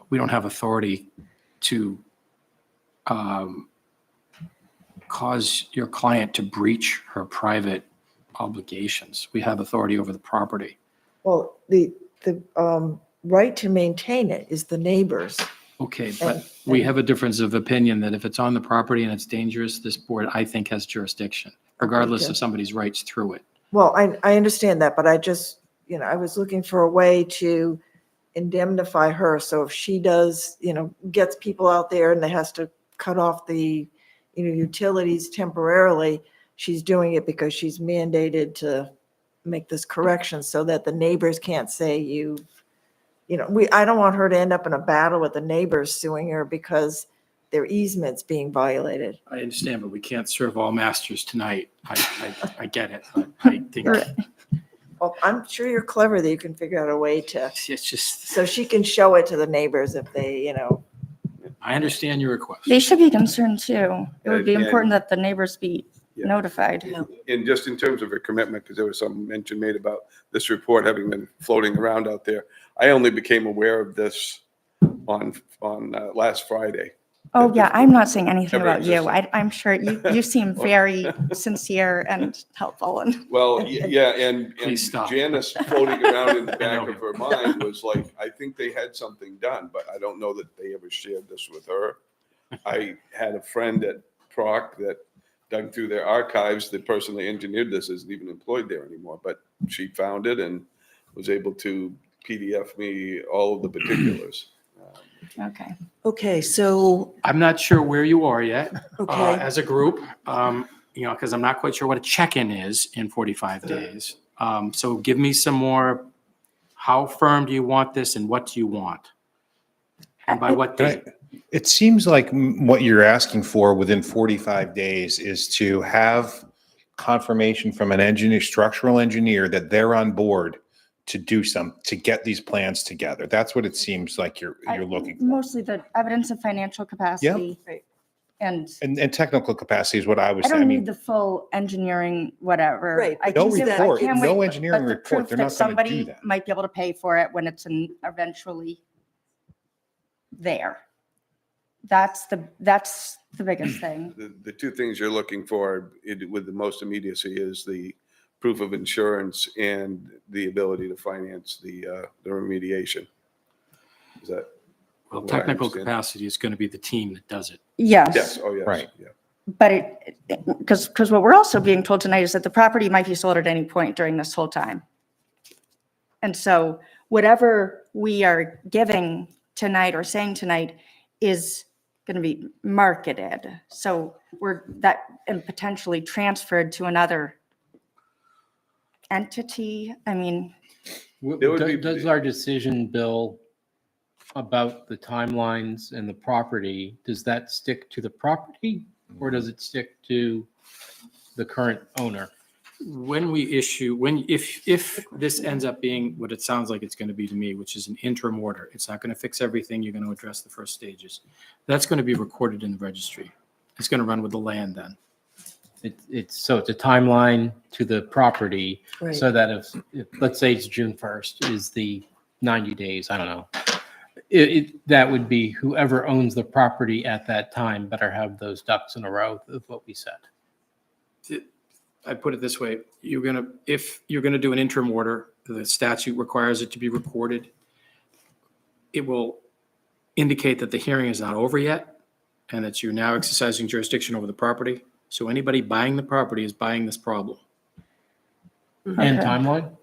we don't have authority to cause your client to breach her private obligations. We have authority over the property. Well, the right to maintain it is the neighbors. Okay, but we have a difference of opinion that if it's on the property and it's dangerous, this board, I think, has jurisdiction, regardless of somebody's rights through it. Well, I understand that, but I just, I was looking for a way to indemnify her. So if she does, gets people out there and they has to cut off the, utilities temporarily, she's doing it because she's mandated to make this correction so that the neighbors can't say I don't want her to end up in a battle with the neighbors suing her because their easement's being violated. I understand, but we can't serve all masters tonight. I get it, but I think Well, I'm sure you're clever that you can figure out a way to, it's just, so she can show it to the neighbors if they, I understand your request. They should be concerned too. It would be And- important that the neighbors be Yeah. notified. And just in terms of her commitment, because there was some mention made about this report having been floating around out there. I only became aware of this on last Friday. Oh, yeah, I'm not saying anything Ever about you. existed. I'm sure you seem very sincere and helpful and. Well, yeah, and Please stop. Janice floating around in the I back know of her mind was like, I think they had something done, but I don't know that they ever shared this with her. I had a friend at Proc that dug through their archives. The person that engineered this isn't even employed there anymore, but she found it and was able to PDF me all of the particulars. Okay. Okay, so, I'm not sure where you are yet okay, as a group, because I'm not quite sure what a check-in is in 45 days. So give me some more, how firm do you want this and what do you want? And by what date? It seems like what you're asking for within 45 days is to have confirmation from an engineer, structural engineer, that they're on board to do to get these plans together. That's what it seems like you're looking for. Mostly the evidence of financial capacity. And And technical capacity is what I was I saying. don't need the full engineering, whatever. Right, I No can give- I report, can't no wait, engineering but the report, proof they're that not gonna do somebody that. might be able to pay for it when it's eventually there. That's the biggest thing. The two things you're looking for with the most immediacy is the proof of insurance and the ability to finance the remediation. Is that? Well, what I technical understand? capacity is going to be the team that does it. Yes. Yes, oh, yes. Right. Yeah. But because what we're also being told tonight is that the property might be sold at any point during this whole time. And so whatever we are giving tonight or saying tonight is going to be marketed. So and potentially transferred to another entity. I mean, There would be- Does our decision, Bill, about the timelines and the property, does that stick to the property or does it stick to the current owner? When we issue, if this ends up being what it sounds like it's going to be to me, which is an interim order, it's not going to fix everything. You're going to address the first stages. That's going to be recorded in the registry. It's going to run with the land then. It's a timeline to the property Right. so that if let's say it's June 1st is the 90 days, I don't know. That would be whoever owns the property at that time better have those ducks in a row of what we said. I put it this way, if you're going to do an interim order, the statute requires it to be recorded. It will indicate that the hearing is not over yet and that you're now exercising jurisdiction over the property. So anybody buying the property is buying this problem. And Okay. timeline?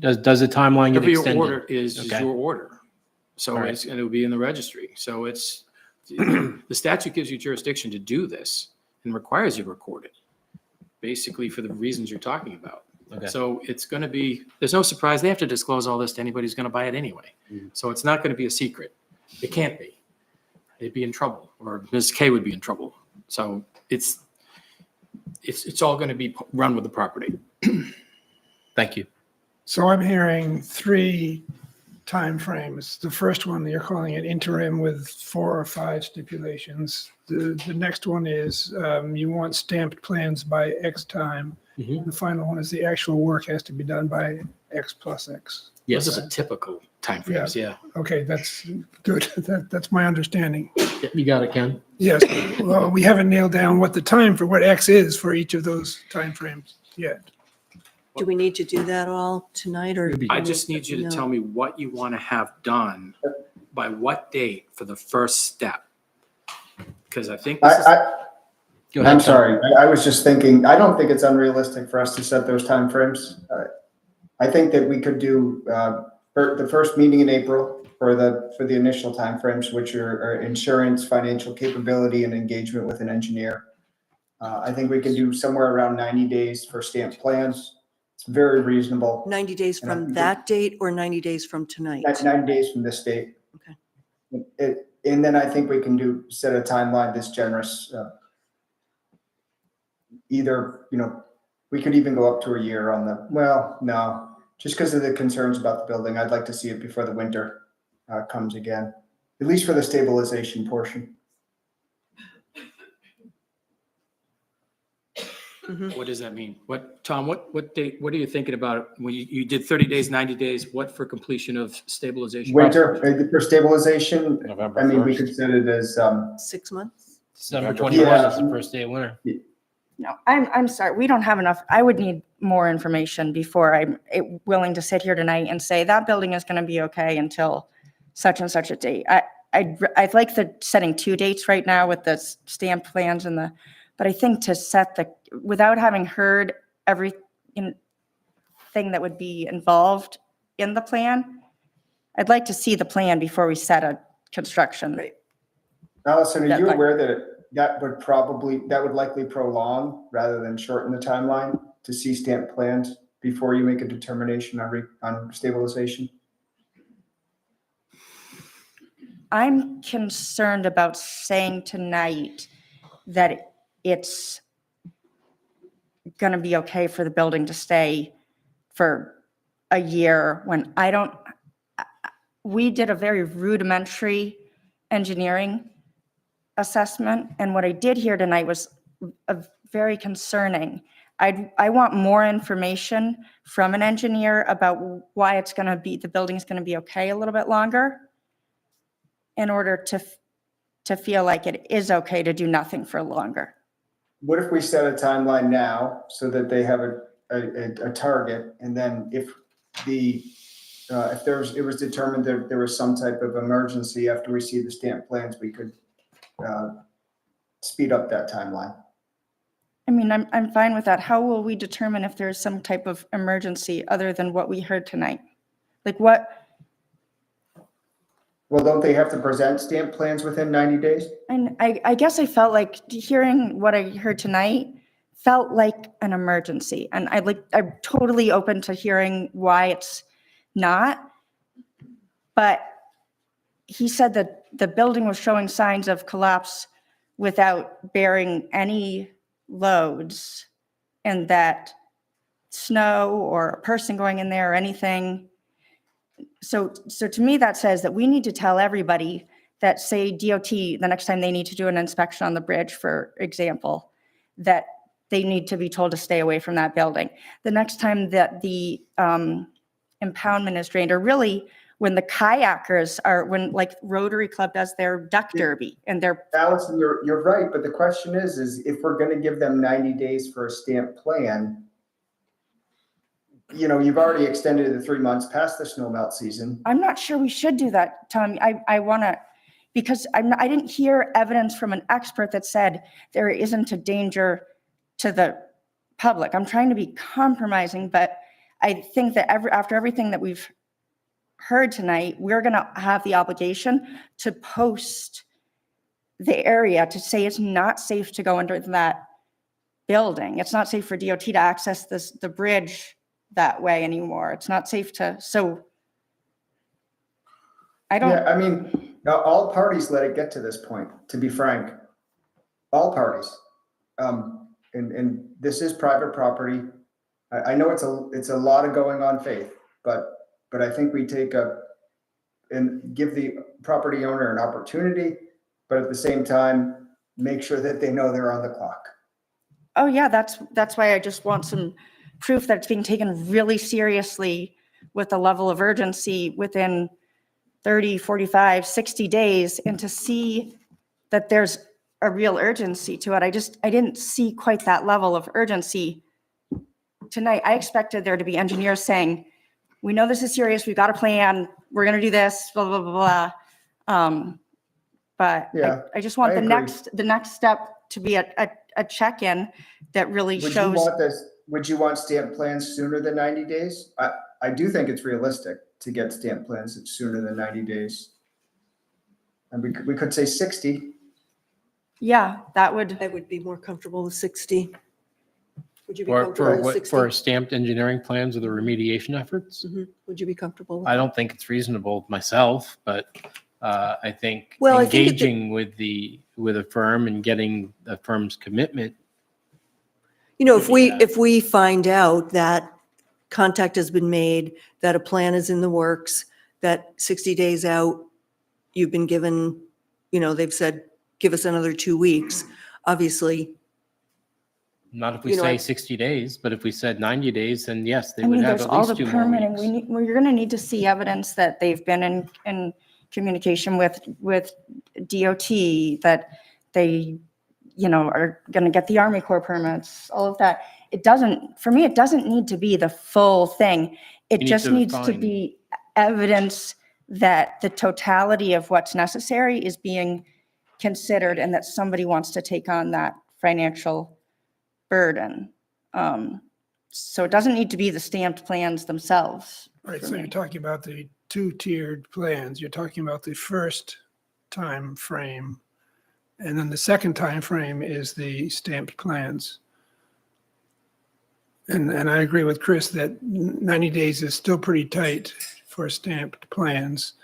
Does the timeline get Whatever your extended? order is Okay. your order. So All right. and it will be in the registry. So the statute gives you jurisdiction to do this and requires you to record it, basically for the reasons you're talking about. Okay. So it's going to be, there's no surprise. They have to disclose all this to anybody who's going to buy it anyway. So it's not going to be a secret. It can't be. They'd be in trouble, or Ms. K would be in trouble. So it's all going to be run with the property. Thank you. So I'm hearing 3 timeframes. The first one, you're calling it interim with 4 or 5 stipulations. The next one is you want stamped plans by X time. Mhm. The final one is the actual work has to be done by X plus X. Yes. Those are the typical timeframes, yeah. Okay, that's good. That's my understanding. You got it, Ken? Yes, well, we haven't nailed down what what X is for each of those timeframes yet. Do we need to do that all tonight or? I just need you to tell me what you want to have done by what date for the first step. Because I think this is. Go ahead, I'm Tom. sorry. I was just thinking, I don't think it's unrealistic for us to set those timeframes. I think that we could do the first meeting in April for the initial timeframes, which are insurance, financial capability, and engagement with an engineer. I think we can do somewhere around 90 days for stamped plans. It's very reasonable. 90 days And I from think that date or 90 days from tonight? That's 90 days from this date. Okay. And then I think we can set a timeline this generous. Either, we could even go up to a year on no, just because of the concerns about the building. I'd like to see it before the winter comes again, at least for the stabilization portion. What does that mean? Tom, what date, what are you thinking about when you did 30 days, 90 days? What for completion of stabilization? Winter for stabilization. November I mean, we 1st. could set it as 6 months? December Yeah. 21 is the first day of winter. no, I'm sorry. We don't have enough. I would need more information before I'm willing to sit here tonight and say that building is going to be okay until such and such a date. I'd like the setting 2 dates right now with the stamped plans but I think to set without having heard everything that would be involved in the plan, I'd like to see the plan before we set a construction. Right. Allison, are you That- aware that would likely prolong rather than shorten the timeline to see stamped plans? before you make a determination on stabilization? I'm concerned about saying tonight that it's going to be okay for the building to stay for a year when we did a very rudimentary engineering assessment, and what I did here tonight was very concerning. I want more information from an engineer about why the building's going to be okay a little bit longer in order to feel like it is okay to do nothing for longer. What if we set a timeline now so that they have a target, and then if it was determined that there was some type of emergency after we see the stamp plans, we could speed up that timeline? I mean, I'm fine with that. How will we determine if there's some type of emergency other than what we heard tonight? Like what? Well, don't they have to present stamp plans within 90 days? And I guess I felt like hearing what I heard tonight felt like an emergency. And I'm totally open to hearing why it's not. But he said that the building was showing signs of collapse without bearing any loads, and that snow or a person going in there or anything. So to me, that says that we need to tell everybody that, say, DOT, the next time they need to do an inspection on the bridge, for example, that they need to be told to stay away from that building. The next time that the impoundment is drained, or really when the kayakers when like Rotary Club does their duck derby and they're. Allison, you're right, but the question is if we're going to give them 90 days for a stamp plan, you've already extended it to 3 months past the snow melt season. I'm not sure we should do that, Tom. I want to, because I didn't hear evidence from an expert that said there isn't a danger to the public. I'm trying to be compromising, but I think that after everything that we've heard tonight, we're going to have the obligation to post the area to say it's not safe to go under that building. It's not safe for DOT to access the bridge that way anymore. It's not safe to, so I don't. Yeah, I mean, all parties let it get to this point, to be frank. All parties. And this is private property. I know it's a lot of going on faith, but I think we take and give the property owner an opportunity, but at the same time, make sure that they know they're on the clock. Oh yeah, that's why I just want some proof that it's being taken really seriously with a level of urgency within 30, 45, 60 days, and to see that there's a real urgency to it. I didn't see quite that level of urgency tonight. I expected there to be engineers saying, we know this is serious, we've got a plan, we're going to do this, blah, blah, blah, blah. But yeah, I just want I agree. the next step to be a check-in that really shows. Would you want stamp plans sooner than 90 days? I do think it's realistic to get stamp plans sooner than 90 days. And we could say 60. Yeah, that would. I would be more comfortable with 60. Would you be For comfortable with what, 60? for stamped engineering plans of the remediation efforts? Mhm. Would you be comfortable with I that? don't think it's reasonable myself, but I think Well, I think engaging with a firm and getting the firm's commitment. If we find out that contact has been made, that a plan is in the works, that 60 days out, you've been given, they've said, give us another 2 weeks, obviously. Not if we say 60 days, but if we said 90 days, then yes, they I would mean, have there's at all least the 2 more permitting. weeks. You're going to need to see evidence that they've been in communication with DOT, that they, are going to get the Army Corps permits, all of that. For me, it doesn't need to be the full thing. It You need just to needs to define. be evidence that the totality of what's necessary is being considered and that somebody wants to take on that financial burden. So it doesn't need to be the stamped plans themselves. Right, for so me. you're talking about the two-tiered plans. You're talking about the first time frame, and then the second time frame is the stamped plans. And I agree with Chris that 90 days is still pretty tight for stamped plans.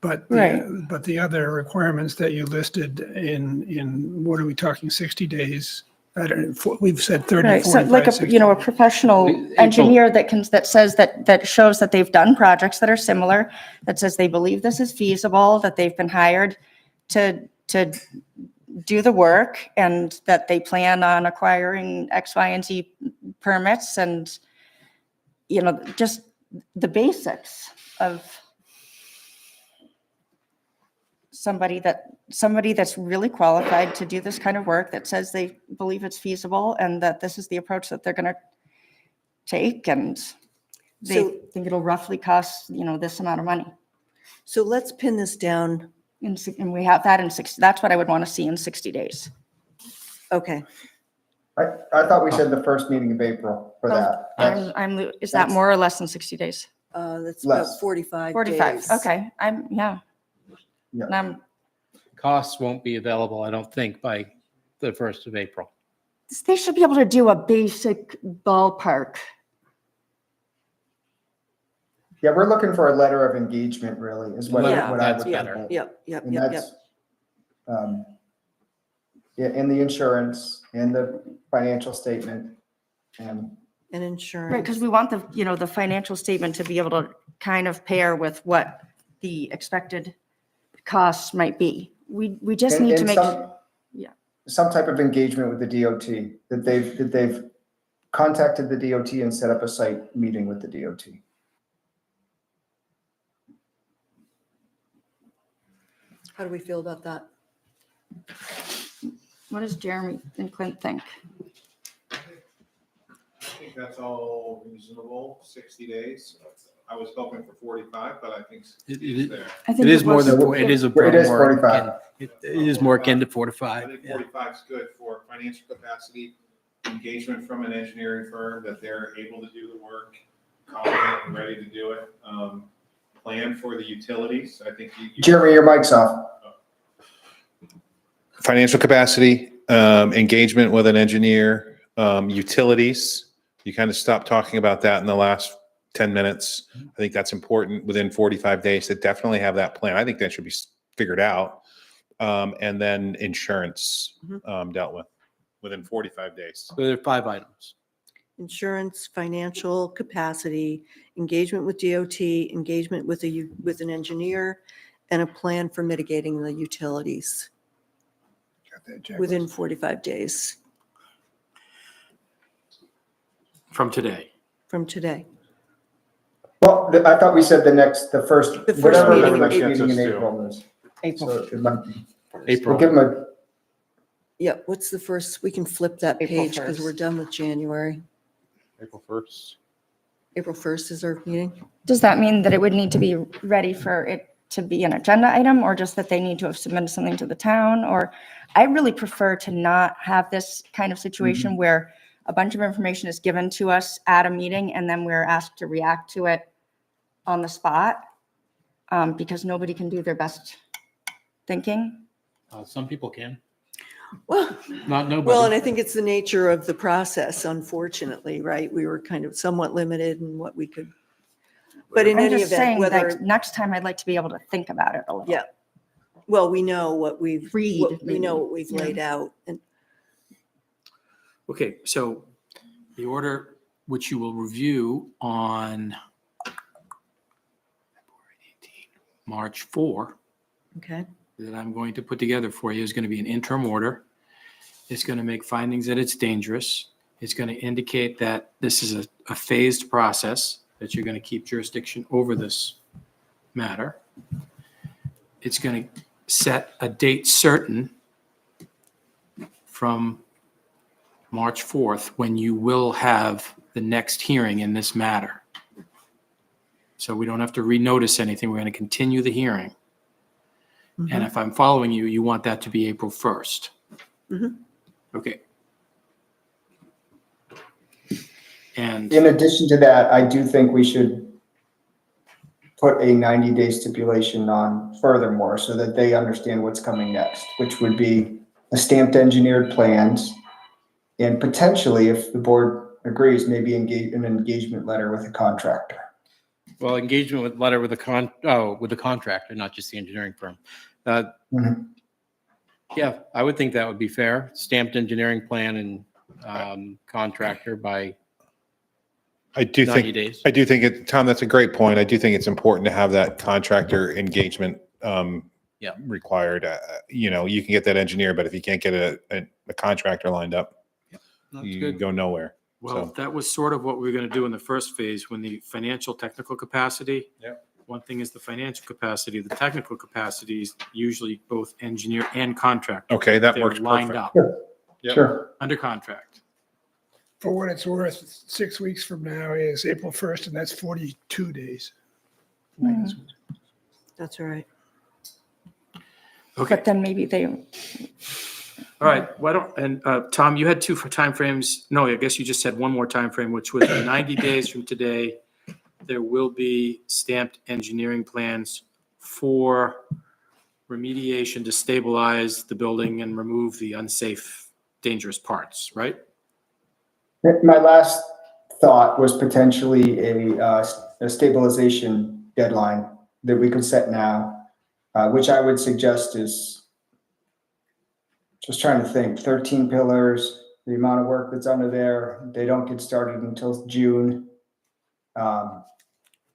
But the other requirements that you listed in what are we talking, 60 days? I don't know, we've said 30, Right, so 45, like a, 60. you know, a professional April- engineer that says that shows that they've done projects that are similar, that says they believe this is feasible, that they've been hired to do the work, and that they plan on acquiring X, Y, and Z permits, and, you know, just the basics of somebody that's really qualified to do this kind of work, that says they believe it's feasible and that this is the approach that they're going to take, and they So- think it'll roughly cost, you know, this amount of money. So let's pin this down. And we have that in 60, that's what I would want to see in 60 days. Okay. I thought we said the first meeting of April for that. That's- Is that more or less than 60 days? That's about Less. 45 45, days. okay, yeah. Yeah. And I'm, Costs won't be available, I don't think, by the 1st of April. they should be able to do a basic ballpark. Yeah, we're looking for a letter of engagement, really, is what Yeah, what I that's would. better. think. Yep, yep, And yep, yep. that's, yeah, and the insurance and the financial statement. And And insurance. Right, because we want the, you know, the financial statement to be able to kind of pair with what the expected costs might be. We just need to make, yeah. some type of engagement with the DOT, that they've contacted the DOT and set up a site meeting with the DOT. How do we feel about that? What does Jeremy and Clint think? I think that's all reasonable, 60 days. I was hoping for 45, but I think 60 is there. I think It is more was- than, it is a. It is more 45. akin- It is more akin to 4 to I 5. think yeah. 45 is good for financial capacity, engagement from an engineering firm, that they're able to do the work, confident and ready to do it. Plan for the utilities, I think. Jeremy, your mic's off. Financial capacity, engagement with an engineer, utilities. You kind of stopped talking about that in the last 10 minutes. I think that's important within 45 days to definitely have that plan. I think that should be figured out. And then insurance dealt with within 45 days. So there are 5 items. Insurance, financial capacity, engagement with DOT, engagement with an engineer, and a plan for mitigating the utilities Got that, Jack? within 45 days From today. from today. Well, I thought we said the first, The first whatever the meeting. first Gets meeting us in to- April is. April. So it might be- April. We'll give them a, Yeah, what's the first, we can flip that April page because 1st. we're done with January. April 1st. April 1st is our meeting. Does that mean that it would need to be ready for it to be an agenda item, or just that they need to have submitted something to the town? Or I really prefer to not have this kind of situation where a bunch of information is given to us at a meeting and then we're asked to react to it on the spot, because nobody can do their best thinking. Some people can, Well, not nobody. well, and I think it's the nature of the process, unfortunately, right? We were kind of somewhat limited in what we could. But in I'm any just event, saying, whether, like, next time I'd like to be able to think about it a little. Yeah. well, we know what we've, Read, we know maybe. what we've Yeah. laid out. And Okay, so the order which you will review on March 4, okay, that I'm going to put together for you is going to be an interim order. It's going to make findings that it's dangerous. It's going to indicate that this is a phased process, that you're going to keep jurisdiction over this matter. It's going to set a date certain from March 4th, when you will have the next hearing in this matter. So we don't have to renotice anything. We're going to continue the hearing. And if I'm following you, you want that to be April 1st. Mhm. Okay. And in addition to that, I do think we should put a 90-day stipulation on furthermore, so that they understand what's coming next, which would be a stamped engineered plans. And potentially, if the board agrees, maybe an engagement letter with a contractor. Well, engagement with letter with with the contractor, not just the engineering firm. Mhm. Yeah, I would think that would be fair. Stamped engineering plan and contractor by I do 90 think, days. I do think it, Tom, that's a great point. I do think it's important to have that contractor engagement Yeah. required. You know, you can get that engineer, but if you can't get a contractor lined up, That's you good. go nowhere. Well, So- that was sort of what we were going to do in the first phase when the financial technical capacity. Yep. One thing is the financial capacity, the technical capacity is usually both engineer and contractor. Okay, that They're works lined perfect. up, Yep. Sure. under contract. For what it's worth, 6 weeks from now is April 1st, and that's 42 days. That's all right. Okay, But then maybe they, all right, why don't, and Tom, you had two for timeframes. No, I guess you just said one more timeframe, which was 90 days from today. There will be stamped engineering plans for remediation to stabilize the building and remove the unsafe, dangerous parts, right? My last thought was potentially a stabilization deadline that we could set now, which I would suggest is, just trying to think, 13 pillars, the amount of work that's under there, they don't get started until June.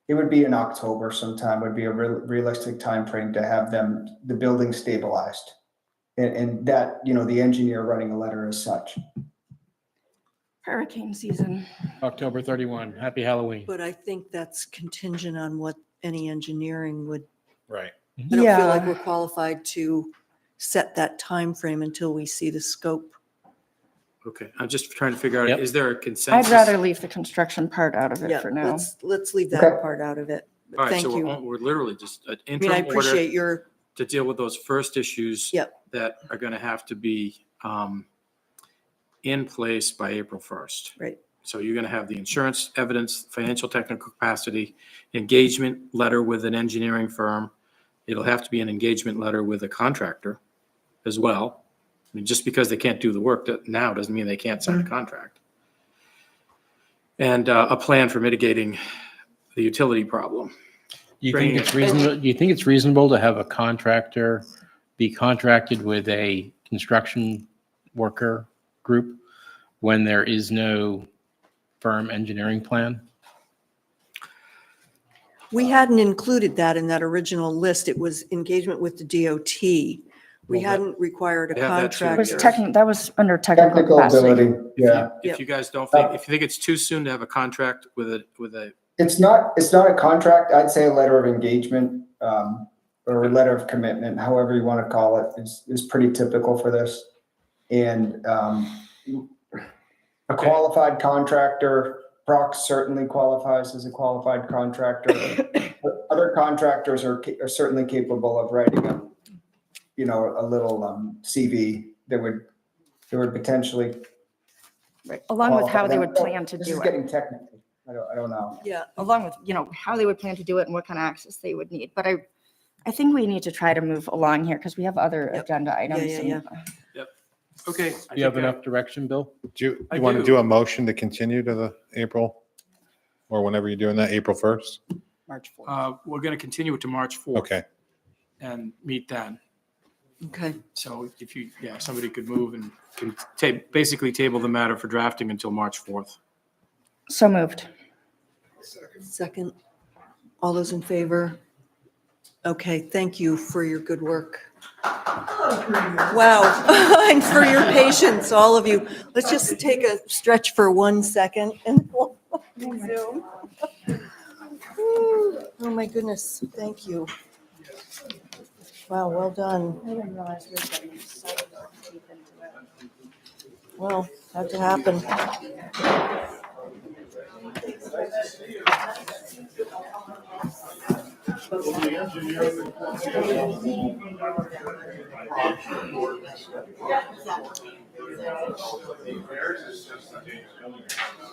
It would be in October sometime, would be a realistic timeframe to have the building stabilized. And that, you know, the engineer writing a letter as such. hurricane season. October 31. Happy Halloween. But I think that's contingent on what any engineering would, Right. I don't feel like Yeah. we're qualified to set that time frame until we see the scope. Okay, I'm just trying to figure out, Yep. is there a consensus? I'd rather leave the construction part out of it Yeah, for now. let's leave that Okay. part out of it. All right, Thank so you. we're literally just an I mean, I interim order appreciate your, to deal with those first issues Yep. that are going to have to be in place by April 1st. right, So you're going to have the insurance evidence, financial technical capacity, engagement letter with an engineering firm. It'll have to be an engagement letter with a contractor as well. I mean, just because they can't do the work now doesn't mean they can't sign a contract. And a plan for mitigating the utility problem. You Bringing think it's it- reasonable, do you think it's reasonable to have a contractor be contracted with a construction worker group when there is no firm engineering plan? we hadn't included that in that original list. It was engagement with the DOT. We Well, that- hadn't required a They have that too. It was contractor. that was under technical Technical capacity. ability, yeah. If you guys don't think, if you think it's too soon to have a contract with a, It's not a contract. I'd say a letter of engagement, or a letter of commitment, however you want to call it, is pretty typical for this. And, a qualified contractor, Brock certainly qualifies as a qualified contractor. But other contractors are certainly capable of writing a, you know, a little, CV that would potentially. Along with qualify how they them. would plan to This do is it. getting technical. I don't know. Yeah, Along with, you know, how they would plan to do it and what kind of access they would need. But I think we need to try to move along here because we have other Yep. agenda items. yeah. and- okay. Do you have enough direction, Bill? Do I you want to do. do a motion to continue to the April, or whenever you're doing that, April 1st? March 4th. We're going to continue it to March 4th. Okay. And meet then. Okay, So if you, yeah, somebody could move and can basically table the matter for drafting until March 4th. So moved. second. All those in favor? Okay, thank you for your good work. Wow, and for your patience, all of you. Let's just take a stretch for 1 second and we'll resume. Oh my goodness, thank you. Wow, well done. Well, had to happen.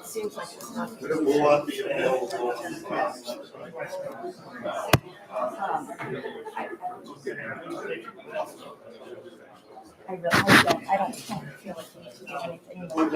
Seems like it's not. I don't feel like we need to do anything more.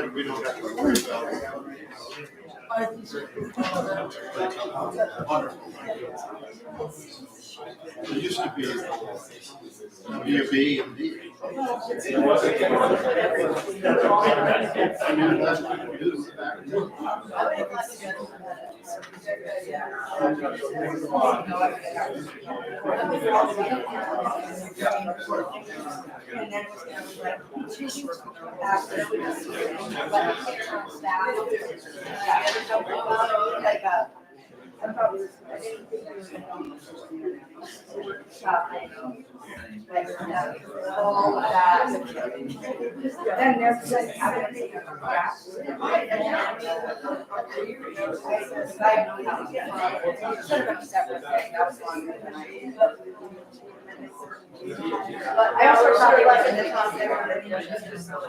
I also really like the top there.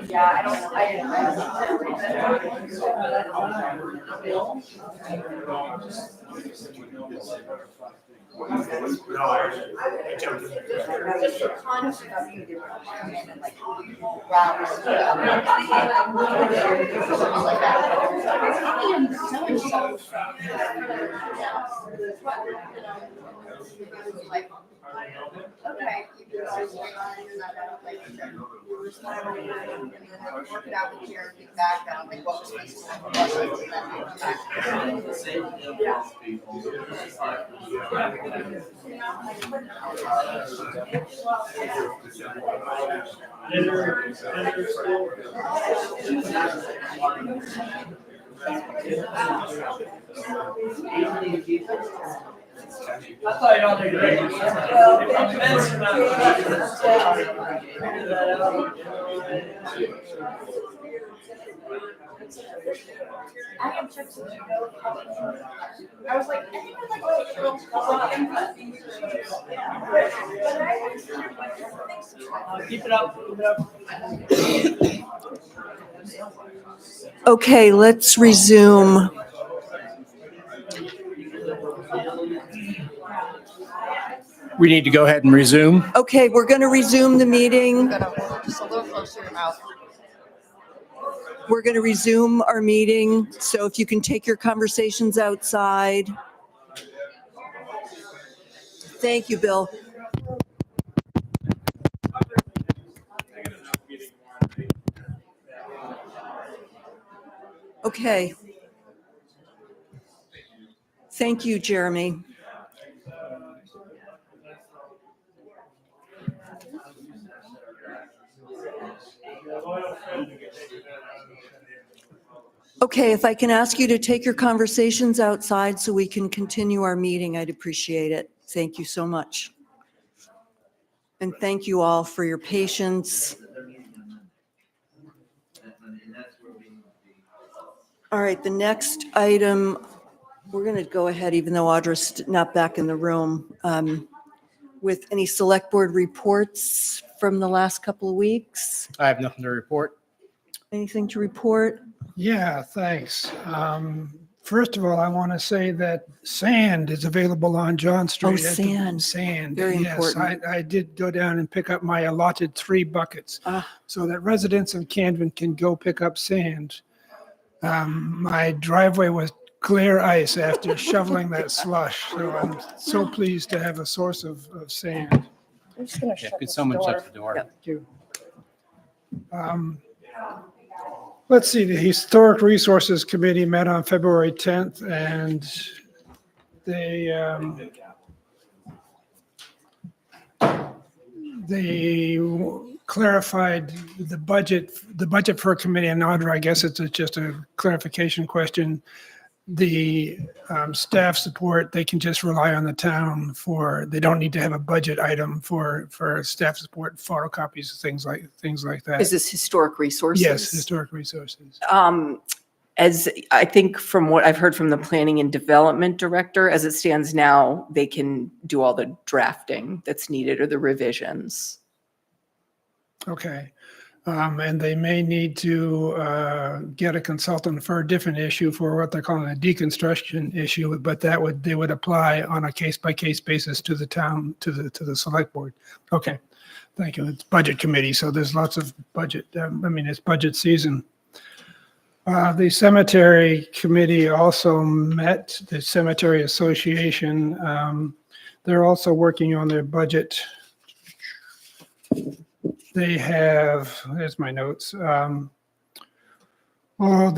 Yeah, I don't, okay. Work it out with your feedback on like what was feasible. I am chips. I was like, I think I'd like keep it up. Okay, let's resume. We need to go ahead and resume. Okay, we're going to resume the meeting. Just a little closer to your mouth. We're going to resume our meeting. So if you can take your conversations outside. Thank you, Bill. Okay. Thank you, Jeremy. Okay, if I can ask you to take your conversations outside so we can continue our meeting, I'd appreciate it. Thank you so much. And thank you all for your patience. All right, the next item, we're going to go ahead, even though Audra's not back in the room, with any select board reports from the last couple of weeks. I have nothing to report. Anything to report? Yeah, thanks. First of all, I want to say that sand is available on John Street. Oh, at the- sand. Sand. Very Yes, important. I did go down and pick up my allotted 3 buckets Ah. so that residents of Camden can go pick up sand. My driveway was clear ice after shoveling that slush, so I'm so pleased to have a source of sand. I'm just gonna Yeah, shut could this someone door. shut the door? Thank you. Let's see, the Historic Resources Committee met on February 10th, and they clarified the budget for a committee, and Audra, I guess it's just a clarification question. The staff support, they can just rely on the town they don't need to have a budget item for staff support, photocopies, things like that. Is this historic resources? Yes, Historic Resources. As I think from what I've heard from the planning and development director, as it stands now, they can do all the drafting that's needed or the revisions. Okay. And they may need to get a consultant for a different issue for what they're calling a deconstruction issue, but they would apply on a case-by-case basis to the town, to the select board. Okay, thank you. It's budget committee, so there's lots of budget. It's budget season. The cemetery committee also met, the cemetery association. They're also working on their budget. They have, there's my notes. They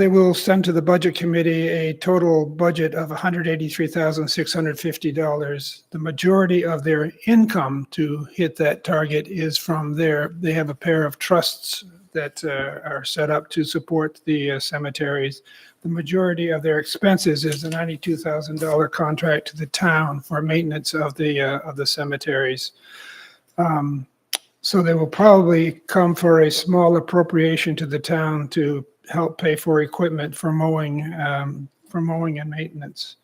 will send to the budget committee a total budget of $183,650. The majority of their income to hit that target is from they have a pair of trusts that are set up to support the cemeteries. The majority of their expenses is a $92,000 contract to the town for maintenance of the cemeteries. So they will probably come for a small appropriation to the town to help pay for equipment for mowing and maintenance.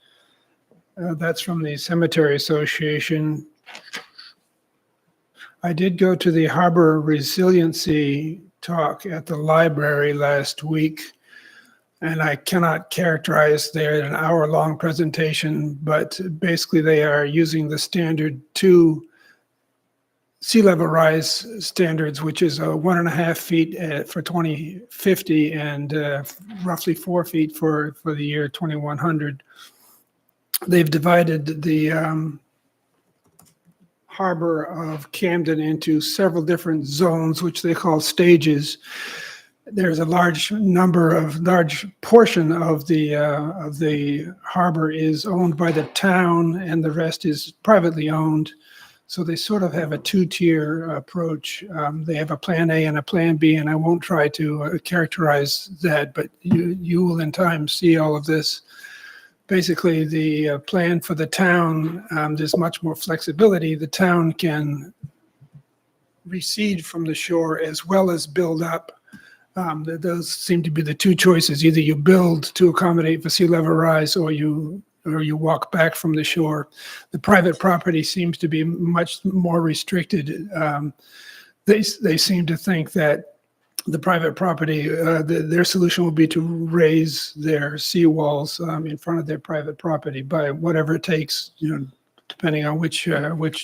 That's from the Cemetery Association. I did go to the Harbor Resiliency talk at the library last week, and I cannot characterize an hour-long presentation, but basically they are using the standard 2 sea level rise standards, which is 1.5 feet for 2050 and roughly 4 feet for the year 2100. They've divided the harbor of Camden into several different zones, which they call stages. There's a large portion of the harbor is owned by the town, and the rest is privately owned. So they sort of have a 2-tier approach. They have a plan A and a plan B, and I won't try to characterize that, but you will in time see all of this. Basically, the plan for the town, there's much more flexibility. The town can recede from the shore as well as build up. Those seem to be the 2 choices. Either you build to accommodate for sea level rise, or you walk back from the shore. The private property seems to be much more restricted. They seem to think that the private property, their solution will be to raise their seawalls in front of their private property by whatever it takes, depending on which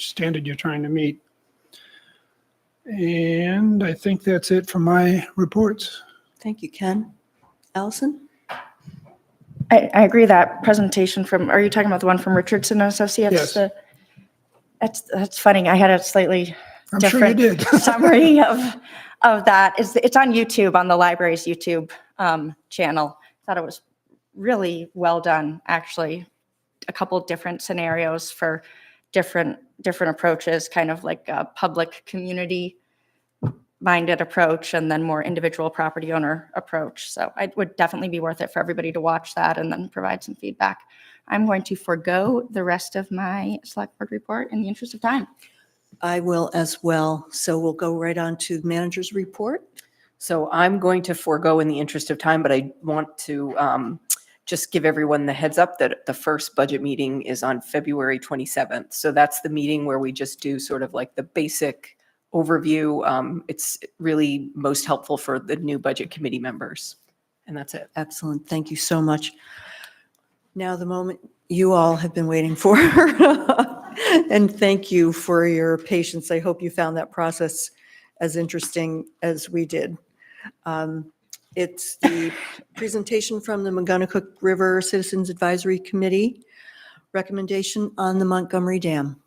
standard you're trying to meet. And I think that's it for my reports. Thank you, Ken. Allison? I agree that presentation are you talking about the one from Richardson and Associates? Yes. That's funny. I had a slightly I'm sure you different did. summary of that. It's on YouTube, on the library's YouTube channel. I thought it was really well done, actually. A couple different scenarios for different approaches, kind of like a public community minded approach and then more individual property owner approach. So it would definitely be worth it for everybody to watch that and then provide some feedback. I'm going to forego the rest of my select board report in the interest of time. I will as well. So we'll go right on to the manager's report. So I'm going to forego in the interest of time, but I want to just give everyone the heads up that the first budget meeting is on February 27th. So that's the meeting where we just do sort of like the basic overview. It's really most helpful for the new budget committee members. And that's it. Excellent. Thank you so much. Now the moment you all have been waiting for. And thank you for your patience. I hope you found that process as interesting as we did. It's the presentation from the Montgomery River Citizens Advisory Committee, recommendation on the Montgomery Dam.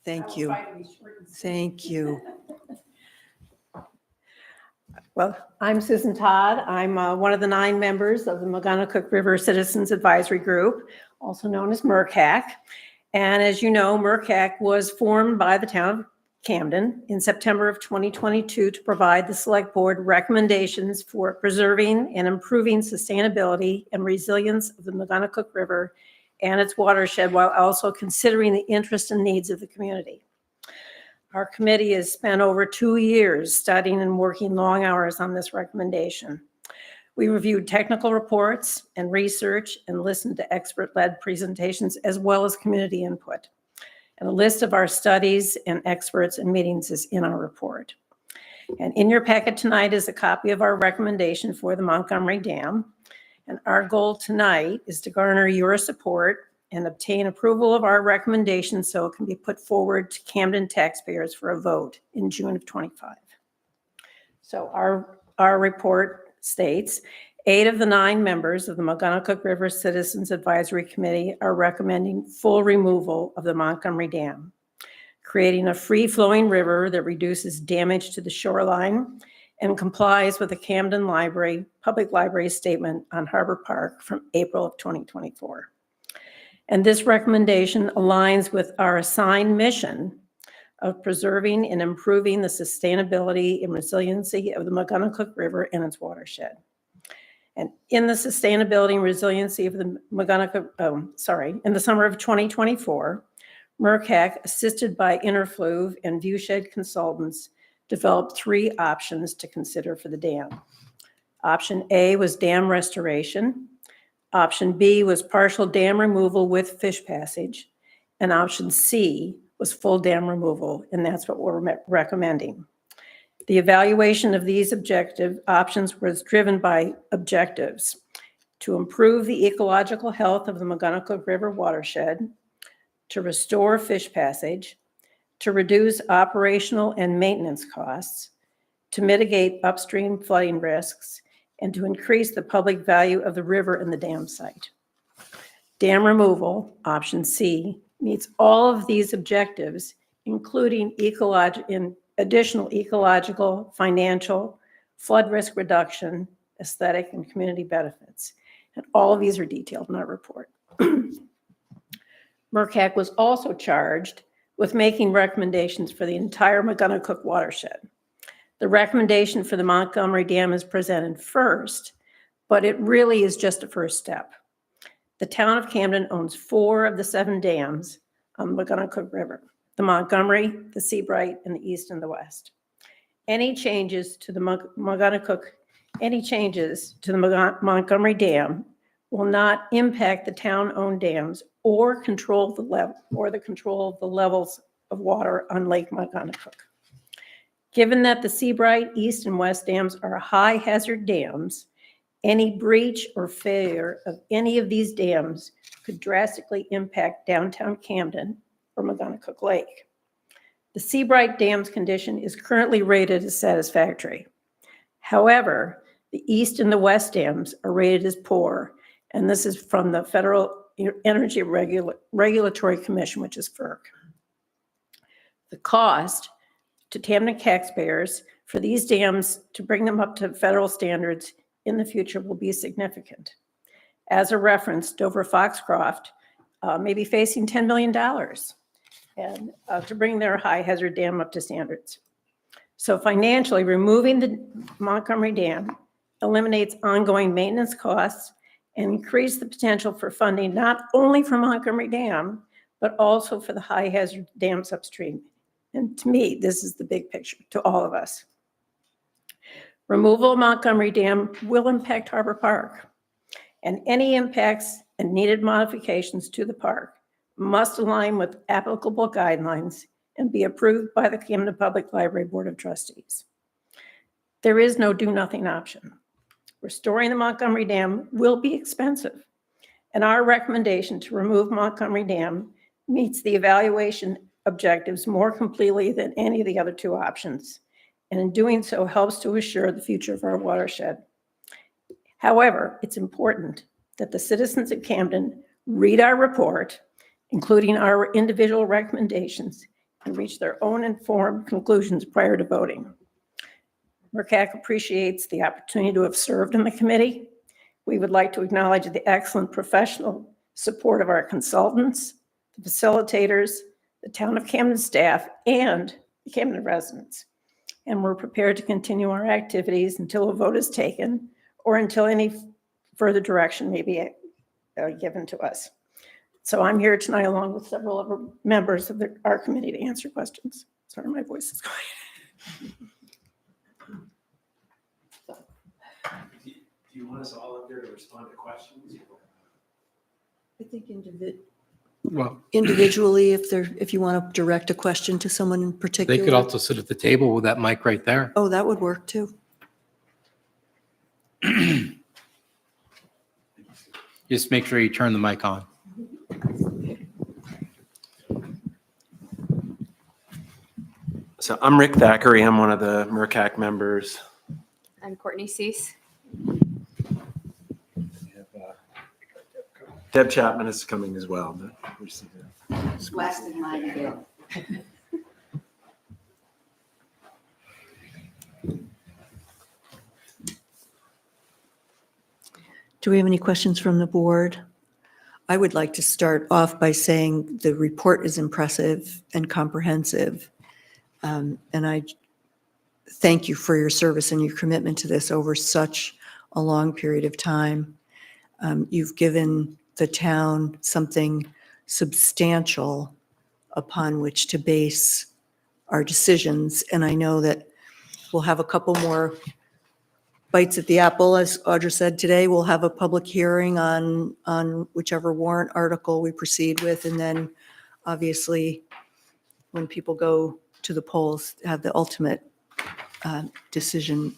Thank you. Thank you. Well, I'm Susan Todd. I'm one of the 9 members of the Montgomery River Citizens Advisory Group, also known as MRCAC. And as you know, MRCAC was formed by the town of Camden in September of 2022 to provide the select board recommendations for preserving and improving sustainability and resilience of the Montgomery River and its watershed, while also considering the interests and needs of the community. Our committee has spent over 2 years studying and working long hours on this recommendation. We reviewed technical reports and research and listened to expert-led presentations as well as community input. And a list of our studies and experts and meetings is in our report. And in your packet tonight is a copy of our recommendation for the Montgomery Dam. And our goal tonight is to garner your support and obtain approval of our recommendation so it can be put forward to Camden taxpayers for a vote in June of '25. So our report states 8 of the 9 members of the Montgomery River Citizens Advisory Committee are recommending full removal of the Montgomery Dam, creating a free-flowing river that reduces damage to the shoreline and complies with the Camden Public Library statement on Harbor Park from April of 2024. And this recommendation aligns with our assigned mission of preserving and improving the sustainability and resiliency of the Montgomery River and its watershed. And in the sustainability and resiliency of the in the summer of 2024, MERCAC, assisted by Interfluve and Viewshed Consultants, developed 3 options to consider for the dam. Option A was dam restoration. Option B was partial dam removal with fish passage. And option C was full dam removal, and that's what we're recommending. The evaluation of these objective options was driven by objectives to improve the ecological health of the Montgomery River watershed, to restore fish passage, to reduce operational and maintenance costs, to mitigate upstream flooding risks, and to increase the public value of the river and the dam site. Dam removal, option C, meets all of these objectives, including additional ecological, financial, flood risk reduction, aesthetic, and community benefits. And all of these are detailed in our report. MERCAC was also charged with making recommendations for the entire Montgomery watershed. The recommendation for the Montgomery Dam is presented first, but it really is just a first step. The town of Camden owns 4 of the 7 dams on the Montgomery River: the Montgomery, the Seabright, and the East and the West. Any changes to the Montgomery Dam will not impact the town-owned dams or control the levels of water on Lake Montgomery. Given that the Seabright, East, and West dams are high-hazard dams, any breach or failure of any of these dams could drastically impact downtown Camden or Montgomery Lake. The Seabright Dam's condition is currently rated as satisfactory. However, the East and the West dams are rated as poor, and this is from the Federal Energy Regulatory Commission, which is FERC. The cost to Camden taxpayers for these dams to bring them up to federal standards in the future will be significant. As a reference, Dover-Foxcroft may be facing $10 million and to bring their high hazard dam up to standards. So financially, removing the Montgomery Dam eliminates ongoing maintenance costs and increase the potential for funding not only for Montgomery Dam, but also for the high hazard dams upstream. And to me, this is the big picture to all of us. Removal of Montgomery Dam will impact Harbor Park, and any impacts and needed modifications to the park must align with applicable guidelines and be approved by the Camden Public Library Board of Trustees. There is no do-nothing option. Restoring the Montgomery Dam will be expensive, and our recommendation to remove Montgomery Dam meets the evaluation objectives more completely than any of the other 2 options, and in doing so helps to assure the future of our watershed. However, it's important that the citizens of Camden read our report, including our individual recommendations, and reach their own informed conclusions prior to voting. MERCAC appreciates the opportunity to have served in the committee. We would like to acknowledge the excellent professional support of our consultants, the facilitators, the town of Camden staff, and the Camden residents. And we're prepared to continue our activities until a vote is taken or until any further direction may be given to us. So I'm here tonight along with several other members of our committee to answer questions. Sorry, my voice is going. Do you want us all up there to respond to questions? I think Well, individually if you want to direct a question to someone in particular. they could also sit at the table with that mic right there. Oh, that would work too. Just make sure you turn the mic on. So I'm Rick Thackeray. I'm one of the MERCAC members. I'm Courtney Cease. Deb Chapman is coming as well. But we see that. Last in line again. Do we have any questions from the board? I would like to start off by saying the report is impressive and comprehensive. And I thank you for your service and your commitment to this over such a long period of time. You've given the town something substantial upon which to base our decisions. And I know that we'll have a couple more bites at the apple. As Audra said today, we'll have a public hearing on whichever warrant article we proceed with. And then obviously, when people go to the polls, have the ultimate decision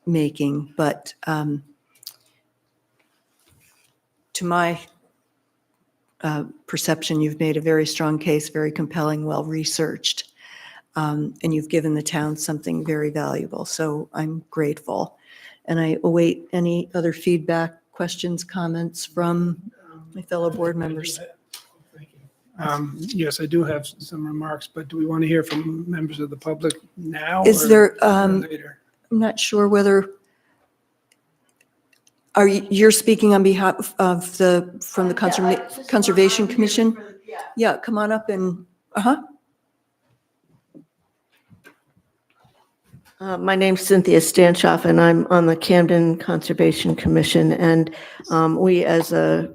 making. But to my perception, you've made a very strong case, very compelling, well-researched, and you've given the town something very valuable. So I'm grateful. And I await any other feedback, questions, comments from my fellow board members. Thank you. Yes, I do have some remarks, but do we want to hear from members of the public now? Is or there, later? I'm not sure whether, you're speaking on behalf of from the Conservation Commission? Yeah, come on up and, My name's Cynthia Stanchoff, and I'm on the Camden Conservation Commission. And we, as a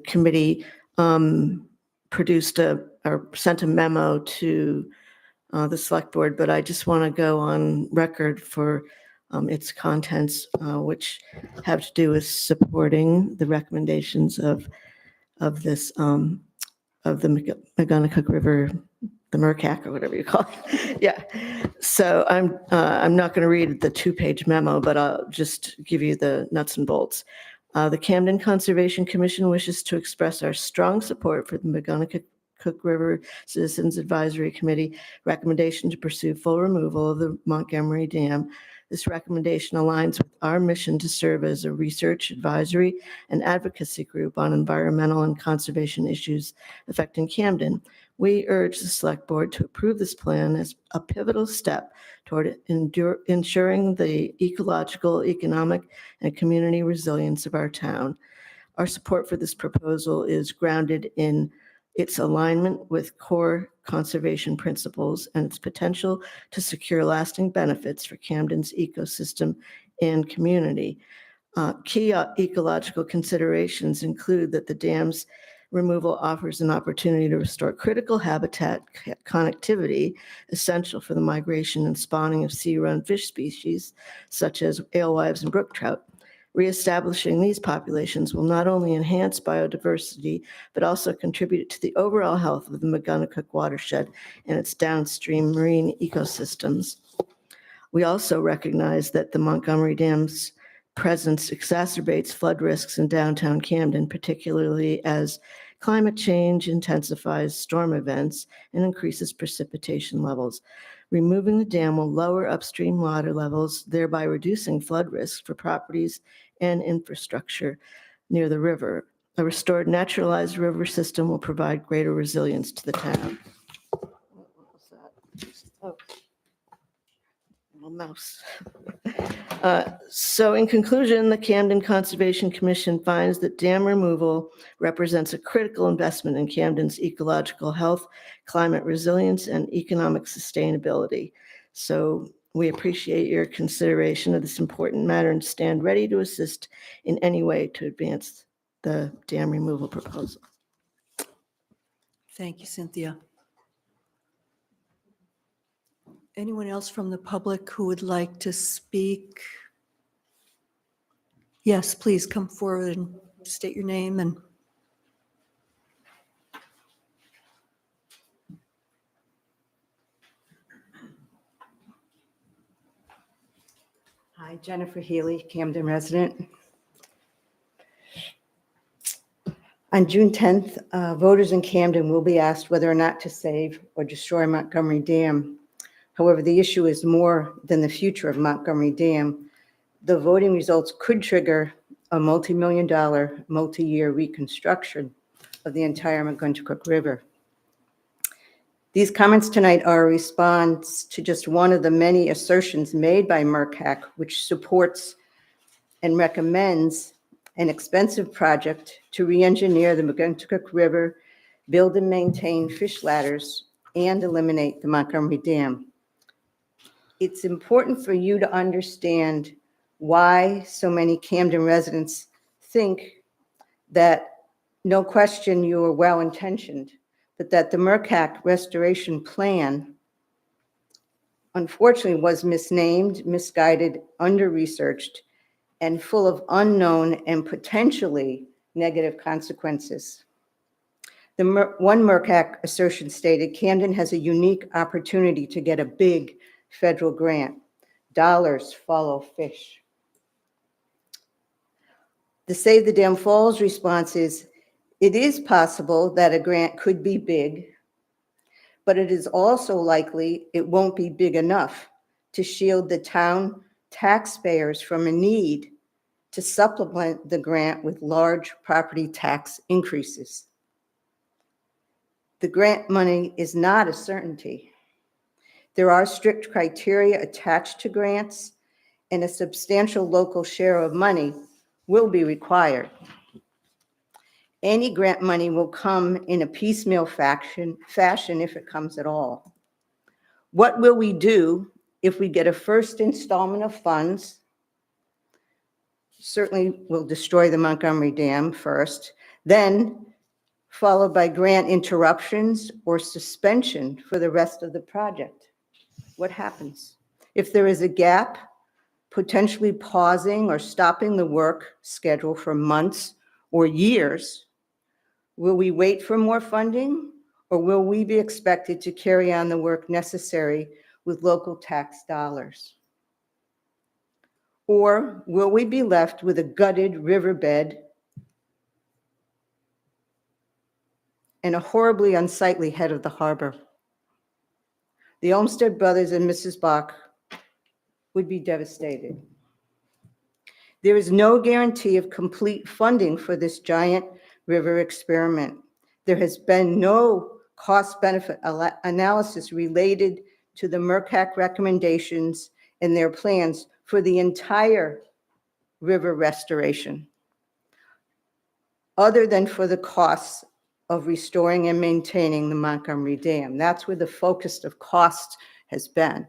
committee, produced or sent a memo to the select board. But I just want to go on record for its contents, which have to do with supporting the recommendations of this of the McGonagall River, the MERCAC, or whatever you call it. Yeah. So I'm not going to read the 2-page memo, but I'll just give you the nuts and bolts. The Camden Conservation Commission wishes to express our strong support for the McGonagall River Citizens Advisory Committee recommendation to pursue full removal of the Montgomery Dam. This recommendation aligns with our mission to serve as a research, advisory, and advocacy group on environmental and conservation issues affecting Camden. We urge the Select Board to approve this plan as a pivotal step toward ensuring the ecological, economic, and community resilience of our town. Our support for this proposal is grounded in its alignment with core conservation principles and its potential to secure lasting benefits for Camden's ecosystem and community. Key ecological considerations include that the dam's removal offers an opportunity to restore critical habitat connectivity essential for the migration and spawning of sea-run fish species such as alewives and brook trout. Reestablishing these populations will not only enhance biodiversity, but also contribute to the overall health of the McGonagall watershed and its downstream marine ecosystems. We also recognize that the Montgomery Dam's presence exacerbates flood risks in downtown Camden, particularly as climate change intensifies storm events and increases precipitation levels. Removing the dam will lower upstream water levels, thereby reducing flood risks for properties and infrastructure near the river. A restored naturalized river system will provide greater resilience to the town. What was that? Oh, little mouse. So in conclusion, the Camden Conservation Commission finds that dam removal represents a critical investment in Camden's ecological health, climate resilience, and economic sustainability. So we appreciate your consideration of this important matter and stand ready to assist in any way to advance the dam removal proposal. Thank you, Cynthia. Anyone else from the public who would like to speak? Yes, please come forward and state your name and. Hi, Jennifer Healy, Camden resident. On June 10th, voters in Camden will be asked whether or not to save or destroy Montgomery Dam. However, the issue is more than the future of Montgomery Dam. The voting results could trigger a multi-million-dollar, multi-year reconstruction of the entire Montgomery River. These comments tonight are a response to just one of the many assertions made by MRCAC, which supports and recommends an expensive project to re-engineer the Montgomery River, build and maintain fish ladders, and eliminate the Montgomery Dam. It's important for you to understand why so many Camden residents think that, no question, you are well-intentioned, but that the MRCAC restoration plan unfortunately was misnamed, misguided, under-researched, and full of unknown and potentially negative consequences. One MRCAC assertion stated, Camden has a unique opportunity to get a big federal grant. Dollars follow fish. The Save the Dam Falls response is, it is possible that a grant could be big, but it is also likely it won't be big enough to shield the town taxpayers from a need to supplement the grant with large property tax increases. The grant money is not a certainty. There are strict criteria attached to grants, and a substantial local share of money will be required. Any grant money will come in a piecemeal fashion if it comes at all. What will we do if we get a first installment of funds? Certainly we'll destroy the Montgomery Dam first, then followed by grant interruptions or suspension for the rest of the project. What happens? If there is a gap, potentially pausing or stopping the work schedule for months or years, will we wait for more funding, or will we be expected to carry on the work necessary with local tax dollars? Or will we be left with a gutted riverbed and a horribly unsightly head of the harbor? The Olmsted brothers and Mrs. Bach would be devastated. There is no guarantee of complete funding for this giant river experiment. There has been no cost-benefit analysis related to the MRCAC recommendations and their plans for the entire river restoration, other than for the costs of restoring and maintaining the Montgomery Dam. That's where the focus of cost has been.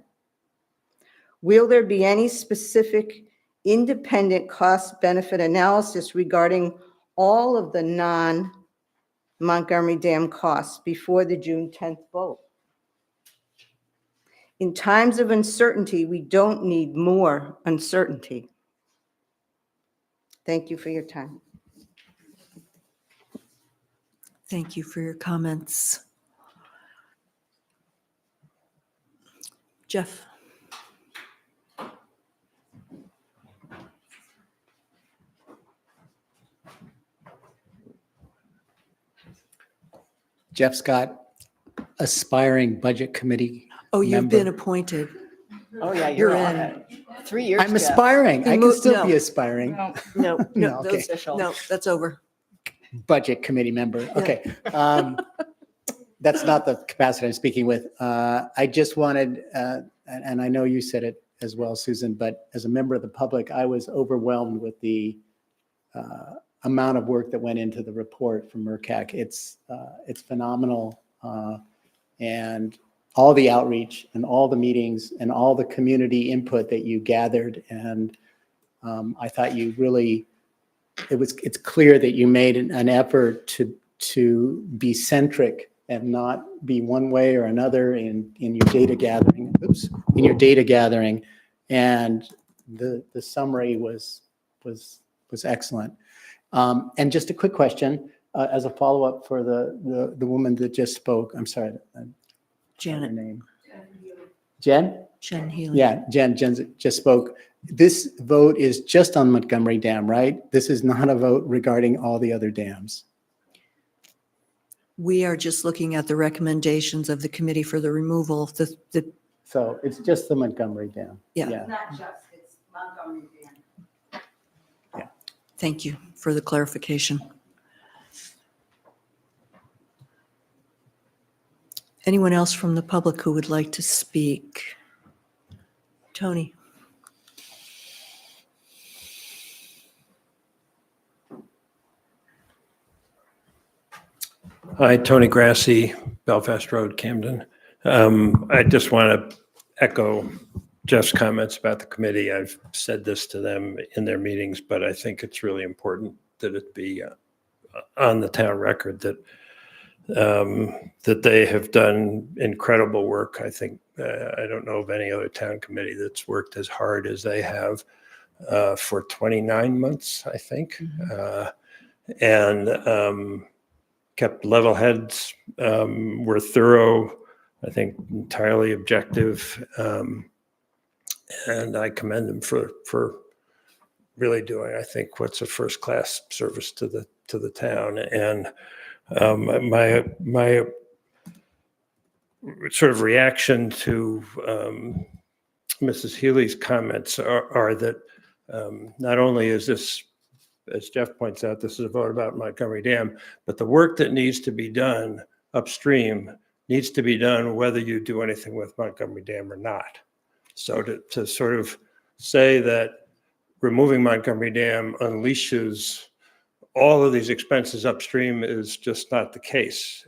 Will there be any specific independent cost-benefit analysis regarding all of the non-Montgomery Dam costs before the June 10th vote? In times of uncertainty, we don't need more uncertainty. Thank you for your time. Thank you for your comments. Jeff? Jeff Scott, aspiring budget committee Oh, you've member. been appointed. Oh, yeah, You're you're on in. it. 3 years. I'm Jeff. aspiring. I can moved- still be no. aspiring. No, No, no, okay. official. No, that's over. Budget committee member. Okay. That's not the capacity I'm speaking with. I just wanted, and I know you said it as well, Susan, but as a member of the public, I was overwhelmed with the amount of work that went into the report from MRCAC. It's phenomenal. And all the outreach and all the meetings and all the community input that you gathered. And I thought you really, it's clear that you made an effort to be centric and not be one way or another in your data gathering. And the summary was excellent. And just a quick question as a follow-up for the woman that just spoke. I'm sorry. Janet. Her name. Jen? Jen Healy. Yeah, Jen just spoke. This vote is just on Montgomery Dam, right? This is not a vote regarding all the other dams. We are just looking at the recommendations of the committee for the removal of the, So it's just the Montgomery Dam. Yeah. Not just, it's Montgomery Dam. thank you for the clarification. Anyone else from the public who would like to speak? Tony? Hi, Tony Grassi, Belfast Road, Camden. I just want to echo Jeff's comments about the committee. I've said this to them in their meetings, but I think it's really important that it be on the town record that that they have done incredible work. I think I don't know of any other town committee that's worked as hard as they have for 29 months, I think, and kept level heads, were thorough, I think entirely objective, and I commend them for really doing, I think, what's a first-class service to the town. And my sort of reaction to Mrs. Healy's comments are that not only is this, as Jeff points out, this is a vote about Montgomery Dam, but the work that needs to be done upstream needs to be done whether you do anything with Montgomery Dam or not. So to sort of say that removing Montgomery Dam unleashes all of these expenses upstream is just not the case.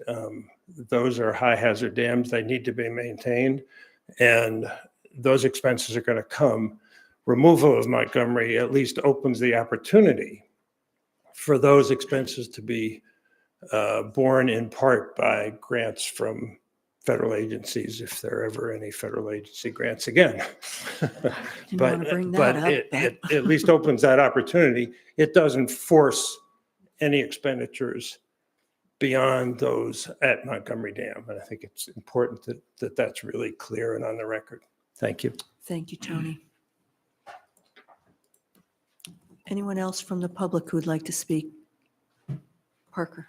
Those are high hazard dams. They need to be maintained, and those expenses are going to come. Removal of Montgomery at least opens the opportunity for those expenses to be borne in part by grants from federal agencies, if there are ever any federal agency grants again. But it at least opens that opportunity. It doesn't force any expenditures beyond those at Montgomery Dam. And I think it's important that that's really clear and on the record. Thank you. Thank you, Tony. Anyone else from the public who would like to speak? Parker?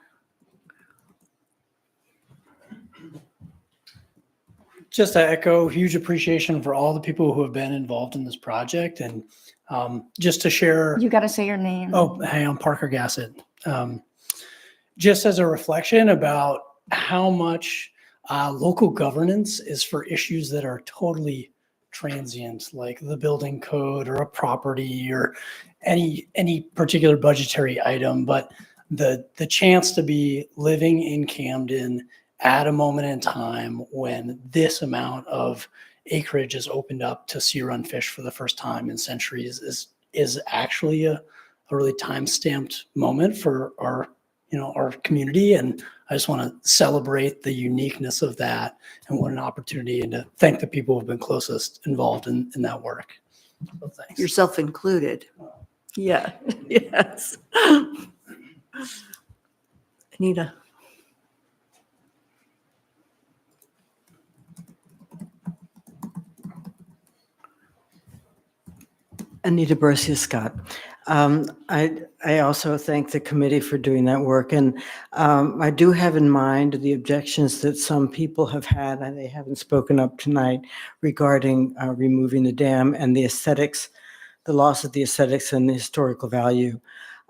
Just to echo, huge appreciation for all the people who have been involved in this project, and just to share. You got to say your name. Oh, hey, I'm Parker Gassett. Just as a reflection about how much local governance is for issues that are totally transient, like the building code or a property or any particular budgetary item, but the chance to be living in Camden at a moment in time when this amount of acreage is opened up to sea run fish for the first time in centuries is actually a really time-stamped moment for our community. And I just want to celebrate the uniqueness of that and what an opportunity, and to thank the people who've been closest involved in that work. So thanks. Yourself included. Yeah, yes. Anita. Anita Bercia Scott. I also thank the committee for doing that work. And I do have in mind the objections that some people have had, and they haven't spoken up tonight, regarding removing the dam and the aesthetics, the loss of the aesthetics and the historical value.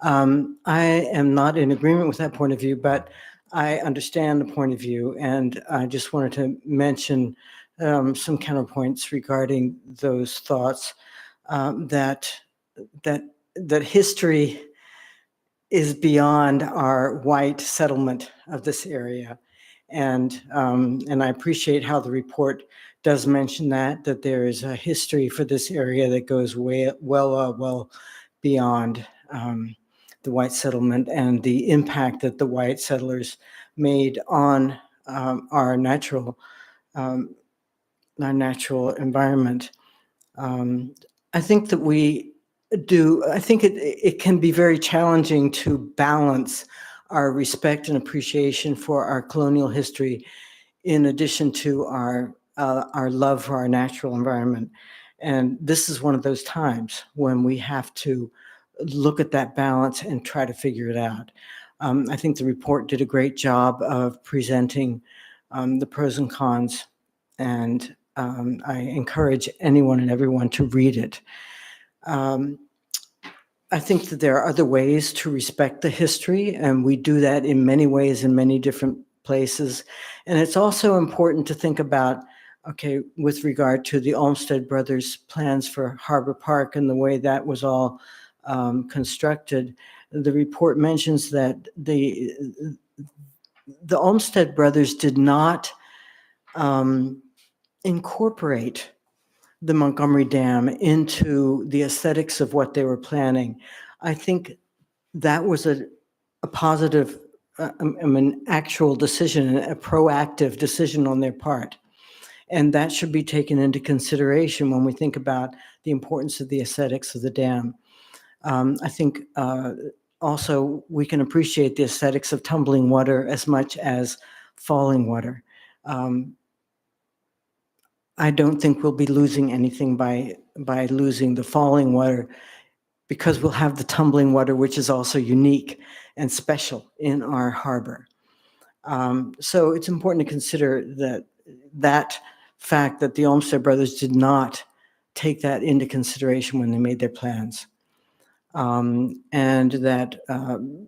I am not in agreement with that point of view, but I understand the point of view. And I just wanted to mention some counterpoints regarding those thoughts. That history is beyond our white settlement of this area, and I appreciate how the report does mention that there is a history for this area that goes well beyond the white settlement and the impact that the white settlers made on our natural environment. I think that I think it can be very challenging to balance our respect and appreciation for our colonial history in addition to our our love for our natural environment. And this is one of those times when we have to look at that balance and try to figure it out. I think the report did a great job of presenting the pros and cons, and I encourage anyone and everyone to read it. I think that there are other ways to respect the history, and we do that in many ways in many different places. And it's also important to think about, okay, with regard to the Olmsted Brothers plans for Harbor Park and the way that was all constructed, the report mentions that the Olmsted Brothers did not incorporate the Montgomery Dam into the aesthetics of what they were planning. I think that was a positive, an actual decision, a proactive decision on their part. And that should be taken into consideration when we think about the importance of the aesthetics of the dam. I think also we can appreciate the aesthetics of tumbling water as much as falling water. I don't think we'll be losing anything by losing the falling water, because we'll have the tumbling water, which is also unique and special in our harbor. So it's important to consider that fact that the Olmsted Brothers did not take that into consideration when they made their plans. And that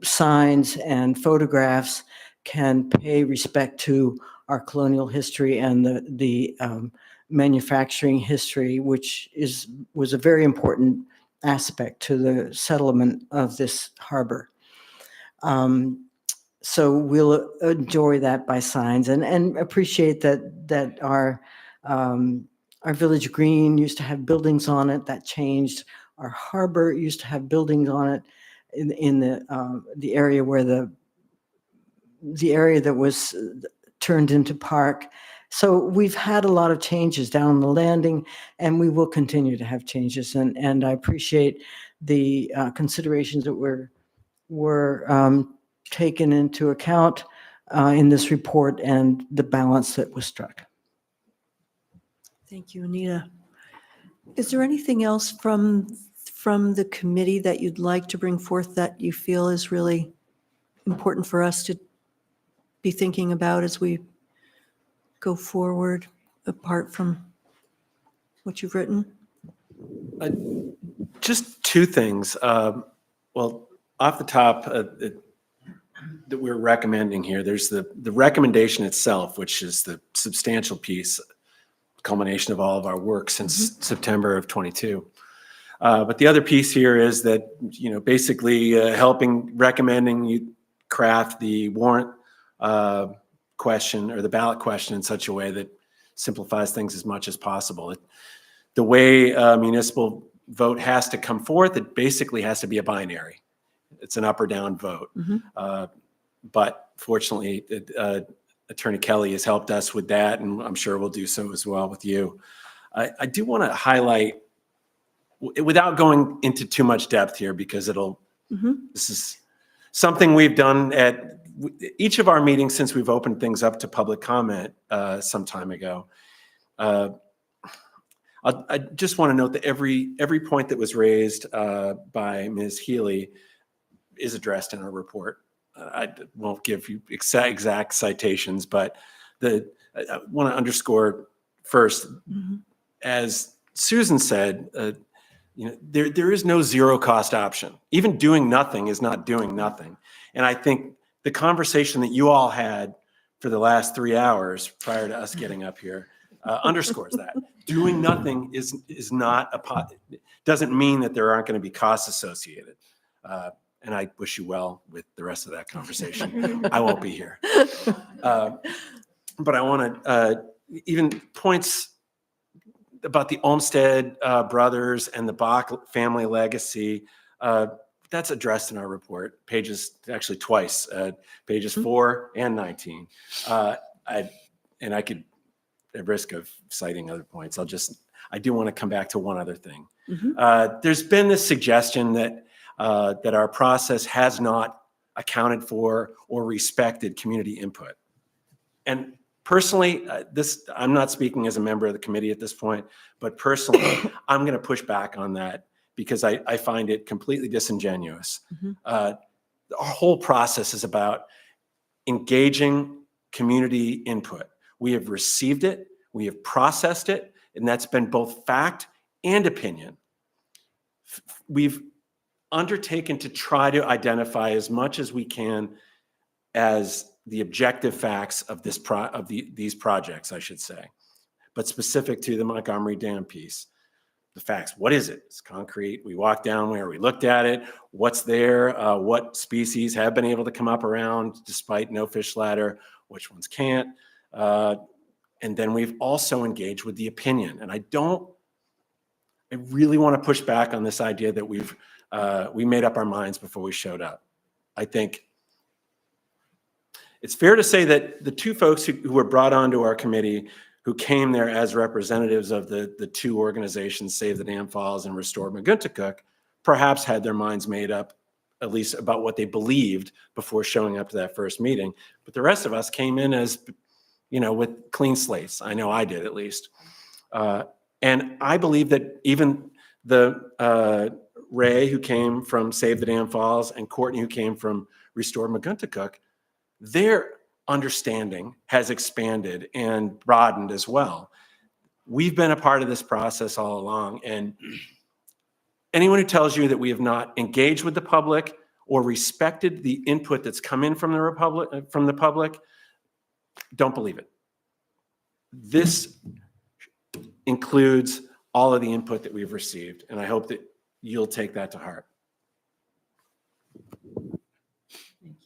signs and photographs can pay respect to our colonial history and the manufacturing history, which was a very important aspect to the settlement of this harbor. So we'll enjoy that by signs and appreciate that our village green used to have buildings on it that changed. Our harbor used to have buildings on it in the area where the area that was turned into park. So we've had a lot of changes down the landing, and we will continue to have changes. And I appreciate the considerations that were taken into account in this report and the balance that was struck. Thank you, Anita. Is there anything else from the committee that you'd like to bring forth that you feel is really important for us to be thinking about as we go forward, apart from what you've written? Just two things. Well, off the top that we're recommending here, there's the recommendation itself, which is the substantial piece, culmination of all of our work since September of 22. But the other piece here is that, basically recommending you craft the warrant question or the ballot question in such a way that simplifies things as much as possible. The way a municipal vote has to come forth, it basically has to be a binary. It's an up or down vote. But fortunately, Attorney Kelly has helped us with that, and I'm sure we'll do so as well with you. I do want to highlight, without going into too much depth here, because this is something we've done at each of our meetings since we've opened things up to public comment some time ago. I just want to note that every point that was raised by Ms. Healy is addressed in our report. I won't give you exact citations, but I want to underscore first, as Susan said, there is no zero cost option. Even doing nothing is not doing nothing. And I think the conversation that you all had for the last 3 hours prior to us getting up here underscores that. Doing nothing is not doesn't mean that there aren't going to be costs associated. And I wish you well with the rest of that conversation. I won't be here. But I want to, even points about the Olmsted brothers and the Bach family legacy, that's addressed in our report, pages, actually twice, pages 4 and 19. And I could, at risk of citing other points, I do want to come back to one other thing. There's been this suggestion that our process has not accounted for or respected community input. And Personally, I'm not speaking as a member of the committee at this point, but personally, I'm going to push back on that because I find it completely disingenuous. The whole process is about engaging community input. We have received it, we have processed it, and that's been both fact and opinion. We've undertaken to try to identify as much as we can as the objective facts of these projects, I should say, but specific to the Montgomery Dam piece. The facts, what is it? It's concrete. We walked down where we looked at it. What's there? What species have been able to come up around despite no fish ladder? Which ones can't? And then we've also engaged with the opinion. And I really want to push back on this idea that we made up our minds before we showed up. I think it's fair to say that the two folks who were brought onto our committee, who came there as representatives of the two organizations, Save the Dam Falls and Restore Maguntacook, perhaps had their minds made up, at least about what they believed before showing up to that first meeting. But the rest of us came in as, with clean slates. I know I did, at least. And I believe that even the Ray, who came from Save the Dam Falls, and Courtney, who came from Restore Maguntacook, their understanding has expanded and broadened as well. We've been a part of this process all along, and anyone who tells you that we have not engaged with the public or respected the input that's come in from the public, don't believe it. This includes all of the input that we've received, and I hope that you'll take that to heart.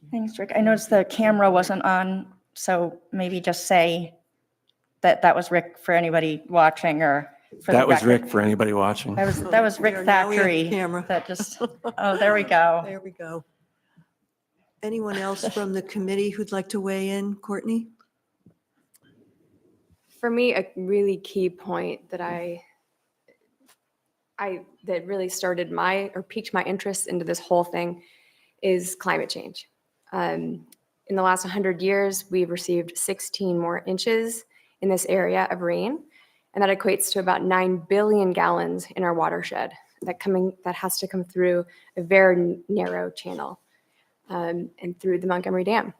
Thanks, Rick. I noticed the camera wasn't on, so maybe just say that was Rick for anybody watching, or for the That was record. Rick for anybody watching. That was Rick Now we have Thackeray. camera. That just, oh, there we go. There we go. Anyone else from the committee who'd like to weigh in? Courtney? For me, a really key point that that really started piqued my interest into this whole thing is climate change. In the last 100 years, we've received 16 more inches in this area of rain, and that equates to about 9 billion gallons in our watershed that has to come through a very narrow channel and through the Montgomery Dam.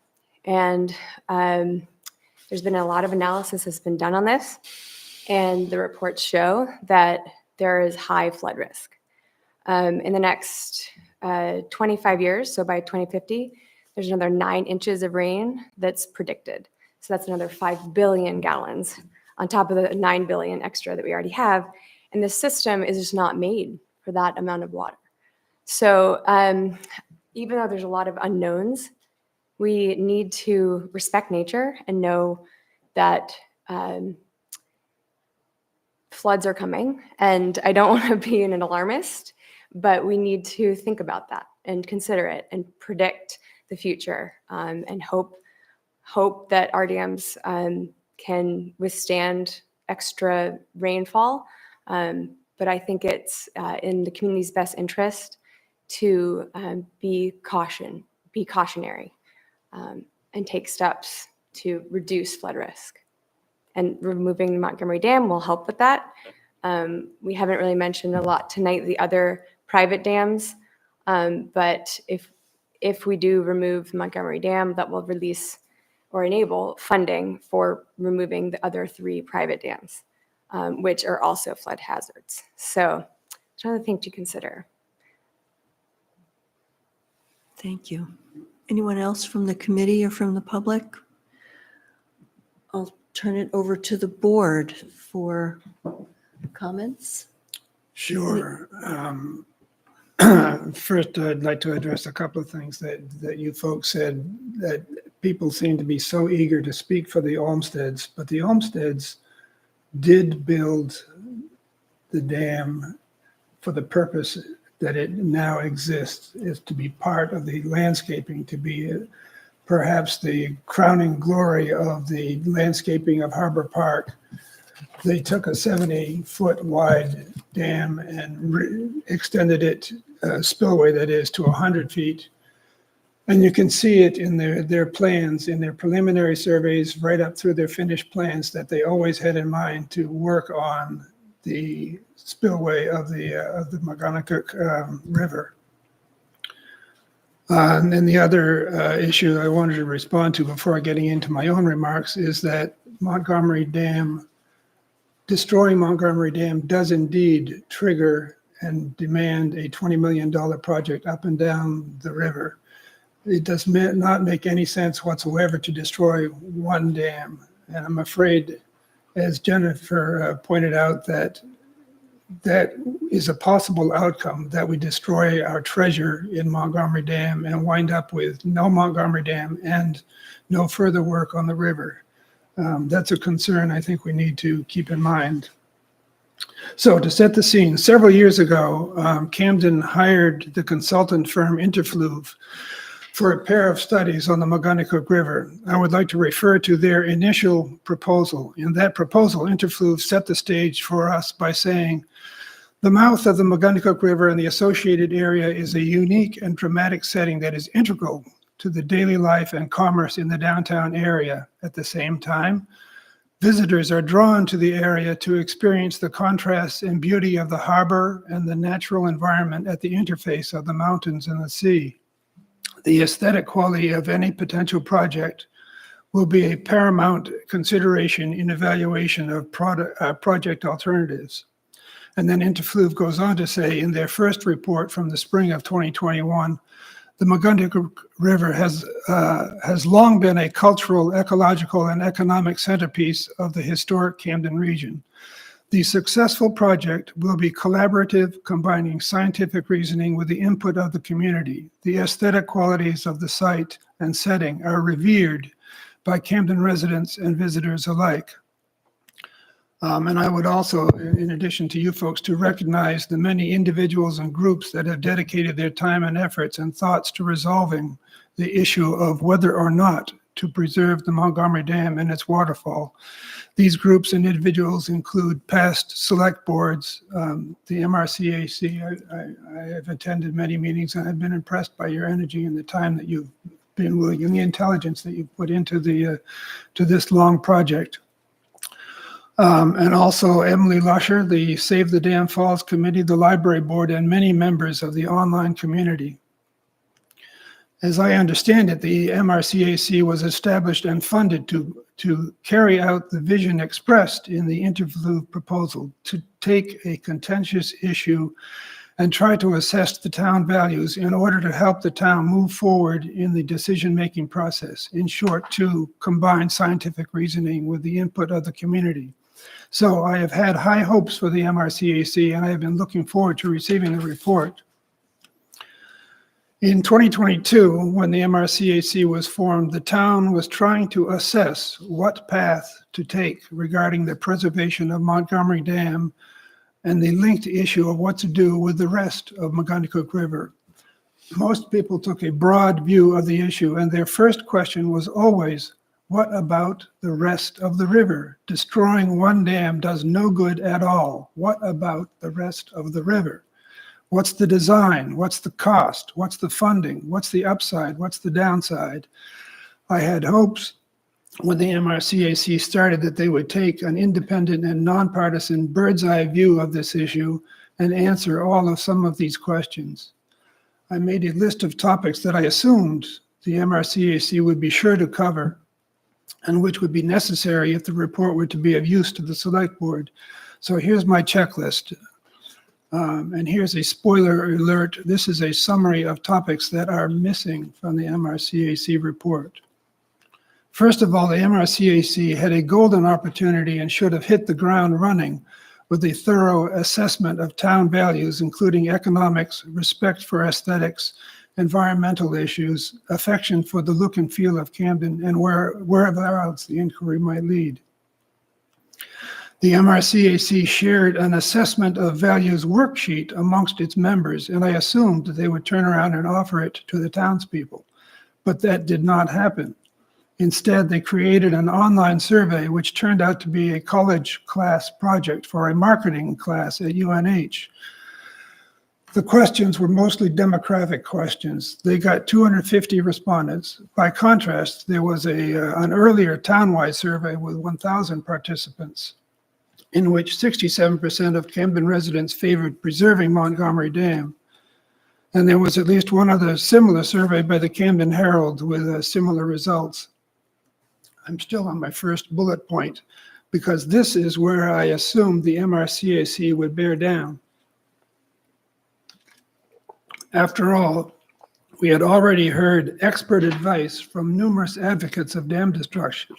And there's been a lot of analysis that's been done on this, and the reports show that there is high flood risk. In the next 25 years, so by 2050, there's another 9 inches of rain that's predicted. So that's another 5 billion gallons on top of the 9 billion extra that we already have. And the system is just not made for that amount of water. So even though there's a lot of unknowns, we need to respect nature and know that floods are coming. And I don't want to be an alarmist, but we need to think about that and consider it and predict the future, and hope that our dams can withstand extra rainfall. But I think it's in the community's best interest to be cautionary, and take steps to reduce flood risk. And removing the Montgomery Dam will help with that. We haven't really mentioned a lot tonight the other private dams, but if we do remove the Montgomery Dam, that will release or enable funding for removing the other 3 private dams, which are also flood hazards. So it's another thing to consider. Thank you. Anyone else from the committee or from the public? I'll turn it over to the board for comments. Sure. First, I'd like to address a couple of things that you folks said, that people seem to be so eager to speak for the Olmsteds, but the Olmsteds did build the dam for the purpose that it now exists, is to be part of the landscaping, to be perhaps the crowning glory of the landscaping of Harbor Park. They took a 70-foot wide dam and extended it, spillway that is, to 100 feet. And you can see it in their plans, in their preliminary surveys, right up through their finished plans, that they always had in mind to work on the spillway of the McGonagall River. And then the other issue I wanted to respond to before getting into my own remarks is that destroying Montgomery Dam does indeed trigger and demand a $20 million project up and down the river. It does not make any sense whatsoever to destroy one dam. And I'm afraid, as Jennifer pointed out, that is a possible outcome, that we destroy our treasure in Montgomery Dam and wind up with no Montgomery Dam and no further work on the river. That's a concern I think we need to keep in mind. So to set the scene, several years ago, Camden hired the consultant firm Interfluve for a pair of studies on the McGonagall River. I would like to refer to their initial proposal. In that proposal, Interfluve set the stage for us by saying, the mouth of the McGonagall River and the associated area is a unique and dramatic setting that is integral to the daily life and commerce in the downtown area. At the same time, visitors are drawn to the area to experience the contrasts and beauty of the harbor and the natural environment at the interface of the mountains and the sea. The aesthetic quality of any potential project will be a paramount consideration in evaluation of project alternatives. And then Interfluve goes on to say, in their first report from the spring of 2021, the McGonagall River has long been a cultural, ecological, and economic centerpiece of the historic Camden region. The successful project will be collaborative, combining scientific reasoning with the input of the community. The aesthetic qualities of the site and setting are revered by Camden residents and visitors alike. And I would also, in addition to you folks, to recognize the many individuals and groups that have dedicated their time and efforts and thoughts to resolving the issue of whether or not to preserve the Montgomery Dam and its waterfall. These groups and individuals include past select boards, the MRCAC. I have attended many meetings and I've been impressed by your energy and the time that you've been willing and the intelligence that you've put into to this long project. And also Emily Lusher, the Save the Dam Falls Committee, the Library Board, and many members of the online community. As I understand it, the MRCAC was established and funded to carry out the vision expressed in the Interfluve proposal, to take a contentious issue and try to assess the town values in order to help the town move forward in the decision-making process. In short, to combine scientific reasoning with the input of the community. So I have had high hopes for the MRCAC, and I have been looking forward to receiving the report. In 2022, when the MRCAC was formed, the town was trying to assess what path to take regarding the preservation of Montgomery Dam and the linked issue of what to do with the rest of McGonagall River. Most people took a broad view of the issue, and their first question was always, what about the rest of the river? Destroying one dam does no good at all. What about the rest of the river? What's the design? What's the cost? What's the funding? What's the upside? What's the downside? I had hopes when the MRCAC started that they would take an independent and nonpartisan bird's eye view of this issue and answer all of some of these questions. I made a list of topics that I assumed the MRCAC would be sure to cover and which would be necessary if the report were to be of use to the select board. So here's my checklist. And here's a spoiler alert. This is a summary of topics that are missing from the MRCAC report. First of all, the MRCAC had a golden opportunity and should have hit the ground running with a thorough assessment of town values, including economics, respect for aesthetics, environmental issues, affection for the look and feel of Camden, and wherever else the inquiry might lead. The MRCAC shared an assessment of values worksheet amongst its members, and I assumed that they would turn around and offer it to the townspeople, but that did not happen. Instead, they created an online survey, which turned out to be a college class project for a marketing class at UNH. The questions were mostly demographic questions. They got 250 respondents. By contrast, there was an earlier townwide survey with 1,000 participants, in which 67% of Camden residents favored preserving Montgomery Dam. And there was at least one other similar survey by the Camden Herald with similar results. I'm still on my first bullet point, because this is where I assumed the MRCAC would bear down. After all, we had already heard expert advice from numerous advocates of dam destruction.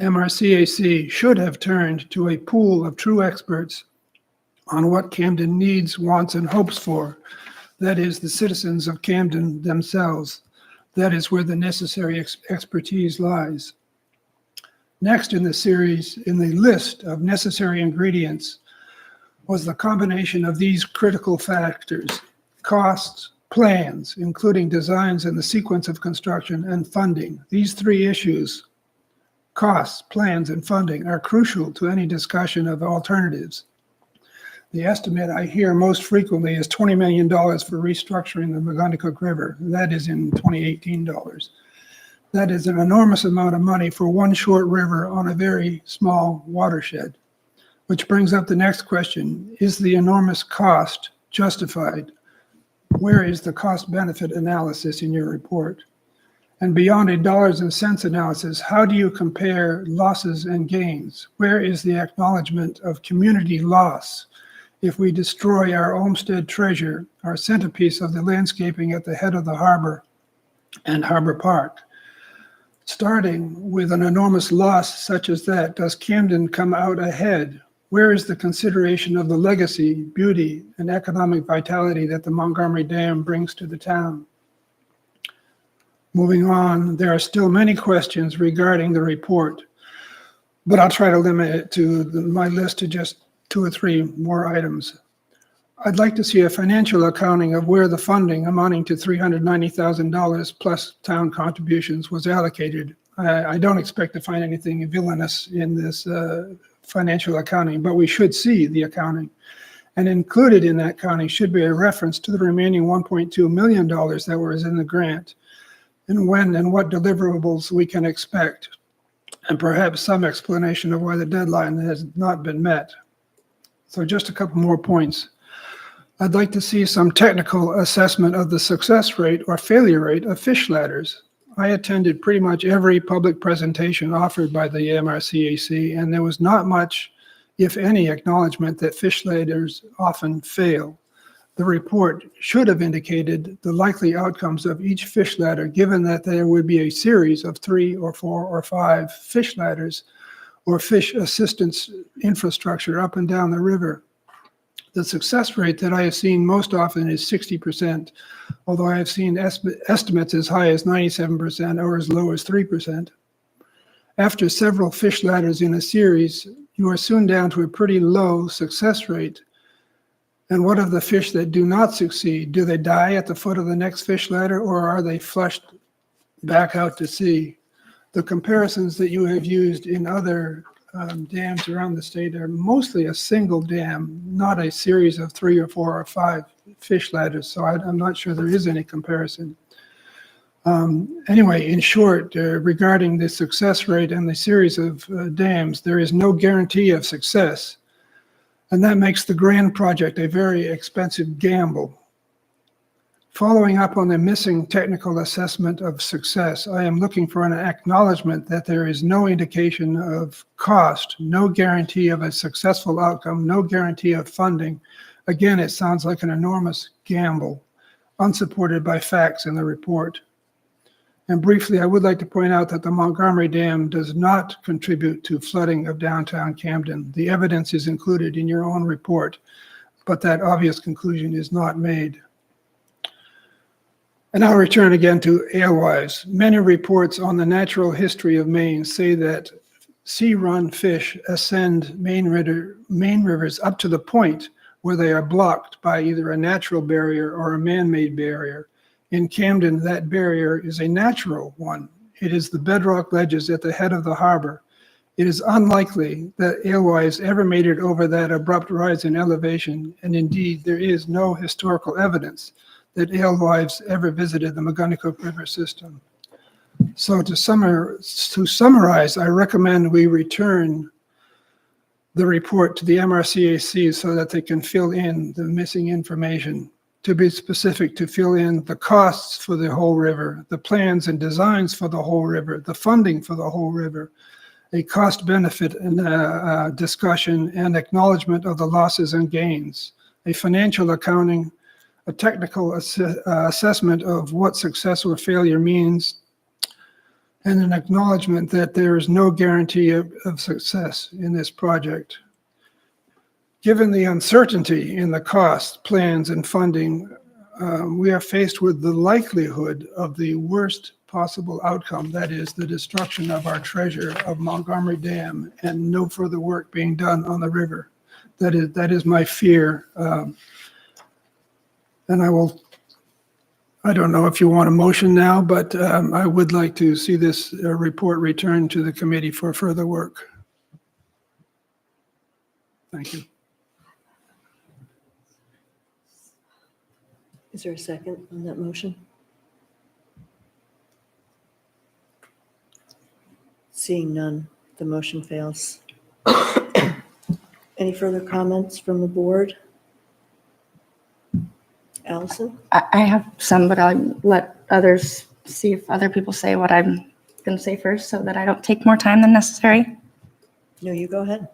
MRCAC should have turned to a pool of true experts on what Camden needs, wants, and hopes for. That is, the citizens of Camden themselves. That is where the necessary expertise lies. Next in the series, in the list of necessary ingredients, was the combination of these critical factors: costs, plans, including designs and the sequence of construction, and funding. These three issues, costs, plans, and funding, are crucial to any discussion of alternatives. The estimate I hear most frequently is $20 million for restructuring the Montgomery River. That is in 2018 dollars. That is an enormous amount of money for one short river on a very small watershed. Which brings up the next question: is the enormous cost justified? Where is the cost-benefit analysis in your report? And beyond a dollars and cents analysis, how do you compare losses and gains? Where is the acknowledgement of community loss if we destroy our Olmsted treasure, our centerpiece of the landscaping at the head of the harbor and Harbor Park? Starting with an enormous loss such as that, does Camden come out ahead? Where is the consideration of the legacy, beauty, and economic vitality that the Montgomery Dam brings to the town? Moving on, there are still many questions regarding the report, but I'll try to limit it to my list to just 2 or 3 more items. I'd like to see a financial accounting of where the funding amounting to $390,000 plus town contributions was allocated. I don't expect to find anything villainous in this financial accounting, but we should see the accounting. And included in that accounting should be a reference to the remaining $1.2 million that was in the grant, and when and what deliverables we can expect, and perhaps some explanation of why the deadline has not been met. So just a couple more points. I'd like to see some technical assessment of the success rate or failure rate of fish ladders. I attended pretty much every public presentation offered by the MRCAC, and there was not much, if any, acknowledgement that fish ladders often fail. The report should have indicated the likely outcomes of each fish ladder, given that there would be a series of 3 or 4 or 5 fish ladders or fish assistance infrastructure up and down the river. The success rate that I have seen most often is 60%, although I have seen estimates as high as 97% or as low as 3%. After several fish ladders in a series, you are soon down to a pretty low success rate. And what of the fish that do not succeed? Do they die at the foot of the next fish ladder, or are they flushed back out to sea? The comparisons that you have used in other dams around the state are mostly a single dam, not a series of 3 or 4 or 5 fish ladders. So I'm not sure there is any comparison. Anyway, in short, regarding the success rate and the series of dams, there is no guarantee of success. And that makes the grand project a very expensive gamble. Following up on the missing technical assessment of success, I am looking for an acknowledgement that there is no indication of cost, no guarantee of a successful outcome, no guarantee of funding. Again, it sounds like an enormous gamble, unsupported by facts in the report. And briefly, I would like to point out that the Montgomery Dam does not contribute to flooding of downtown Camden. The evidence is included in your own report, but that obvious conclusion is not made. And I'll return again to alewives. Many reports on the natural history of Maine say that sea-run fish ascend Maine rivers up to the point where they are blocked by either a natural barrier or a man-made barrier. In Camden, that barrier is a natural one. It is the bedrock ledges at the head of the harbor. It is unlikely that alewives ever made it over that abrupt rise in elevation, and indeed, there is no historical evidence that alewives ever visited the Montgomery River system. So to summarize, I recommend we return the report to the MRCAC so that they can fill in the missing information. To be specific, to fill in the costs for the whole river, the plans and designs for the whole river, the funding for the whole river, a cost-benefit and discussion and acknowledgement of the losses and gains, a financial accounting, a technical assessment of what success or failure means, and an acknowledgement that there is no guarantee of success in this project. Given the uncertainty in the costs, plans, and funding, we are faced with the likelihood of the worst possible outcome, that is the destruction of our treasure of Montgomery Dam and no further work being done on the river. That is my fear. And I don't know if you want a motion now, but I would like to see this report returned to the committee for further work. Thank you. Is there a second on that motion? Seeing none, the motion fails. Any further comments from the board? Allison? I have some, but I'll let others see if other people say what I'm going to say first so that I don't take more time than necessary. No, you go ahead.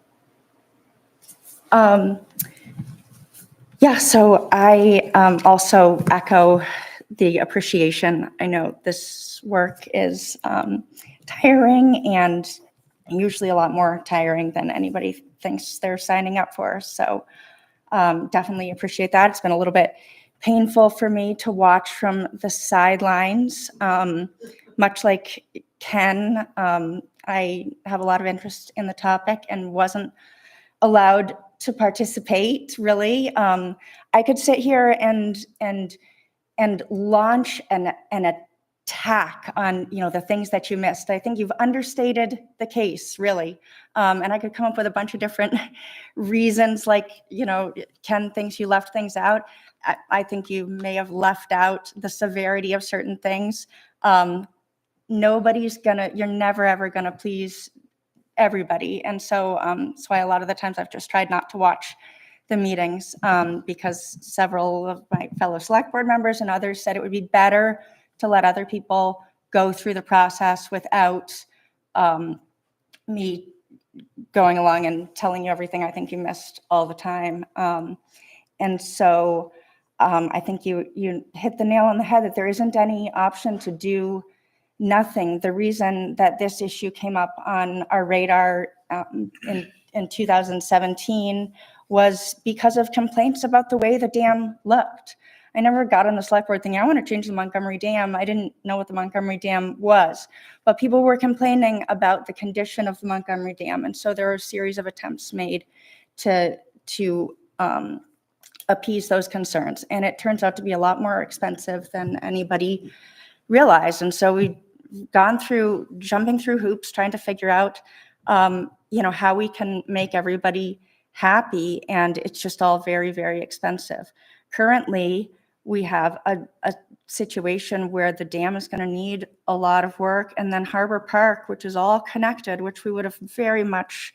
Yeah, so I also echo the appreciation. I know this work is tiring and usually a lot more tiring than anybody thinks they're signing up for. So definitely appreciate that. It's been a little bit painful for me to watch from the sidelines. Much like Ken, I have a lot of interest in the topic and wasn't allowed to participate, really. I could sit here and launch an attack on the things that you missed. I think you've understated the case, really. And I could come up with a bunch of different reasons, like Ken thinks you left things out. I think you may have left out the severity of certain things. You're never ever gonna please everybody. And so that's why a lot of the times I've just tried not to watch the meetings because several of my fellow select board members and others said it would be better to let other people go through the process without me going along and telling you everything I think you missed all the time. And so I think you hit the nail on the head that there isn't any option to do nothing. The reason that this issue came up on our radar in 2017 was because of complaints about the way the dam looked. I never got on the select board thinking, I want to change the Montgomery Dam. I didn't know what the Montgomery Dam was, but people were complaining about the condition of the Montgomery Dam. And so there were a series of attempts made to appease those concerns. And it turns out to be a lot more expensive than anybody realized. And so we've gone through, jumping through hoops, trying to figure out, how we can make everybody happy. And it's just all very, very expensive. Currently, we have a situation where the dam is going to need a lot of work. And then Harbor Park, which is all connected, which we would have very much,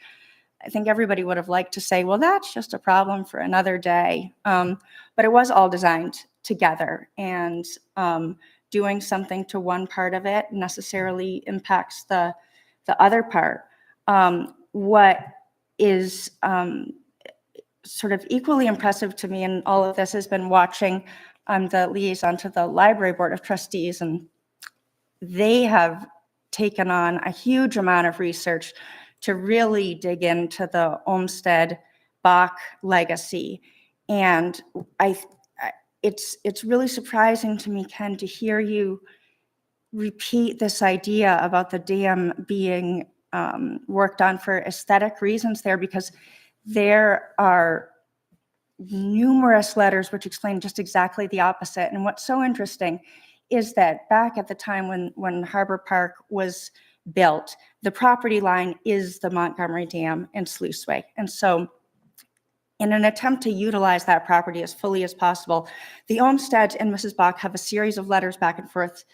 I think everybody would have liked to say, well, that's just a problem for another day. But it was all designed together, and doing something to one part of it necessarily impacts the other part. What is sort of equally impressive to me in all of this has been watching. I'm the liaison to the Library Board of Trustees, and they have taken on a huge amount of research to really dig into the Olmsted Bach legacy. And it's really surprising to me, Ken, to hear you repeat this idea about the dam being worked on for aesthetic reasons there, because there are numerous letters which explain just exactly the opposite. And what's so interesting is that back at the time when Harbor Park was built, the property line is the Montgomery Dam and Sluiceway. And so in an attempt to utilize that property as fully as possible, the Olmstead and Mrs. Bach have a series of letters back and forth.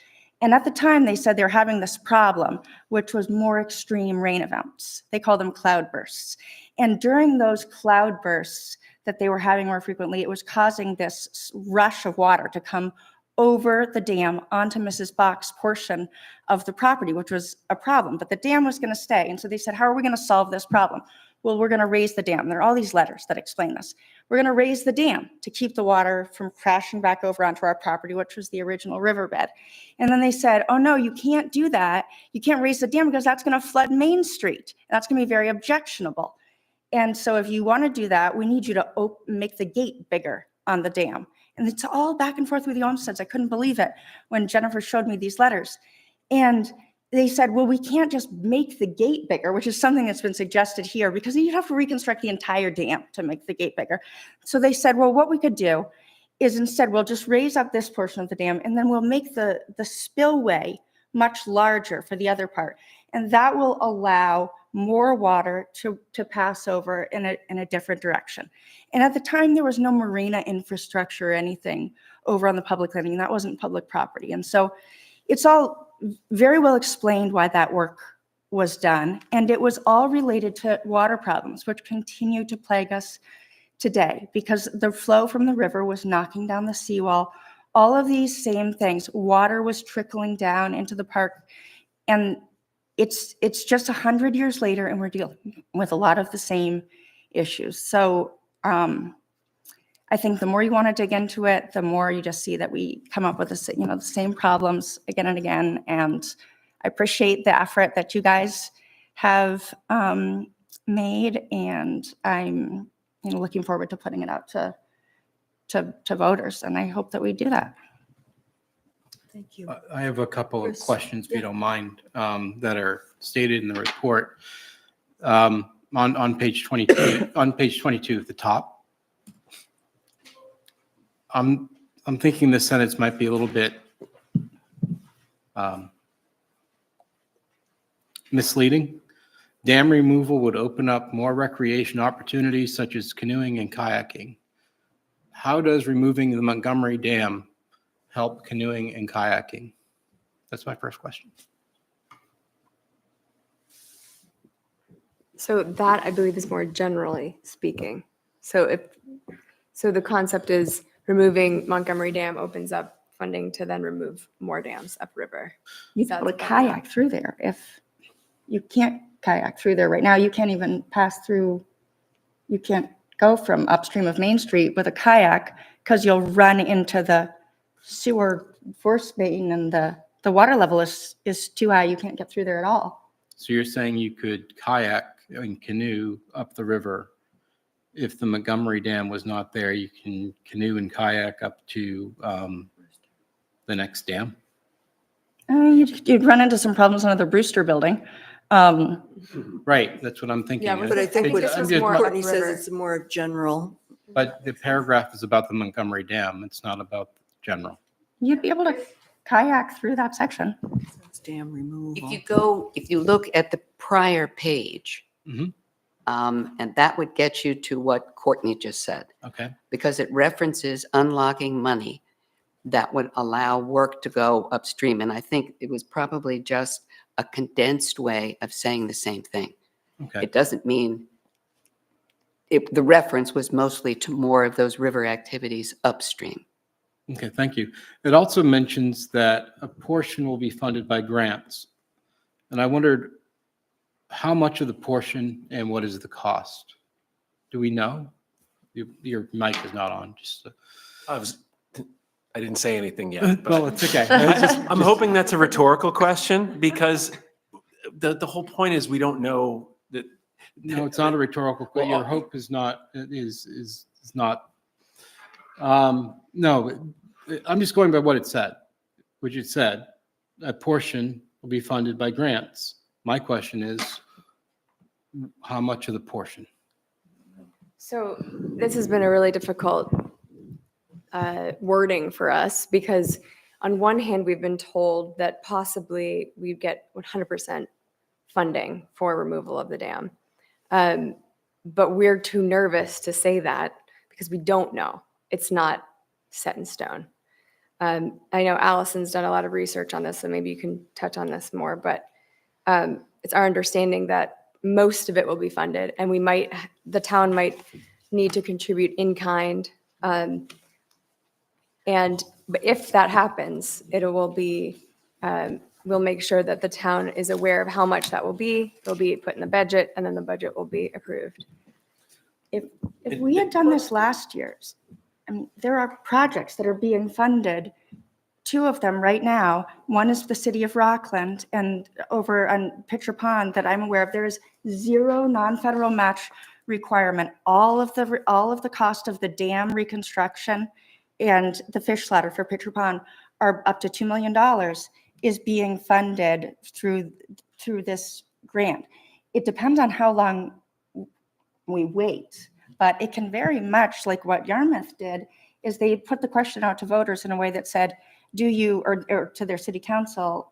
And at the time, they said they're having this problem, which was more extreme rain events. They call them cloudbursts. And during those cloudbursts that they were having more frequently, it was causing this rush of water to come over the dam onto Mrs. Bach's portion of the property, which was a problem. But the dam was going to stay. And so they said, how are we going to solve this problem? Well, we're going to raise the dam. There are all these letters that explain this. We're going to raise the dam to keep the water from crashing back over onto our property, which was the original riverbed. And then they said, oh no, you can't do that. You can't raise the dam because that's going to flood Main Street. That's going to be very objectionable. And so if you want to do that, we need you to make the gate bigger on the dam. And it's all back and forth with the Olmsteads. I couldn't believe it when Jennifer showed me these letters. And they said, well, we can't just make the gate bigger, which is something that's been suggested here, because you'd have to reconstruct the entire dam to make the gate bigger. So they said, well, what we could do is instead we'll just raise up this portion of the dam, and then we'll make the spillway much larger for the other part. And that will allow more water to pass over in a different direction. And at the time, there was no marina infrastructure or anything over on the public landing. That wasn't public property. And so it's all very well explained why that work was done. And it was all related to water problems, which continue to plague us today because the flow from the river was knocking down the seawall. All of these same things, water was trickling down into the park. And it's just 100 years later, and we're dealing with a lot of the same issues. So I think the more you want to dig into it, the more you just see that we come up with the same problems again and again. And I appreciate the effort that you guys have made, and I'm looking forward to putting it out to voters. And I hope that we do that. Thank you. I have a couple of Chris? questions, if you don't mind, that are stated in the report. On page 22, on page 22 at the top, I'm thinking this sentence might be a little bit misleading. Dam removal would open up more recreation opportunities such as canoeing and kayaking. How does removing the Montgomery Dam help canoeing and kayaking? That's my first question. So that I believe is more generally speaking. So the concept is removing Montgomery Dam opens up funding to then remove more dams upriver. You'd be able to kayak through there. If you can't kayak through there right now, you can't even pass through. You can't go from upstream of Main Street with a kayak because you'll run into the sewer force main, and the water level is too high. You can't get through there at all. So you're saying you could kayak and canoe up the river. If the Montgomery Dam was not there, you can canoe and kayak up to the next dam? You'd run into some problems under the Brewster building. Right, that's what I'm thinking. But I think what this was I'm more Courtney says, upriver. it's more general. But the paragraph is about the Montgomery Dam. It's not about general. You'd be able to kayak through that section. It's dam removal. If you look at the prior page, Mhm. And that would get you to what Courtney just said, Okay. because it references unlocking money that would allow work to go upstream. And I think it was probably just a condensed way of saying the same thing. Okay. It doesn't mean, the reference was mostly to more of those river activities upstream. Okay, thank you. It also mentions that a portion will be funded by grants. And I wondered how much of the portion and what is the cost? Do we know? Your mic is not on, just. I didn't say anything yet. Well, it's okay. I'm hoping that's a rhetorical question because the whole point is we don't know that. No, it's not a rhetorical question. Your hope is not, is not. No, I'm just going by what it said, which it said, a portion will be funded by grants. My question is, how much of the portion? So this has been a really difficult wording for us because on one hand, we've been told that possibly we get 100% funding for removal of the dam. But we're too nervous to say that because we don't know. It's not set in stone. I know Allison's done a lot of research on this, so maybe you can touch on this more, but it's our understanding that most of it will be funded, and the town might need to contribute in kind. But if that happens, we'll make sure that the town is aware of how much that will be. It'll be put in the budget, and then the budget will be approved. If we had done this last year's, I mean, there are projects that are being funded, two of them right now. One is the city of Rockland, and over on Picture Pond that I'm aware of, there is zero non-federal match requirement. All of the cost of the dam reconstruction and the fish ladder for Picture Pond are up to $2 million is being funded through this grant. It depends on how long we wait, but it can very much, like what Yarmouth did, is they put the question out to voters in a way that said, do you, or to their city council,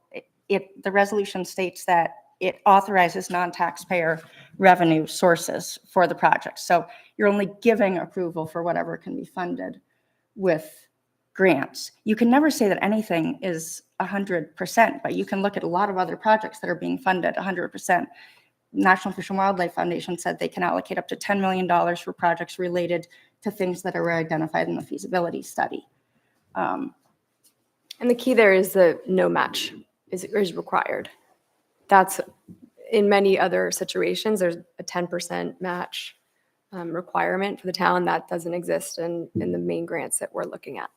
the resolution states that it authorizes non-taxpayer revenue sources for the project. So you're only giving approval for whatever can be funded with grants. You can never say that anything is 100%, but you can look at a lot of other projects that are being funded 100%. National Fish and Wildlife Foundation said they can allocate up to $10 million for projects related to things that are identified in the feasibility study. And the key there is the no match is required. That's in many other situations, there's a 10% match requirement for the town. That doesn't exist in the main grants that we're looking at.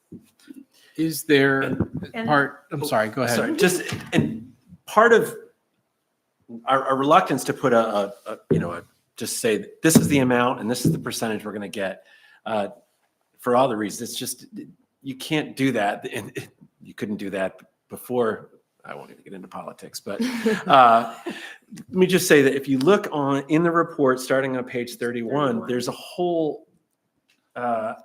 Is there I'm sorry, go ahead. Sorry, and part of our reluctance to put just say that this is the amount and this is the percentage we're going to get for all the reasons. It's just, you can't do that. And you couldn't do that before. I won't even get into politics, but let me just say that if you look in the report, starting on page 31, there's a whole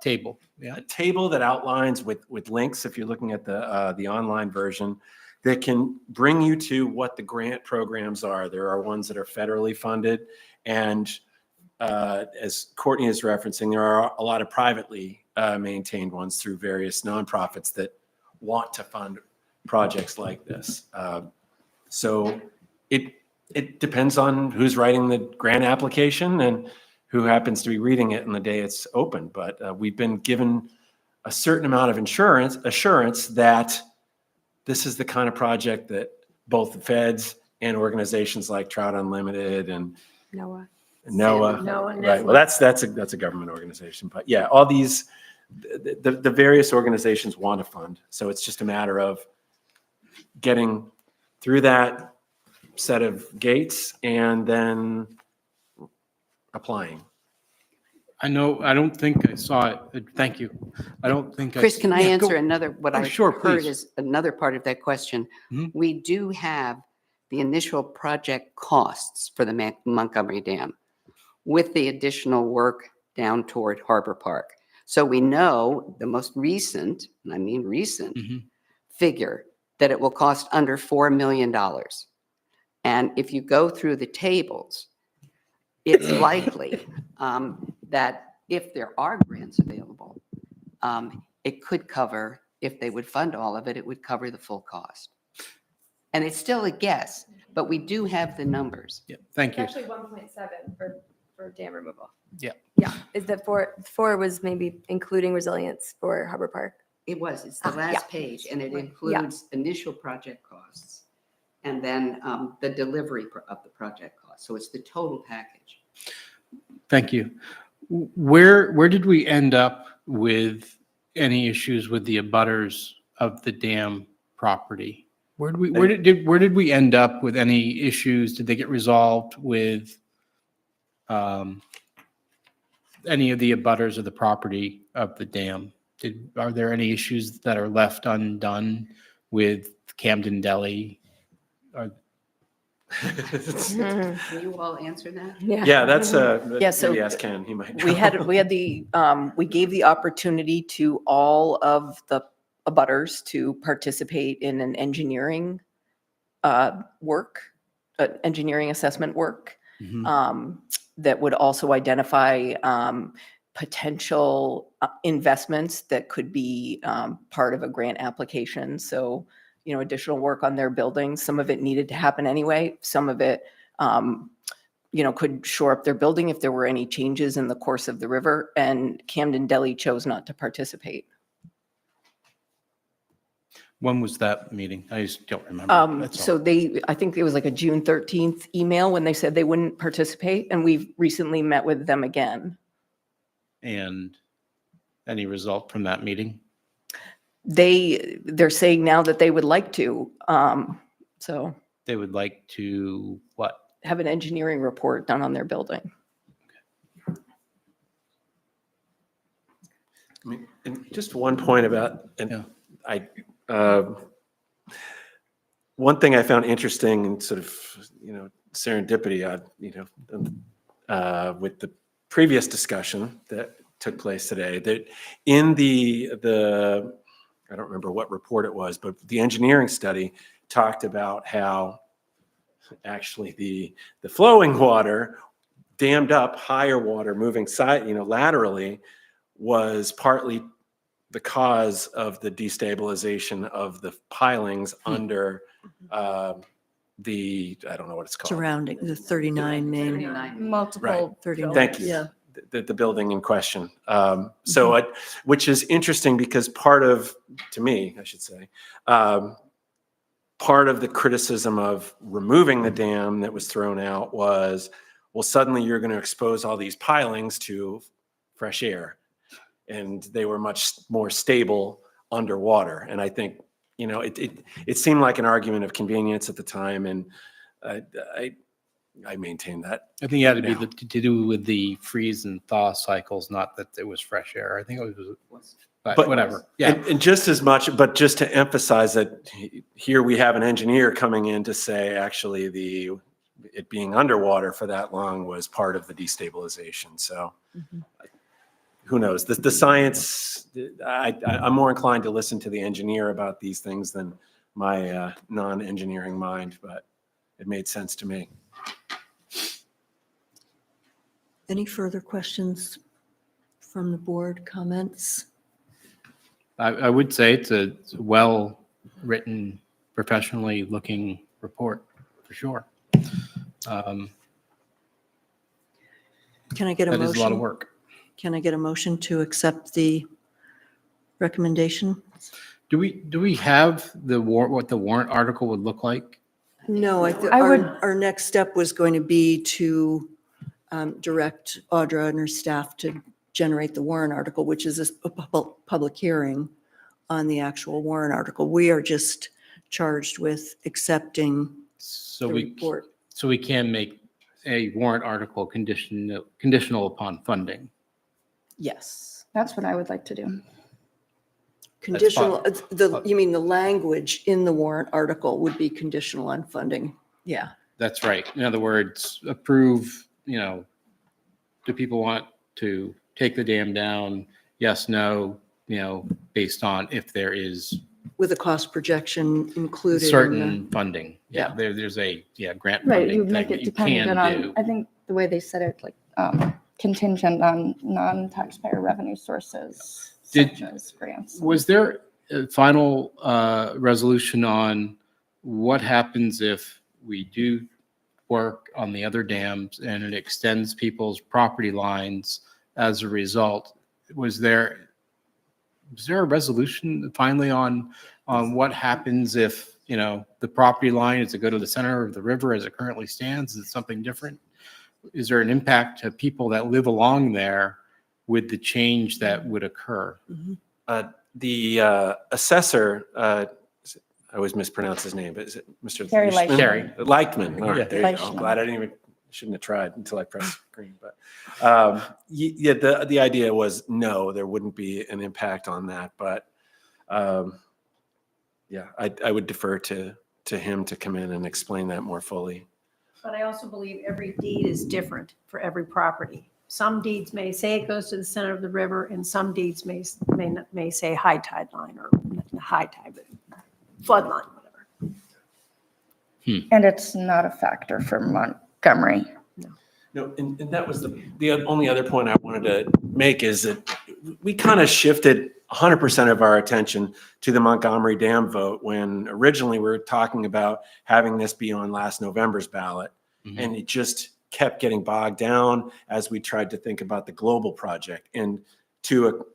table. A table that outlines with links, if you're looking at the online version, that can bring you to what the grant programs are. There are ones that are federally funded, and as Courtney is referencing, there are a lot of privately maintained ones through various nonprofits that want to fund projects like this. So it depends on who's writing the grant application and who happens to be reading it on the day it's open. But we've been given a certain amount of assurance that this is the kind of project that both the feds and organizations like Trout Unlimited and NOAA, right? Well, that's a government organization, but yeah, all these the various organizations want to fund. So it's just a matter of getting through that set of gates and then applying. I don't think I saw it. Thank you. I don't think Chris, can I Yeah, answer go. another, what I Sure, heard please. is another part of that question. Mhm. We do have the initial project costs for the Montgomery Dam with the additional work down toward Harbor Park. So we know the most recent, and I mean recent, figure that it will cost under $4 million. And if you go through the tables, it's likely that if there are grants available, it could cover, if they would fund all of it, it would cover the full cost. And it's still a guess, but we do have the numbers. Yeah, thank you. It's actually 1.7 for dam removal. Yeah. Yeah. Is that four was maybe including resilience for Harbor Park? It was, it's the last page, and it includes initial project costs and then the delivery of the project cost. So it's the total package. Thank you. Where did we end up with any issues with the abutters of the dam property? Where did we end up with any issues? Did they get resolved with any of the abutters of the property of the dam? Are there any issues that are left undone with Camden Deli? Can you all answer that? Yeah, that's so maybe ask Ken, he might know. we gave the opportunity to all of the abutters to participate in an engineering work engineering assessment work Mhm. that would also identify potential investments that could be part of a grant application. So, additional work on their buildings. Some of it needed to happen anyway. Some of it, could shore up their building if there were any changes in the course of the river. And Camden Deli chose not to participate. When was that meeting? I just don't remember. That's So all. I think it was like a June 13th email when they said they wouldn't participate. And we've recently met with them again. And any result from that meeting? They're saying now that they would like to. So They would like to what? have an engineering report done on their building. I mean, and just one point about, and one thing I found interesting and sort of, serendipity, with the previous discussion that took place today, that in the I don't remember what report it was, but the engineering study talked about how actually the flowing water dammed up, higher water moving laterally was partly the cause of the destabilization of the pilings under I don't know what it's called. Surrounding the 39 main. Multiple. 39. Thank you. Yeah. The building in question. Which is interesting because to me, I should say, part of the criticism of removing the dam that was thrown out was, well, suddenly you're going to expose all these pilings to fresh air. And they were much more stable underwater. And I think, it seemed like an argument of convenience at the time. And I maintain that. I think it had to be to do with the freeze and thaw cycles, not that it was fresh air. I think it was, but whatever. Yeah. And just as much, but just to emphasize that here we have an engineer coming in to say, actually, it being underwater for that long was part of the destabilization. So who knows? The science, I'm more inclined to listen to the engineer about these things than my non-engineering mind, but it made sense to me. Any further questions from the board, comments? I would say it's a well-written, professionally looking report, for sure. Can I get a motion? That is a lot of work. Can I get a motion to accept the recommendation? Do we have what the warrant article would look like? No, our next step was going to be to direct Audra and her staff to generate the warrant article, which is a public hearing on the actual warrant article. We are just charged with accepting the report. So we can make a warrant article conditional upon funding. Yes. That's what I would like to do. Conditional, you mean the language in the warrant article would be conditional on funding? Yeah. That's right. In other words, approve, do people want to take the dam down? Yes, no, based on if there is With a cost projection included. certain funding. Yeah. There's a grant Right, funding you thing make that it you can dependent on, do. I think the way they said it, like contingent on non-taxpayer revenue sources, such as grants. Was there a final resolution on what happens if we do work on the other dams and it extends people's property lines as a result? Was there a resolution finally on what happens if, the property line is to go to the center of the river as it currently stands? Is it something different? Is there an impact to people that live along there with the change that would occur? The assessor, I always mispronounce his name, but is it Mr. Gary Leishman? Leichman. Gary. Leichman. All right, there you go. Leichman. I'm glad shouldn't have tried until I pressed green. But the idea was no, there wouldn't be an impact on that. But I would defer to him to come in and explain that more fully. But I also believe every deed is different for every property. Some deeds may say it goes to the center of the river, and some deeds may say high tide line or high tide, but flood line, whatever. And it's not a factor for Montgomery. No, and that was the only other point I wanted to make is that we kind of shifted 100% of our attention to the Montgomery Dam vote when originally we were talking about having this be on last November's ballot. And it just kept getting bogged down as we tried to think about the global project. And I don't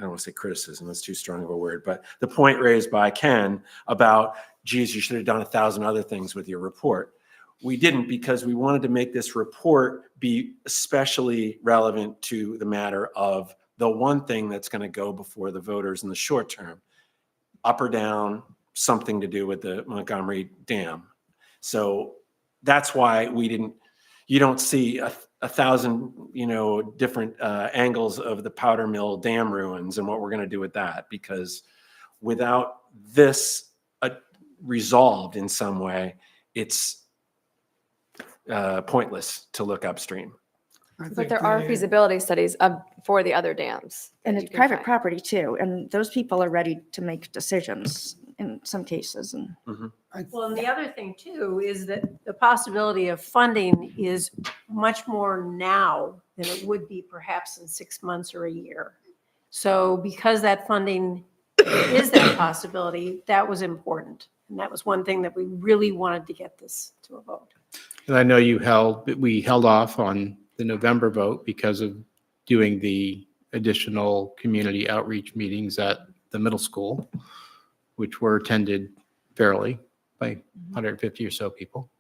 want to say criticism, that's too strong of a word, but the point raised by Ken about, geez, you should have done 1,000 other things with your report. We didn't, because we wanted to make this report be especially relevant to the matter of the one thing that's going to go before the voters in the short term, up or down, something to do with the Montgomery Dam. So that's why you don't see a 1,000, different angles of the Powder Mill Dam ruins and what we're going to do with that, because without this resolved in some way, it's pointless to look upstream. But there are feasibility studies for the other dams. And that it's you can private find. property too, and those people are ready to make decisions in some cases. And Well, and the other thing too is that the possibility of funding is much more now than it would be perhaps in 6 months or a year. So because that funding is that possibility, that was important. And that was one thing that we really wanted to get this to a vote. And I know we held off on the November vote because of doing the additional community outreach meetings at the middle school, which were attended fairly by 150 or so people,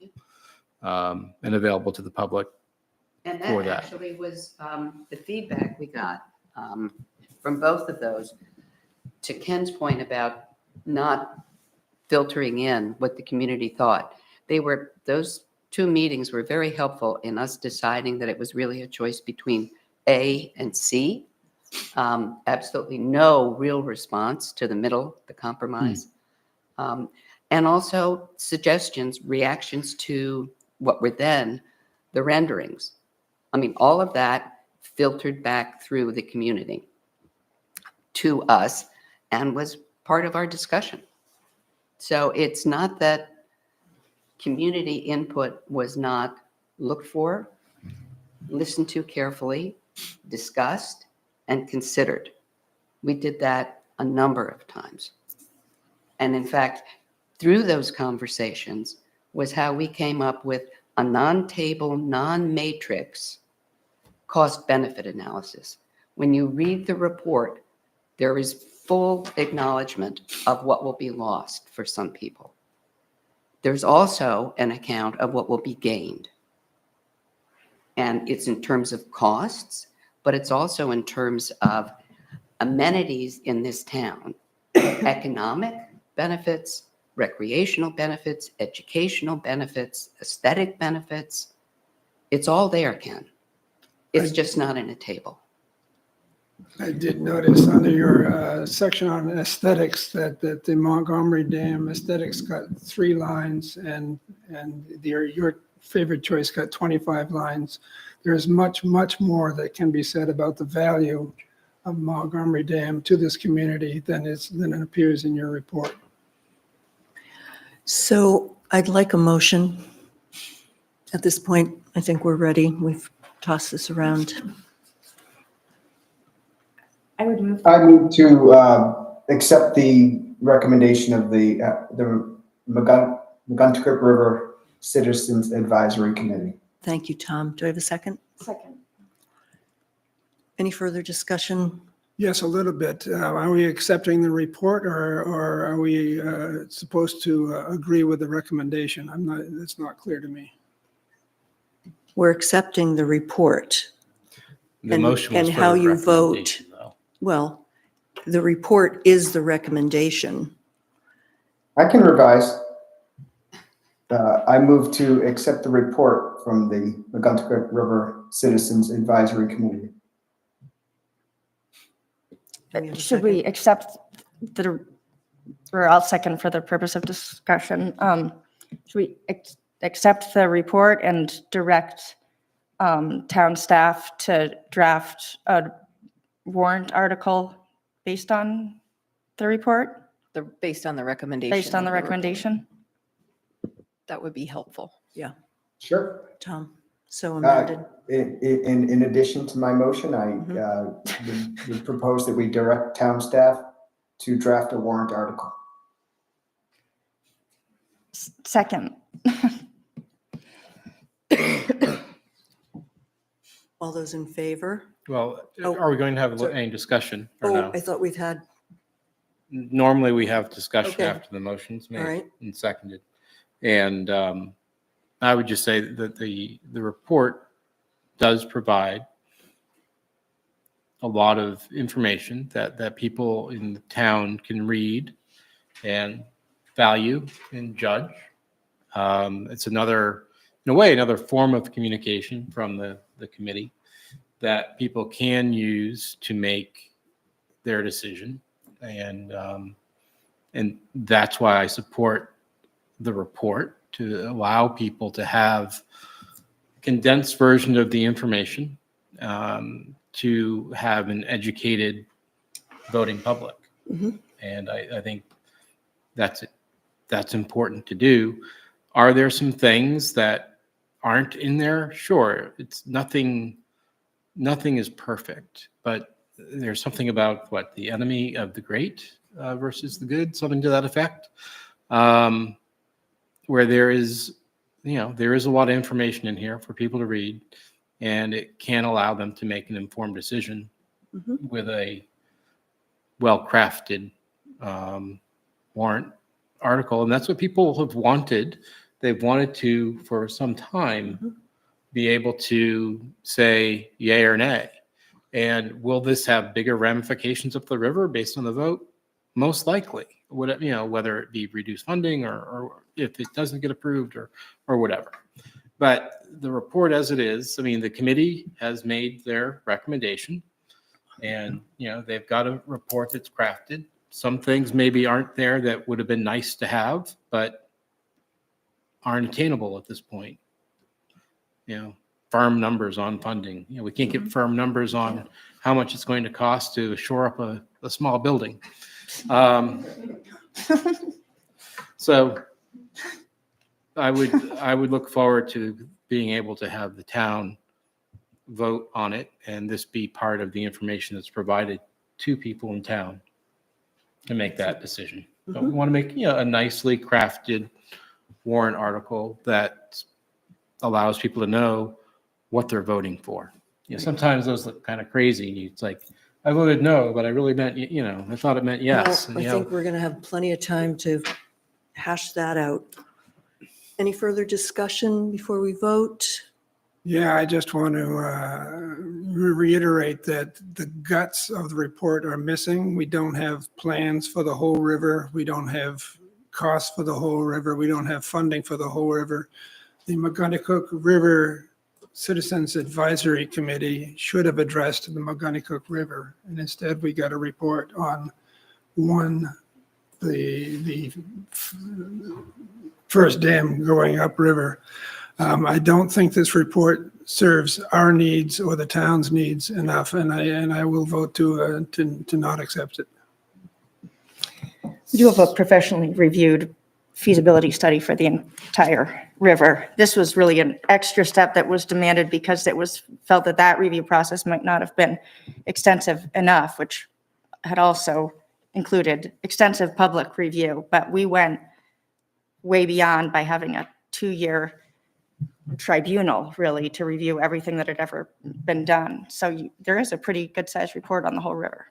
and available to the public. And For that that. actually was the feedback we got from both of those. To Ken's point about not filtering in what the community thought, those two meetings were very helpful in us deciding that it was really a choice between A and C. Absolutely no real response to the middle, the compromise. And also suggestions, reactions to what were then the renderings. I mean, all of that filtered back through the community to us and was part of our discussion. So it's not that community input was not looked for, listened to carefully, discussed, and considered. We did that a number of times. And in fact, through those conversations was how we came up with a non-table, non-matrix cost-benefit analysis. When you read the report, there is full acknowledgement of what will be lost for some people. There's also an account of what will be gained. And it's in terms of costs, but it's also in terms of amenities in this town, economic benefits, recreational benefits, educational benefits, aesthetic benefits. It's all there, Ken. It's just not in a table. I did notice under your section on aesthetics that the Montgomery Dam aesthetics got 3 lines and your favorite choice got 25 lines. There's much, much more that can be said about the value of Montgomery Dam to this community than it appears in your report. So I'd like a motion. At this point, I think we're ready. We've tossed this around. I would move. I move to accept the recommendation of the Montgomery River Citizens Advisory Committee. Thank you, Tom. Do I have a second? Second. Any further discussion? Yes, a little bit. Are we accepting the report or are we supposed to agree with the recommendation? It's not clear to me. We're accepting the report. The And- motion was and for how the you vote. recommendation, though. Well, the report is the recommendation. I can revise. I move to accept the report from the Montgomery River Citizens Advisory Committee. Should we accept or I'll second for the purpose of discussion. Should we accept the report and direct town staff to draft a warrant article based on the report? Based on the recommendation. Based on the of report. recommendation? That would be helpful. Yeah, Sure. Tom, so amended. In addition to my motion, I would propose that we direct town staff to draft a warrant article. Second. All those in favor? Well, Oh, are we going to have sorry. any discussion or Oh, no? I thought we'd had, Normally, we have discussion Okay. after the motion's All right. made and seconded. And I would just say that the report does provide a lot of information that people in the town can read and value and judge. It's another, in a way, another form of communication from the committee that people can use to make their decision. And that's why I support the report, to allow people to have condensed version of the information, to have an educated voting public. Mhm. And I think that's important to do. Are there some things that aren't in there? Sure, it's nothing is perfect, but there's something about what the enemy of the great versus the good, something to that effect, where there is a lot of information in here for people to read, and it can allow them to make an informed decision Mhm. with a well-crafted warrant article. And that's what people have wanted. They've wanted to, for some time, be able to say yay or nay. And will this have bigger ramifications up the river based on the vote? Most likely. Whether it be reduced funding or if it doesn't get approved or whatever. But the report as it is, I mean, the committee has made their recommendation, and they've got a report that's crafted. Some things maybe aren't there that would have been nice to have, but aren't attainable at this point. Firm numbers on funding. We can't get firm numbers on how much it's going to cost to shore up a small building. So I would look forward to being able to have the town vote on it, and this be part of the information that's provided to people in town to make that decision. But we want to make a nicely crafted warrant article that allows people to know what they're voting for. Sometimes those look kind of crazy. It's like, I voted no, but I really meant, I thought it meant yes. Well, I think we're going to have plenty of time to hash that out. Any further discussion before we vote? Yeah, I just want to reiterate that the guts of the report are missing. We don't have plans for the whole river. We don't have costs for the whole river. We don't have funding for the whole river. The Montgomery River Citizens Advisory Committee should have addressed the Montgomery River, and instead we got a report on the first dam going upriver. I don't think this report serves our needs or the town's needs enough, and I will vote to not accept it. We do have a professionally reviewed feasibility study for the entire river. This was really an extra step that was demanded because it was felt that review process might not have been extensive enough, which had also included extensive public review. But we went way beyond by having a 2-year tribunal really to review everything that had ever been done. So there is a pretty good sized report on the whole river.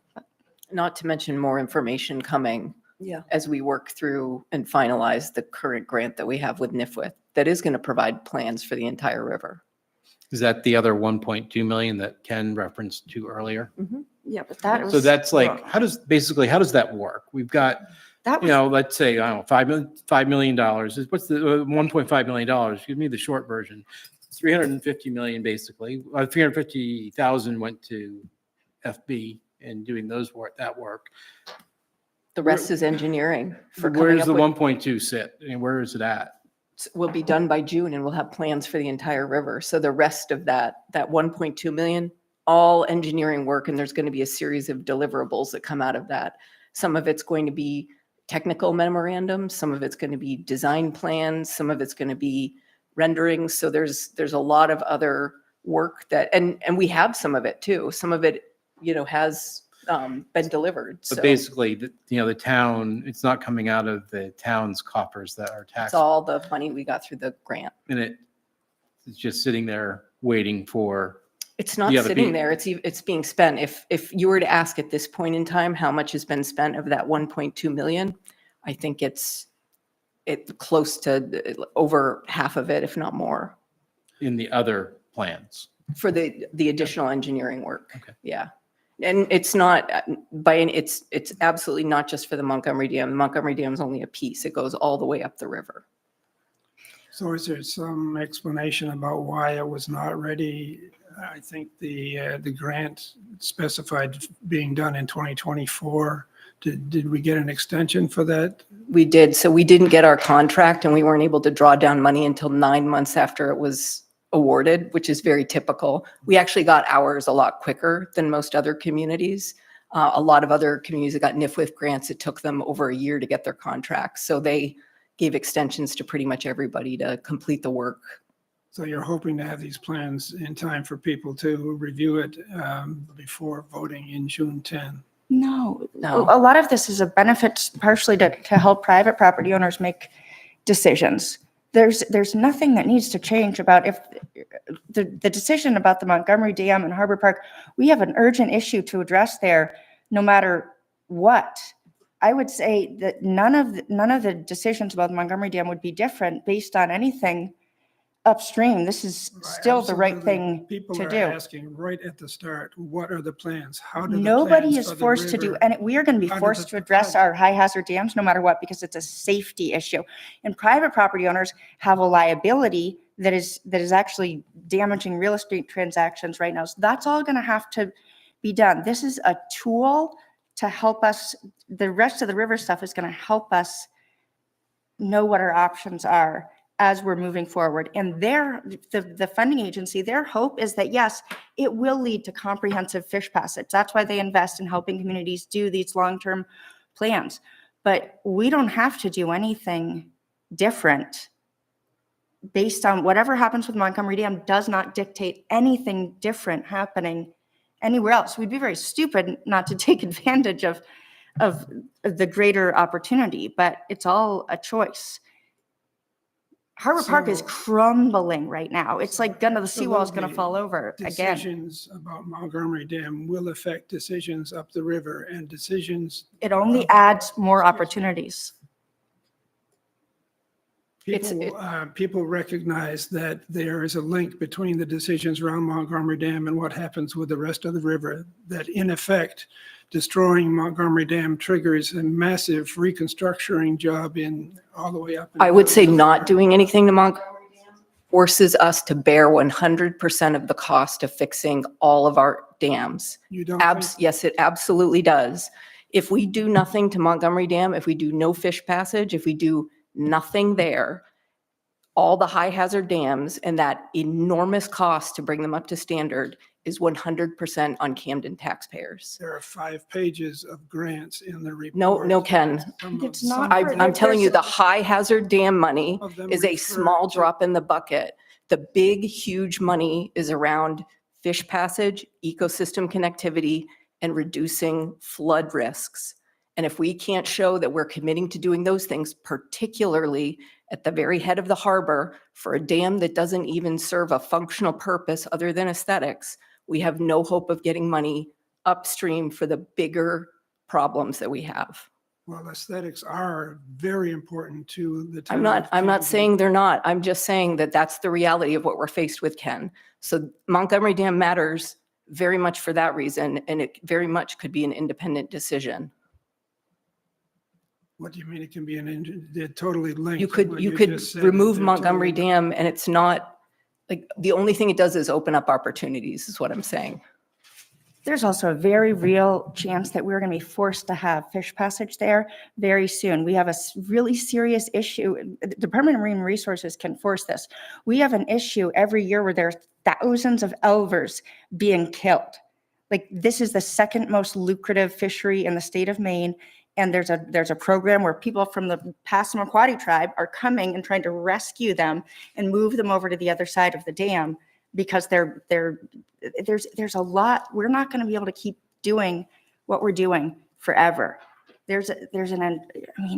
Not to mention more information coming Yeah. as we work through and finalize the current grant that we have with NIFWIT that is going to provide plans for the entire river. Is that the other 1.2 million that Ken referenced to earlier? Yeah, but that was. So that's like, how does that work? We've got, That was, let's say, I don't know, $5 million. What's the $1.5 million? Give me the short version. It's 350 million, basically. 350,000 went to FB and doing that work. The rest is engineering for Where coming does up the with, 1.2 sit? And where is it at? will be done by June, and we'll have plans for the entire river. So the rest of that 1.2 million, all engineering work, and there's going to be a series of deliverables that come out of that. Some of it's going to be technical memorandums, some of it's going to be design plans, some of it's going to be renderings. So there's a lot of other work that, and we have some of it too. Some of it, has been delivered. But So basically, the town, it's not coming out of the town's coffers that are it's taxed. all the money we got through the grant. And it's just sitting there waiting for. It's not Yeah, the sitting be- there. It's being spent. If you were to ask at this point in time, how much has been spent of that 1.2 million, I think it's close to over half of it, if not more, In the other plans. for the additional engineering work. Okay. Yeah. And it's not it's absolutely not just for the Montgomery Dam. The Montgomery Dam is only a piece. It goes all the way up the river. So is there some explanation about why it was not ready? I think the grant specified being done in 2024. Did we get an extension for that? We did. So we didn't get our contract and we weren't able to draw down money until 9 months after it was awarded, which is very typical. We actually got ours a lot quicker than most other communities. A lot of other communities that got NIFWIF grants, it took them over a year to get their contracts. So they gave extensions to pretty much everybody to complete the work. So you're hoping to have these plans in time for people to review it before voting in June 10? No, No. a lot of this is a benefit partially to help private property owners make decisions. There's nothing that needs to change about if the decision about the Montgomery Dam and Harbor Park, we have an urgent issue to address there no matter what. I would say that none of the decisions about the Montgomery Dam would be different based on anything upstream. This is still the right thing People to are do. asking right at the start, what are the plans? How do the Nobody plans is for the forced to do, river- and we are going to be how do forced the- to address our high hazard dams no matter what, because it's a safety issue. And private property owners have a liability that is actually damaging real estate transactions right now. So that's all going to have to be done. This is a tool to help us. The rest of the river stuff is going to help us know what our options are as we're moving forward. And the funding agency, their hope is that, yes, it will lead to comprehensive fish passage. That's why they invest in helping communities do these long-term plans. But we don't have to do anything different based on whatever happens with Montgomery Dam does not dictate anything different happening anywhere else. We'd be very stupid not to take advantage of the greater opportunity, but it's all a choice. Harbor Park is So- crumbling right now. It's like the seawall is going to Absolutely. fall over again. Decisions about Montgomery Dam will affect decisions up the river and decisions. It only adds more opportunities. People recognize that there is a link between the decisions around Montgomery Dam and what happens with the rest of the river, that in effect, destroying Montgomery Dam triggers a massive reconstructing job in all the way up. and I would down say the not river. doing anything to Montgomery Dam forces us to bear 100% of the cost of fixing all of our dams. You don't think- Yes, it absolutely does. If we do nothing to Montgomery Dam, if we do no fish passage, if we do nothing there, all the high hazard dams and that enormous cost to bring them up to standard is 100% on Camden taxpayers. There are 5 pages of grants in the report. No, Ken. It's not I- for- I'm telling you, the there's- high hazard dam money Of them is a refer small to- drop in the bucket. The big, huge money is around fish passage, ecosystem connectivity, and reducing flood risks. And if we can't show that we're committing to doing those things, particularly at the very head of the harbor for a dam that doesn't even serve a functional purpose other than aesthetics, we have no hope of getting money upstream for the bigger problems that we have. Well, aesthetics are very important to the town. I'm of not Camden. saying they're not. I'm just saying that that's the reality of what we're faced with, Ken. So Montgomery Dam matters very much for that reason, and it very much could be an independent decision. What do you mean it can be they're totally linked? You What could just said, remove they're Montgomery totally- Dam and it's not, like, the only thing it does is open up opportunities, is what I'm saying. There's also a very real chance that we're going to be forced to have fish passage there very soon. We have a really serious issue. The Department of Marine Resources can force this. We have an issue every year where there's thousands of elvers being killed. Like, this is the second most lucrative fishery in the state of Maine, and there's a program where people from the Passamaquoddy tribe are coming and trying to rescue them and move them over to the other side of the dam because there's a lot. We're not going to be able to keep doing what we're doing forever.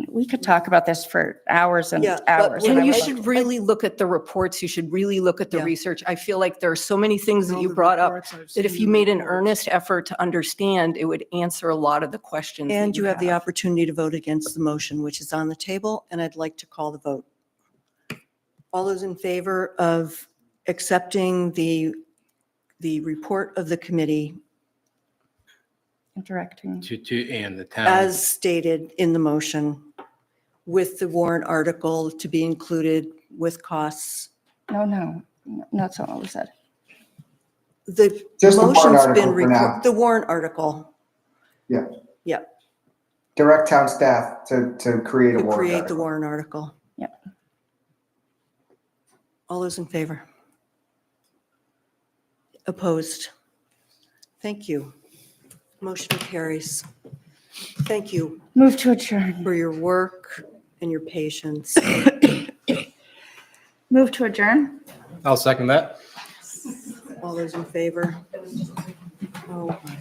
We could talk about this for hours and Yeah, but hours. when And I you would should like- really look at the reports. You should really look at the Yeah. research. I feel like there are so many things that All you the brought up reports, I've that if seen you the made an reports. earnest effort to understand, it would answer a lot of the questions. that And you have the opportunity to vote against the motion, which is on the table, and I'd like to call the vote. All those in favor of accepting the report of the committee Directing. And the town. as stated in the motion with the warrant article to be included with costs. No, that's not what we said. The Just the warrant motion's article been, for now. the warrant article Yeah. Yeah. Direct town staff to create a to warrant create the article. warrant article. Yep. All those in favor? Opposed? Thank you. Motion carries. Thank you Move to adjourn. for your work and your patience. Move to adjourn. I'll second that. All those in favor? Oh, my.